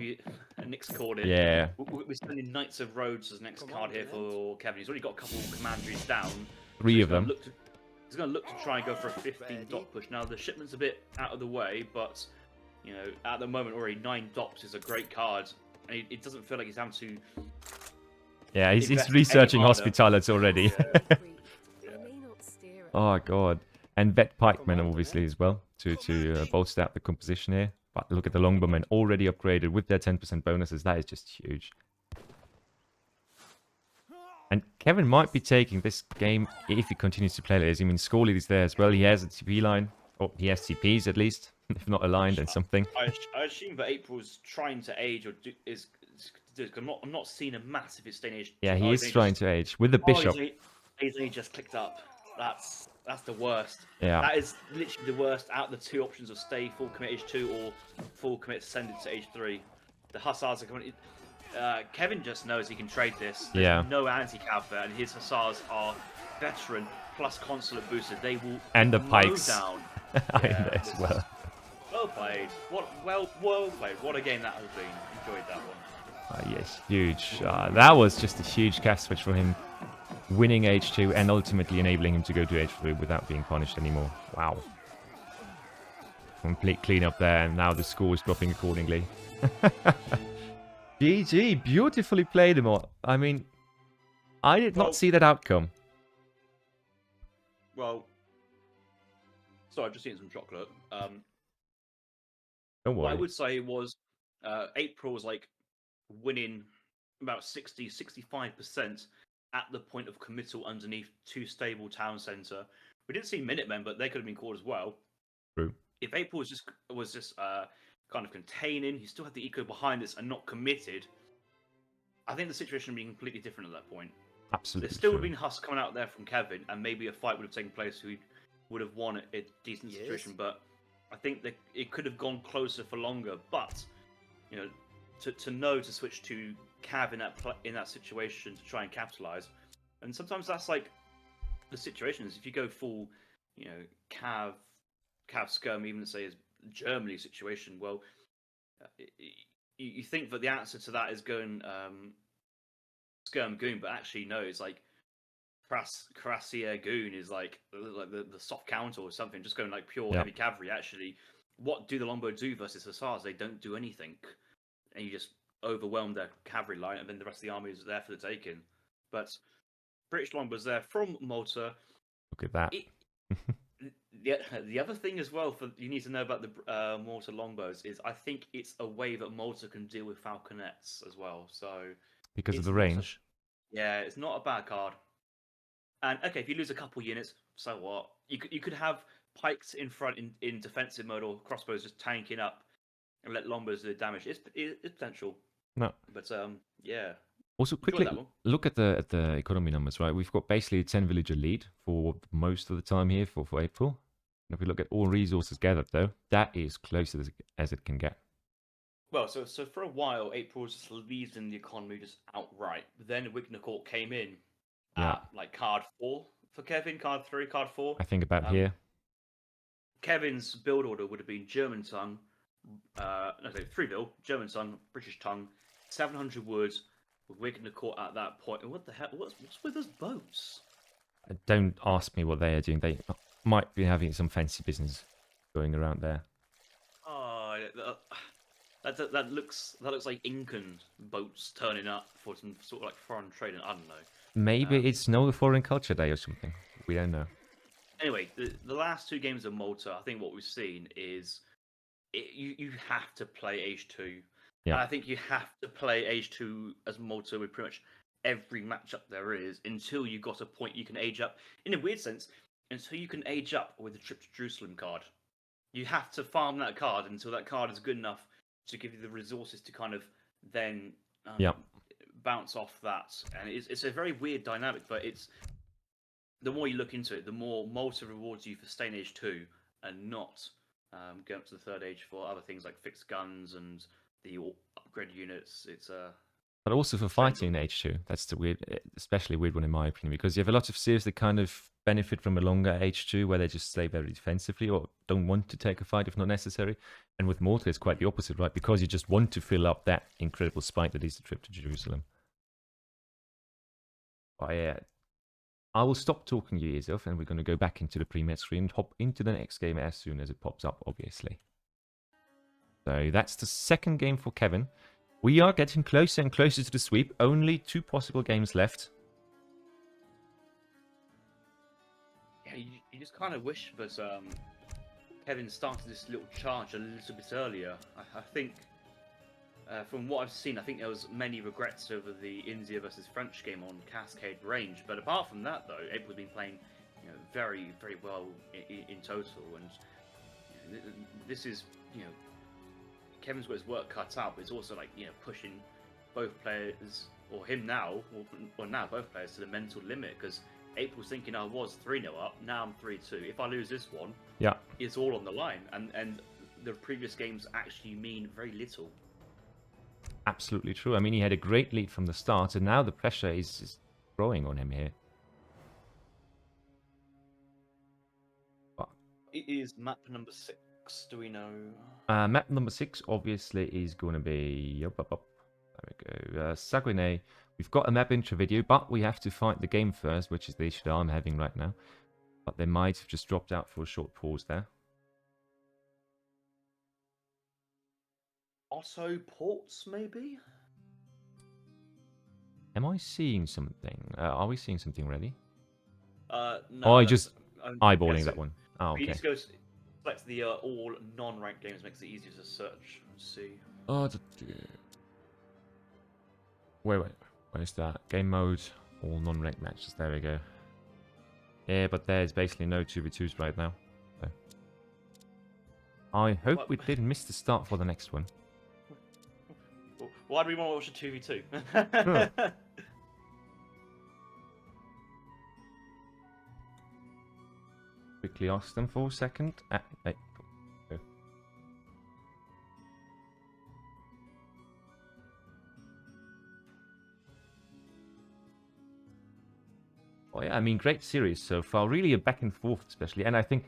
Nick's called it. Yeah. We're spending Knights of Rhodes as next card here for Kevin. He's already got a couple of commanderies down. 3 of them. He's going to look to try and go for a 15 dot push. Now the shipment's a bit out of the way, but at the moment already 9 dots is a great card, and it doesn't feel like he's having to. Yeah, he's researching hospitalities already. Yeah. Oh god, and vet pikemen obviously as well to bolster out the composition here. But look at the longbowmen already upgraded with their 10% bonuses. That is just huge. And Kevin might be taking this game if he continues to play like this. I mean, Scorley is there as well. He has a TP line, or he has TPs at least, if not aligned and something. I assume that April's trying to age or is. I'm not seeing a massive age. Yeah, he is trying to age with the bishop. He's only just clicked up. That's the worst. Yeah. That is literally the worst out of the 2 options of stay full commit H2 or full commit send it to H3. The Hussars are coming. Kevin just knows he can trade this. There's no anti-cav there, and his Hussars are veteran plus consulate boosted. They will and the mow pikes down. as well. Well played. Well played. What a game that has been. Enjoyed that one. Yes, huge. That was just a huge cast switch for him. Winning H2 and ultimately enabling him to go to H3 without being punished anymore. Wow. Complete cleanup there, and now the score is dropping accordingly. GG, beautifully played him all. I mean, I did not see that outcome. Well, sorry, I've just eaten some chocolate. Don't What I worry. would say was April was like winning about 60-65%. at the point of committal underneath too stable town centre. We didn't see Minutemen, but they could have been called as well. True. If April was just kind of containing, he still had the eco behind us and not committed, I think the situation would be completely different at that point. Absolutely. There still would true. have been Husk coming out there from Kevin, and maybe a fight would have taken place who would have won a decent situation. But I think that it could have gone closer for longer. But you know, to know to switch to Cav in that situation to try and capitalize, and sometimes that's like the situation is if you go full, you know, Cav Skirm, even say is Germany situation. Well, you think that the answer to that is going Skirm Goon, but actually no, it's like Krasia Goon is like the soft counter or something, just going like pure heavy cavalry. Actually, what do the longbow do versus Hussars? They don't do anything, and you just overwhelm their cavalry line, and then the rest of the army is there for the taking. But British longbows there from Malta. Look at that. The other thing as well for you need to know about the Malta longbows is I think it's a way that Malta can deal with falconets as well. So because of the range. It's not a bad card. And okay, if you lose a couple units, so what? You could have pikes in front in defensive mode or crossbows just tanking up and let longbows do the damage. It's potential. No. But yeah. Also, quickly look at the economy numbers, right? We've got basically a 10 villager lead for most of the time here for April. And if we look at all resources gathered, though, that is close as it can get. Well, so for a while, April just leads in the economy just outright. But then Wignacourt came in at like card 4 for Kevin, card 3, card 4. I think about here. Kevin's build order would have been German tongue, 3 bill, German tongue, British tongue, 700 woods, with Wignacourt at that point. And what the hell? What's with those boats? Don't ask me what they are doing. They might be having some fancy business going around there. Oh, that looks like Incan boats turning up for some sort of like foreign trading. I don't know. Maybe it's no foreign culture day or something. We don't know. Anyway, the last 2 games of Malta, I think what we've seen is you have to play H2. Yeah. And I think you have to play H2 as Malta with pretty much every matchup there is until you got a point you can age up. In a weird sense, until you can age up with the Trip to Jerusalem card. You have to farm that card until that card is good enough to give you the resources to kind of then bounce off that. And it's a very weird dynamic, but it's the more you look into it, the more Malta rewards you for staying age 2 and not going up to the 3rd age for other things like fixed guns and the upgrade units. It's but also for fighting in H2. That's the weird, especially weird one in my opinion, because you have a lot of series that kind of benefit from a longer H2 where they just stay very defensively or don't want to take a fight if not necessary. And with Malta, it's quite the opposite, right? Because you just want to fill up that incredible spike that is the Trip to Jerusalem. But yeah, I will stop talking you ears off and we're going to go back into the pre-match screen and hop into the next game as soon as it pops up, obviously. So that's the second game for Kevin. We are getting closer and closer to the sweep. Only 2 possible games left. Yeah, you just kind of wish that Kevin started this little charge a little bit earlier. I think, from what I've seen, I think there was many regrets over the India versus French game on Cascade Range. But apart from that, though, April's been playing, very, very well in total. And this is, Kevin's got his work cut out, but it's also like, pushing both players, or him now, or now both players to the mental limit, because April's thinking I was 3-0 up, now I'm 3-2. If I lose this one, it's all on the line, and the previous games actually mean very little. Absolutely true. I mean, he had a great lead from the start, and now the pressure is growing on him here. It is map number 6. Do we know? Map number 6 obviously is going to be there we go. Saguenay. We've got a map intro video, but we have to fight the game first, which is the issue that I'm having right now. But they might have just dropped out for a short pause there. Otto Ports, maybe? Am I seeing something? Are we seeing something already? No. Oh, I'm just eyeballing that one. Oh, okay. You just go select the all non-ranked games, makes it easier to search and see. Oh, wait. Where's that? Game mode, All non-ranked matches. There we go. Yeah, but there's basically no 2v2s right now. So. I hope Well- we didn't miss the start for the next one. Why do we want to watch a 2v2? Huh. Quickly ask them for a second. Hey. Go. Oh yeah, I mean, great series so far. Really a back and forth, especially. And I think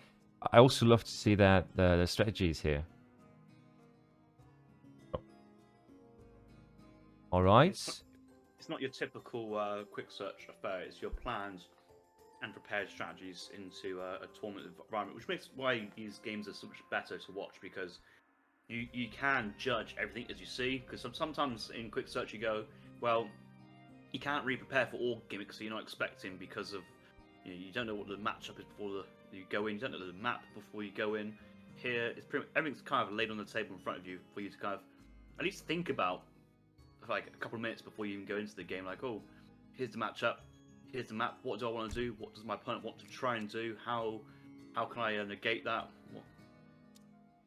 I also love to see that the strategies here. Oh. All right. It's not your typical quick search affair. It's your planned and prepared strategies into a tournament environment, which makes why these games are so much better to watch, because you can judge everything as you see. Because sometimes in quick search you go, well, you can't really prepare for all gimmicks that you're not expecting, because of you don't know what the matchup is before you go in. You don't know the map before you go in. Here, it's pretty much, everything's kind of laid on the table in front of you for you to kind of at least think about for like a couple of minutes before you even go into the game. Like, oh, here's the matchup, here's the map. What do I want to do? What does my opponent want to try and do? How can I negate that?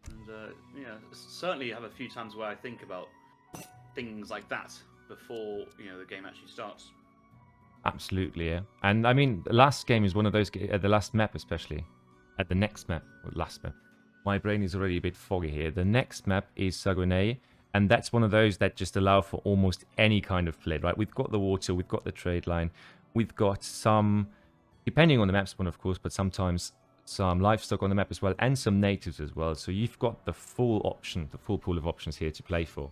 And yeah, certainly have a few times where I think about things like that before the game actually starts. Absolutely, yeah. And I mean, the last game is one of those, the last map especially. At the next map, or last map. My brain is already a bit foggy here. The next map is Saguenay, and that's one of those that just allow for almost any kind of play, right? We've got the water, we've got the trade line, we've got some, depending on the map spawn, of course, but sometimes some livestock on the map as well, and some natives as well. So you've got the full option, the full pool of options here to play for.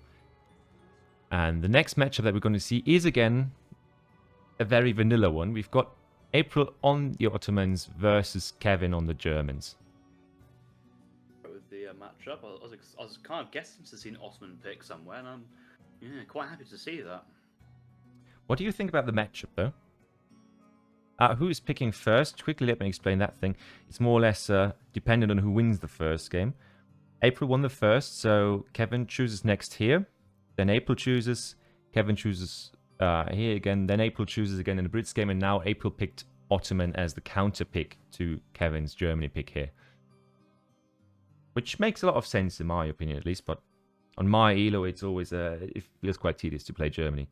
And the next matchup that we're going to see is, again, a very vanilla one. We've got April on the Ottomans versus Kevin on the Germans. With the matchup, I was kind of guessing to see an Ottoman pick somewhere, and I'm quite happy to see that. What do you think about the matchup, though? Who is picking first? Quickly, let me explain that thing. It's more or less dependent on who wins the first game. April won the first, so Kevin chooses next here. Then April chooses, Kevin chooses here again. Then April chooses again in the Brits game, and now April picked Ottoman as the counter pick to Kevin's Germany pick here. Which makes a lot of sense in my opinion, at least. But on my ELO, it's always it feels quite tedious to play Germany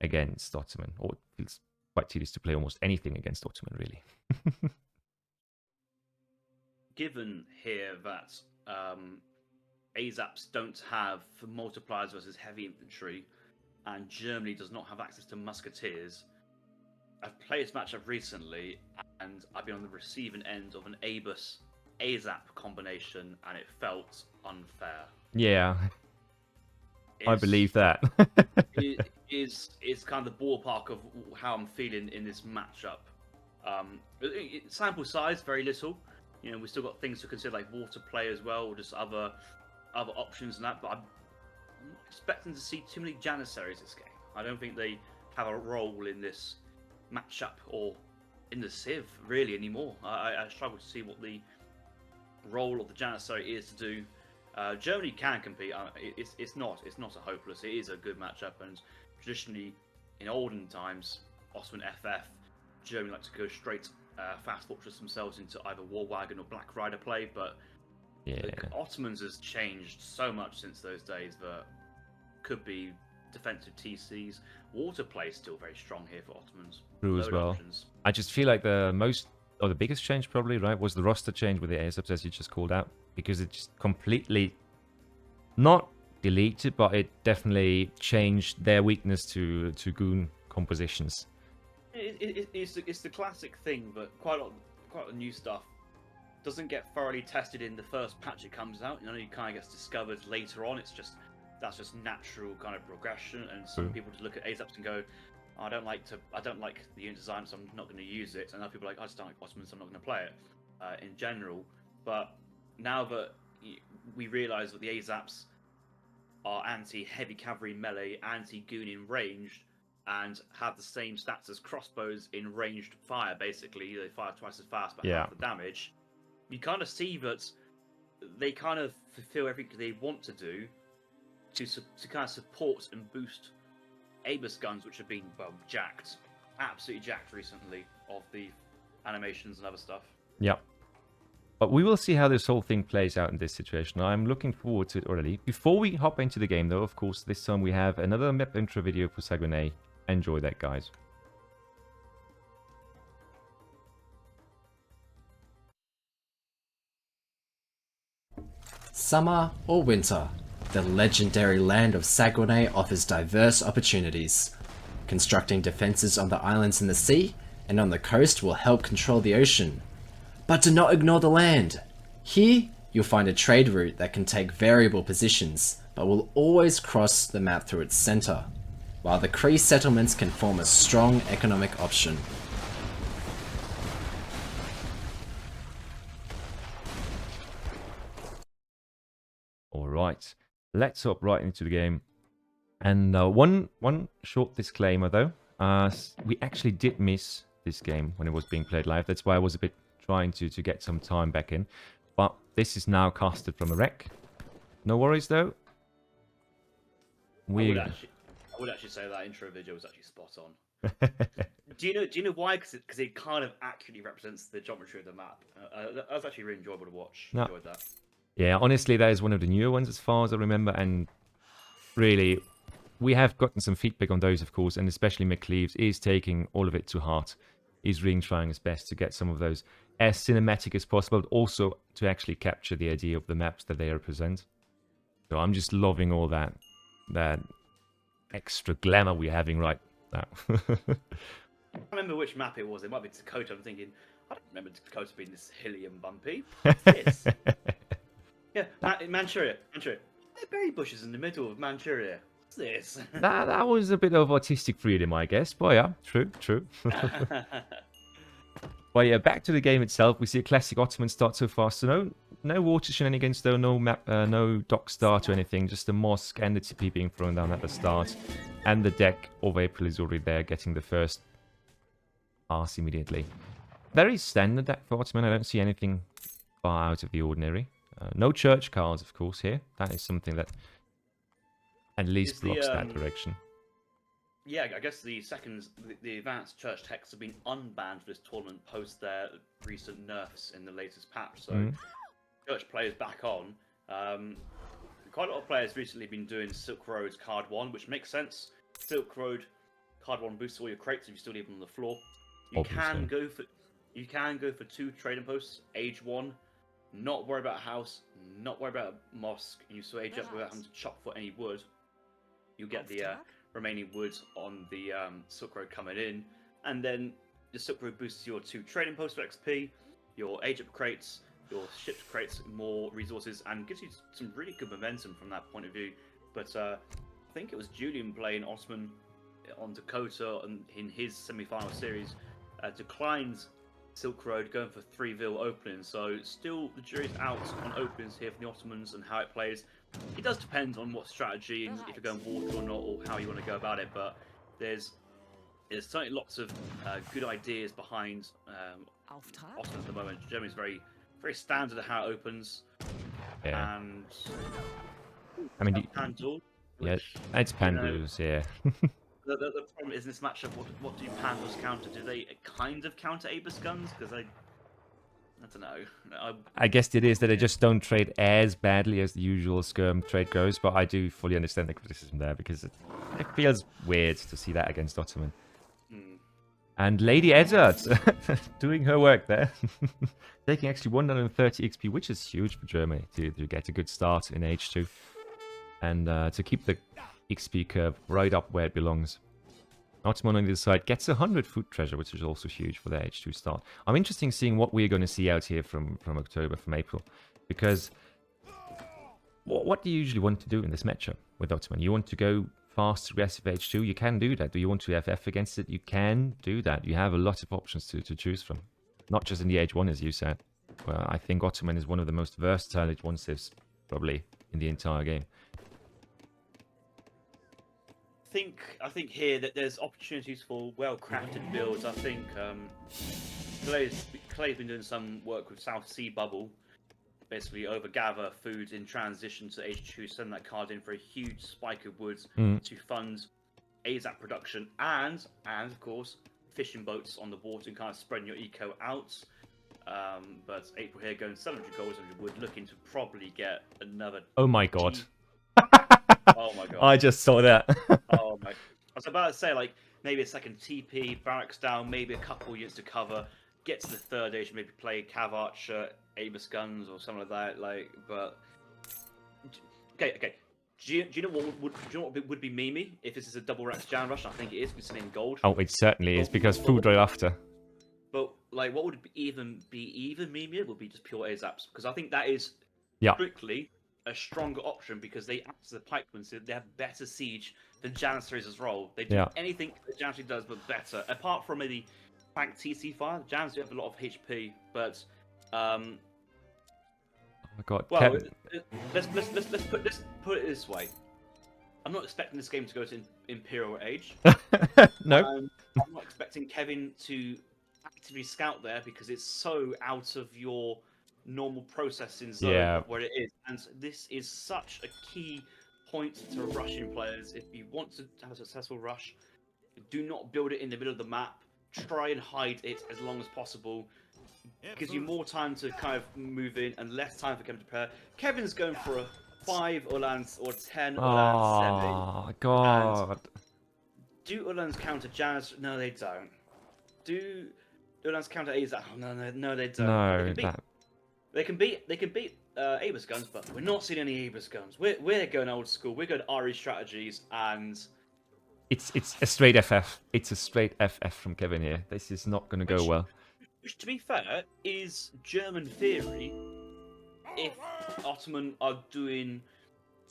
against Ottoman, or it feels quite tedious to play almost anything against Ottoman, really. Given here that ASAPs don't have multipliers versus heavy infantry, and Germany does not have access to musketeers, I've played this matchup recently, and I've been on the receiving end of an ASAP combination, and it felt unfair. Yeah, I believe that. It's kind of the ballpark of how I'm feeling in this matchup. Sample size, very little. We've still got things to consider, like water play as well, or just other options and that. But I'm not expecting to see too many Janissaries this game. I don't think they have a role in this matchup or in the Civ really anymore. I struggle to see what the role of the Janissary is to do. Germany can compete. It's not a hopeless. It is a good matchup, and traditionally, in olden times, Ottoman FF, Germany like to go straight fast fortress themselves into either War Wagon or Black Rider play. But yeah, the Ottomans has changed so much since those days that could be defensive TCs. Water play is still very strong here for Ottomans. True as well. Options. I just feel like the biggest change probably, right, was the roster change with the ASAPs, as you just called out, because it just completely, not deleted, but it definitely changed their weakness to goon compositions. It's the classic thing, but quite a lot of new stuff doesn't get thoroughly tested in the first patch it comes out. It kind of gets discovered later on. That's just natural kind of progression, and some people just look at ASAPs and go, I don't like the unit design, so I'm not going to use it. And other people are like, I just don't like Ottomans, so I'm not going to play it in general. But now that we realise that the ASAPs are anti-heavy cavalry melee, anti-goon in ranged, and have the same stats as crossbows in ranged fire, basically. They fire twice as fast, but half the damage. You kind of see that they kind of fulfill everything they want to do to kind of support and boost Abus guns, which have been, well, jacked. absolutely jacked recently of the animations and other stuff. Yeah. But we will see how this whole thing plays out in this situation. I'm looking forward to it already. Before we hop into the game, though, of course, this time we have another map intro video for Saguenay. Enjoy that, guys. Summer or winter, the legendary land of Saguenay offers diverse opportunities. Constructing defences on the islands in the sea and on the coast will help control the ocean. But do not ignore the land. Here, you'll find a trade route that can take variable positions, but will always cross the map through its centre, while the Cree settlements can form a strong economic option. Alright, let's hop right into the game. And one short disclaimer, though. We actually did miss this game when it was being played live. That's why I was a bit trying to get some time back in. But this is now casted from a wreck. No worries, though. I would actually say that intro video was actually spot on. Do you know why? Because it kind of accurately represents the geometry of the map. That was actually really enjoyable to watch. No. Enjoyed that. Yeah, honestly, that is one of the newer ones as far as I remember. And really, we have gotten some feedback on those, of course. And especially McCleaves is taking all of it to heart. He's really trying his best to get some of those as cinematic as possible, but also to actually capture the idea of the maps that they represent. So I'm just loving all that extra glamour we're having right now. I can't remember which map it was. It might be Dakota. I'm thinking, I don't remember Dakota being this hilly and bumpy. What's this? Yeah, Manchuria. Berry bushes in the middle of Manchuria. What's this? that was a bit of artistic freedom, I guess. But yeah, true. But yeah, back to the game itself. We see a classic Ottoman start so far. So no water shenanigans though, no map, no dock start or anything. Just the mosque and the TP being thrown down at the start. And the deck of April is already there, getting the first pass immediately. Very standard deck for Ottoman. I don't see anything far out of the ordinary. No church cards, of course, here. That is something that at least blocks that direction. Yeah, I guess the advanced church texts have been unbanned for this tournament post their recent nerfs in the latest patch. So church players back on. Quite a lot of players recently been doing Silk Road card 1, which makes sense. Silk Road card 1 boosts all your crates if you still leave them on the floor. You can go for 2 trading posts, age 1. Not worry about a house, not worry about a mosque, and you still age up without having to chop for any wood. You get the remaining wood on the Silk Road coming in, and then the Silk Road boosts your 2 trading posts for XP, your age up crates, your shipped crates, more resources, and gives you some really good momentum from that point of view. But I think it was Julian playing Osman on Dakota in his semi-final series, declined Silk Road going for 3 Vil openings, so still the jury's out on openings here for the Ottomans and how it plays. It does depend on what strategy and if you're going water or not, or how you want to go about it, but there's certainly lots of good ideas behind Ottoman at the moment. Germany's very standard at how it opens. Yeah. And I mean, Pandul, yeah, it's Pandus, yeah. The problem is in this matchup, what do Pandus counter? Do they kind of counter Abus guns? Because I don't know. I guess it is that they just don't trade as badly as the usual skirm trade goes, but I do fully understand the criticism there because it feels weird to see that against Ottoman. And Lady Ezzard doing her work there. Taking actually 130 XP, which is huge for Germany to get a good start in H2. And to keep the XP curve right up where it belongs. Ottoman on the other side gets 100 food treasure, which is also huge for their H2 start. I'm interested in seeing what we're going to see out here from October, from April. Because what do you usually want to do in this matchup with Ottoman? You want to go fast, aggressive H2? You can do that. Do you want to FF against it? You can do that. You have a lot of options to choose from. Not just in the H1, as you said. Well, I think Ottoman is one of the most versatile H1 civs, probably, in the entire game. I think here that there's opportunities for well-crafted builds. I think Clay's been doing some work with South Sea Bubble, basically overgather food in transition to H2, send that card in for a huge spike of woods to fund ASAP production, and of course fishing boats on the water and kind of spreading your eco out. But April here going 700 gold, 700 wood, looking to probably get another. Oh my god. Oh my god. I just saw that. Oh my. I was about to say, like, maybe a second TP, barracks down, maybe a couple units to cover, get to the third age, maybe play Cav Archer, Avis Guns, or something like that. Like, but. Okay. Do you know what would be Mimi if this is a double Rex Jan Rush? I think it is, because it's in gold. Oh, it certainly is, because food right after. But, like, what would even Mimi would be just pure ASAPs, because I think that is strictly a stronger option, because they act as the pikemen, so they have better siege than Janissaries' role. They do anything that Janissary does, but better. Apart from maybe tank TC fire, Janissaries do have a lot of HP, but Oh my god. well, let's put it this way. I'm not expecting this game to go to Imperial Age. No. I'm not expecting Kevin to actively scout there, because it's so out of your normal processing zone where it is. And this is such a key point to Russian players. If you want to have a successful rush, do not build it in the middle of the map. Try and hide it as long as possible. Gives you more time to kind of move in and less time for Kevin to prepare. Kevin's going for a 5 Uhlans or 10 Uhlans semi. Oh god. And do Uhlans counter Janus? No, they don't. Do Uhlans counter Aza? Oh, no, they don't. No, they can beat Abus guns, but we're not seeing any Abus guns. We're going old school. We're going RE strategies, and it's a straight FF. It's a straight FF from Kevin here. This is not going to go well. Which, to be fair, is German theory. If Ottoman are doing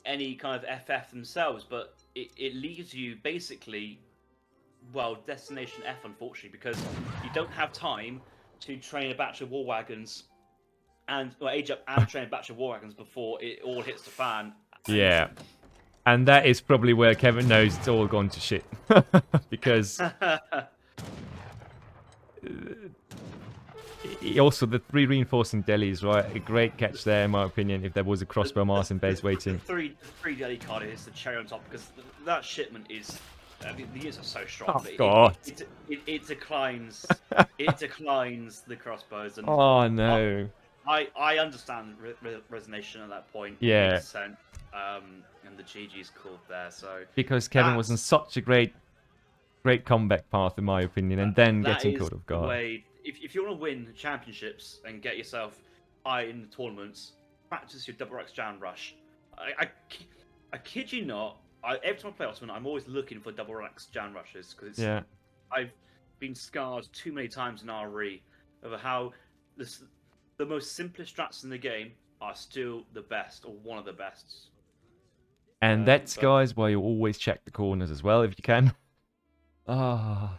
any kind of FF themselves, but it leaves you basically, well, Destination F, unfortunately, because you don't have time to train a batch of war wagons and age up and train a batch of war wagons before it all hits the fan. Yeah. And that is probably where Kevin knows it's all gone to shit. Because also the 3 reinforcing delis, right? A great catch there, in my opinion, if there was a crossbow Mars in base waiting. The 3 deli card is the cherry on top, because that shipment is... the units are so strong. Oh, God. It declines. It declines the crossbows. And oh, no. I understand resonation at that point. Yeah. 100%, and the GG's called there. So because Kevin was on such a great comeback path, in my opinion, and then getting caught off guard. If you want to win championships and get yourself high in the tournaments, practice your double X Jan Rush. I kid you not. Every time I play Ottoman, I'm always looking for double X Jan Rushes, because I've been scarred too many times in RE over how the most simplest strats in the game are still the best, or one of the best. And that's, guys, why you always check the corners as well, if you can. Ah.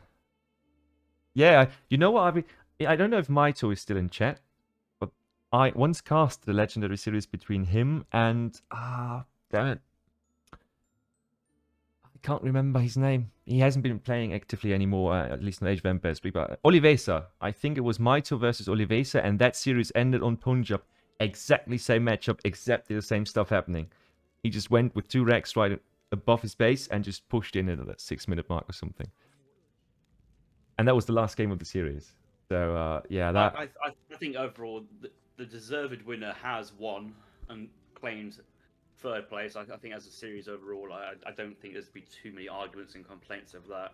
Yeah, you know what? I don't know if Maito is still in chat, but I once cast the legendary series between him and... damn it. I can't remember his name. He hasn't been playing actively anymore, at least in Age of Empires 3, but Olivesa. I think it was Maito versus Olivesa, and that series ended on Punjab. Exactly same matchup, exactly the same stuff happening. He just went with 2 Rex right above his base and just pushed in at that 6-minute mark or something. And that was the last game of the series. So, yeah, that... I think overall, the deserved winner has won and claimed 3rd place. I think as a series overall, I don't think there's been too many arguments and complaints of that.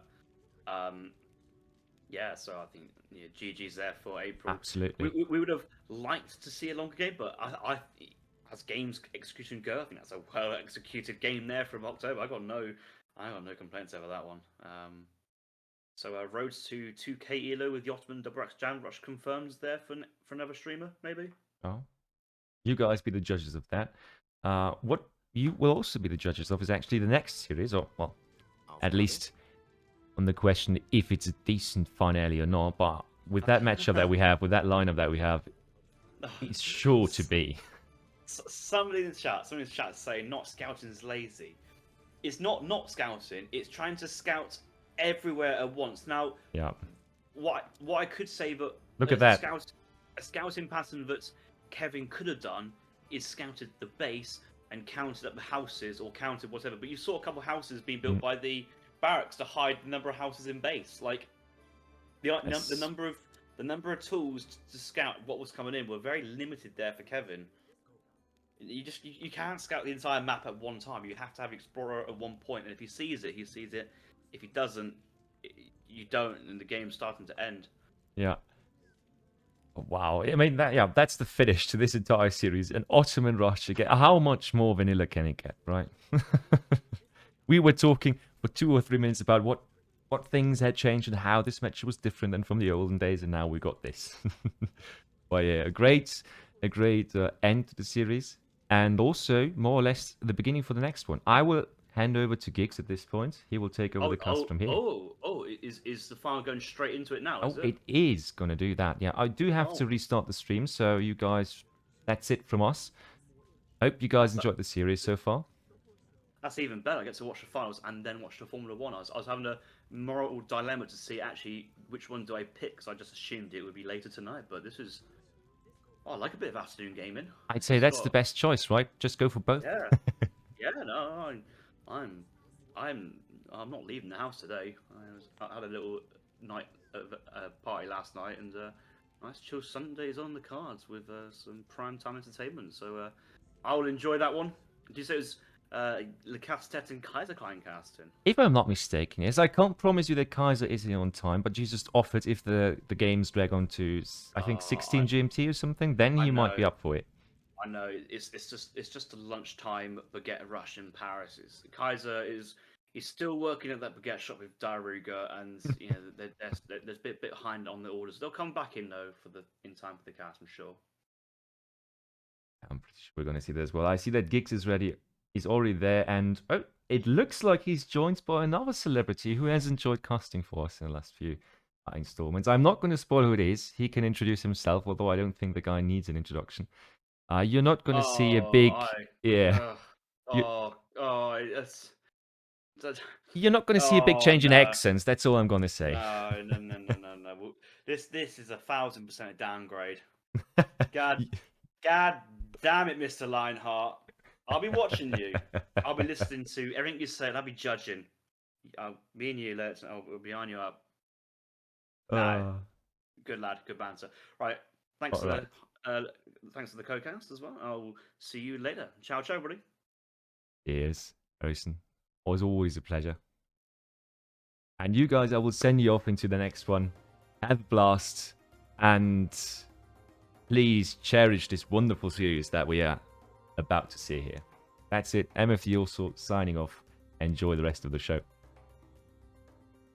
Yeah, so I think GG's there for April. Absolutely. We would have liked to see a longer game, but I as games execution go, I think that's a well executed game there from October. I got no complaints over that one. So roads to 2K ELO with the Ottoman double X Jan Rush confirmed there for another streamer, maybe. Oh, you guys be the judges of that. What you will also be the judges of is actually the next series, or well, at least on the question if it's a decent finale or not. But with that matchup that we have, with that lineup that we have, it's sure to be. Somebody in the chat is saying not scouting is lazy. It's not scouting. It's trying to scout everywhere at once. Now, yeah. What I could say, but look at that. A scouting pattern that Kevin could have done is scouted the base and counted up the houses or counted whatever. But you saw a couple of houses being built by the barracks to hide the number of houses in base. Like, The number of tools to scout what was coming in were very limited there for Kevin. You can't scout the entire map at one time. You have to have Explorer at one point, and if he sees it, he sees it. If he doesn't, you don't, and the game's starting to end. Yeah. Wow. I mean, that's the finish to this entire series. An Ottoman rush again. How much more vanilla can it get, right? We were talking for 2 or 3 minutes about what things had changed and how this match was different than from the olden days, and now we got this. But yeah, a great end to the series, and also more or less the beginning for the next one. I will hand over to Giggs at this point. He will take over the cast from here. Is the file going straight into it now? It is going to do that. Yeah, I do have to restart the stream, so you guys, that's it from us. Hope you guys enjoyed the series so far. That's even better. I get to watch the finals and then watch the Formula One. I was having a moral dilemma to see actually which one do I pick, because I just assumed it would be later tonight. But this is, I like a bit of afternoon gaming. I'd say that's the best choice, right? Just go for both. Yeah, yeah. No, I'm not leaving the house today. I had a little night party last night, and nice chill Sundays on the cards with some prime time entertainment. So I will enjoy that one. Did you say it was Le Castet and Kaiser Klein casting? If I'm not mistaken, yes. I can't promise you that Kaiser is here on time, but you just offered if the games drag on to, I think, 16 GMT or something, then you might be up for it. I know, it's just a lunchtime baguette rush in Paris. Kaiser he's still working at that baguette shop with Daruga, and you know there's a bit behind on the orders. They'll come back in though in time for the cast, I'm sure. I'm pretty sure we're going to see that as well. I see that Giggs is ready. He's already there, and it looks like he's joined by another celebrity who has enjoyed casting for us in the last few installments. I'm not going to spoil who it is. He can introduce himself, although I don't think the guy needs an introduction. You're not going to see a big... You're not going to see a big change in accents. That's all I'm going to say. No. This is 1,000% a downgrade. God damn it, Mr. Lionheart. I'll be watching you. I'll be listening to everything you say, and I'll be judging. Me and you, we'll be on you up. Good lad, good banter. Right, thanks for the co-cast as well. I'll see you later. Ciao, buddy. Cheers, Harrison. It was always a pleasure. And you guys, I will send you off into the next one. Have a blast, and please cherish this wonderful series that we are about to see here. That's it. MFD also signing off. Enjoy the rest of the show.